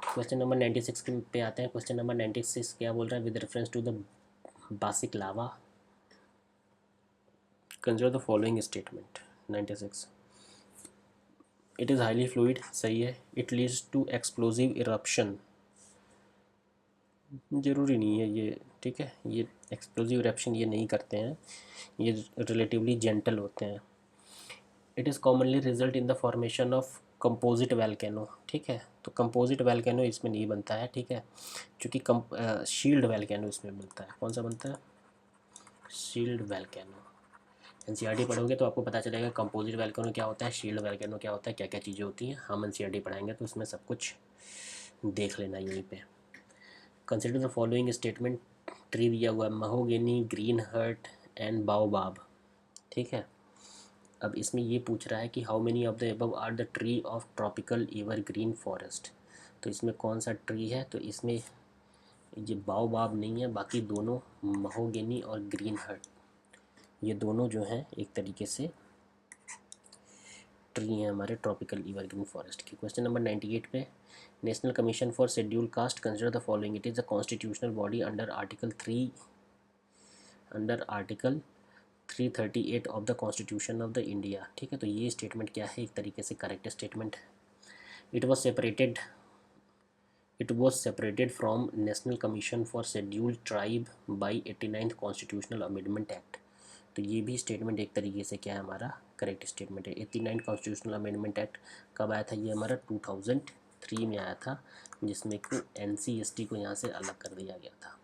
क्वेश्चन नंबर 96 पे आते हैं। क्वेश्चन नंबर 96 क्या बोल रहा है, with reference to the basic lava consider the following statement. 96, it is highly fluid, सही है। It leads to explosive eruption, ज़रूरी नहीं है ये, ठीक है, ये एक्सप्लोजिव इरप्शन ये नहीं करते हैं, ये रिलेटिवली जेंटल होते हैं। It is commonly result in the formation of composite वैल्केनो, ठीक है, तो कंपोजिट वैल्केनो इसमें नहीं बनता है, ठीक है, क्योंकि शील्ड वैल्केनो इसमें बनता है। कौन सा बनता है, शील्ड वैल्केनो। एनसीईआरटी पढ़ोगे तो आपको पता चलेगा कंपोजिट वैल्केनो क्या होता है, शील्ड वैल्केनो क्या होता है, क्या क्या चीज़ें होती हैं। हम एनसीईआरटी पढ़ाएंगे तो उसमें सब कुछ देख लेना यहीं पे। Consider the following statement, tree दिया हुआ है mahogany, greenheart and baobab, ठीक है। अब इसमें ये पूछ रहा है कि how many of the above are the tree of tropical evergreen forest. तो इसमें कौन सा ट्री है, तो इसमें ये बाओबाब नहीं है, बाकी दोनों महोगनी और ग्रीन हर्ट ये दोनों जो हैं एक तरीके से ट्री हैं हमारे ट्रॉपिकल एवरग्रीन फॉरेस्ट की। क्वेश्चन नंबर 98 पे, national commission for schedule caste consider the following, it is a constitutional body under article 338 of the constitution of the India, ठीक है। तो ये स्टेटमेंट क्या है, एक तरीके से करेक्ट स्टेटमेंट है। It was separated from national commission for scheduled tribe by 89th constitutional amendment act. तो ये भी स्टेटमेंट एक तरीके से क्या है, हमारा करेक्ट स्टेटमेंट है। 89 कॉन्स्टिट्यूशनल अमेंडमेंट एक्ट कब आया था, ये हमारा 2003 में आया था, जिसमें को NC/ST को यहाँ से अलग कर दिया गया था।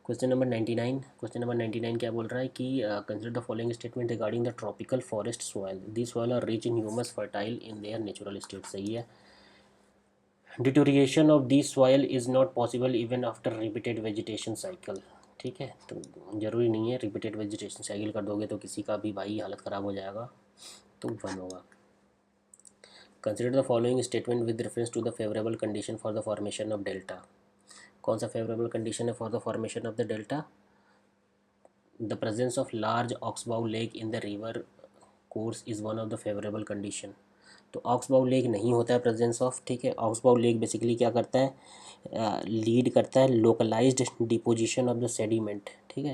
क्वेश्चन नंबर 99 क्या बोल रहा है कि consider the following statement regarding the tropical forest soil, this soil are rich in humus fertile in their natural state, सही है। Deterioration of this soil is not possible even after repeated vegetation cycle, ठीक है, तो ज़रूरी नहीं है, repeated vegetation cycle कर दोगे तो किसी का भी भाई हालत ख़राब हो जाएगा, तो वन होगा। Consider the following statement with reference to the favourable condition for the formation of delta. कौन सा फेवरेबल कंडीशन है for the formation of the delta, the presence of large oxbow lake in the river course is one of the favourable condition. तो oxbow lake नहीं होता है presence of, ठीक है। ऑक्सबाउ lake basically क्या करता है, लीड करता है localised deposition of the sediment, ठीक है,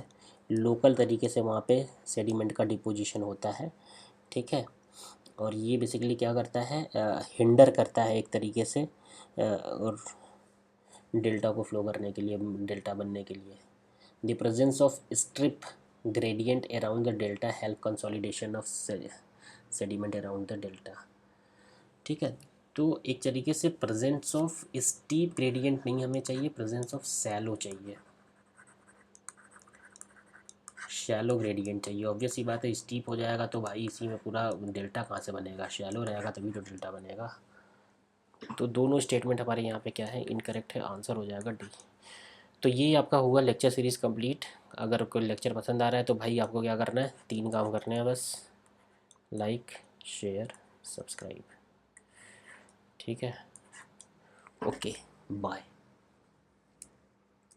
लोकल तरीके से वहाँ पे सेडिमेंट का डिपोजिशन होता है, ठीक है। और ये बेसिकली क्या करता है, हिंडर करता है एक तरीके से और डेल्टा को फ्लो करने के लिए, डेल्टा बनने के लिए। The presence of strip gradient around the delta help consolidation of sediment around the delta, ठीक है। तो एक तरीके से प्रेजेंस ऑफ स्टीप ग्रेडियंट नहीं हमें चाहिए, प्रेजेंस ऑफ सैलो चाहिए, शैलो ग्रेडियंट चाहिए। ऑब्वियस सी बात है, स्टीप हो जाएगा तो भाई इसी में पूरा डेल्टा कहाँ से बनेगा, शैलो रहेगा तभी तो डेल्टा बनेगा। तो दोनों स्टेटमेंट हमारे यहाँ पे क्या है, इनकरेक्ट है, आंसर हो जाएगा डी। तो ये आपका हुआ लेक्चर सीरीज़ कंप्लीट। अगर कोई लेक्चर पसंद आ रहा है तो भाई आपको क्या करना है, 3 काम करने हैं बस, लाइक, शेयर, सब्सक्राइब, ठीक है। Okay, bye.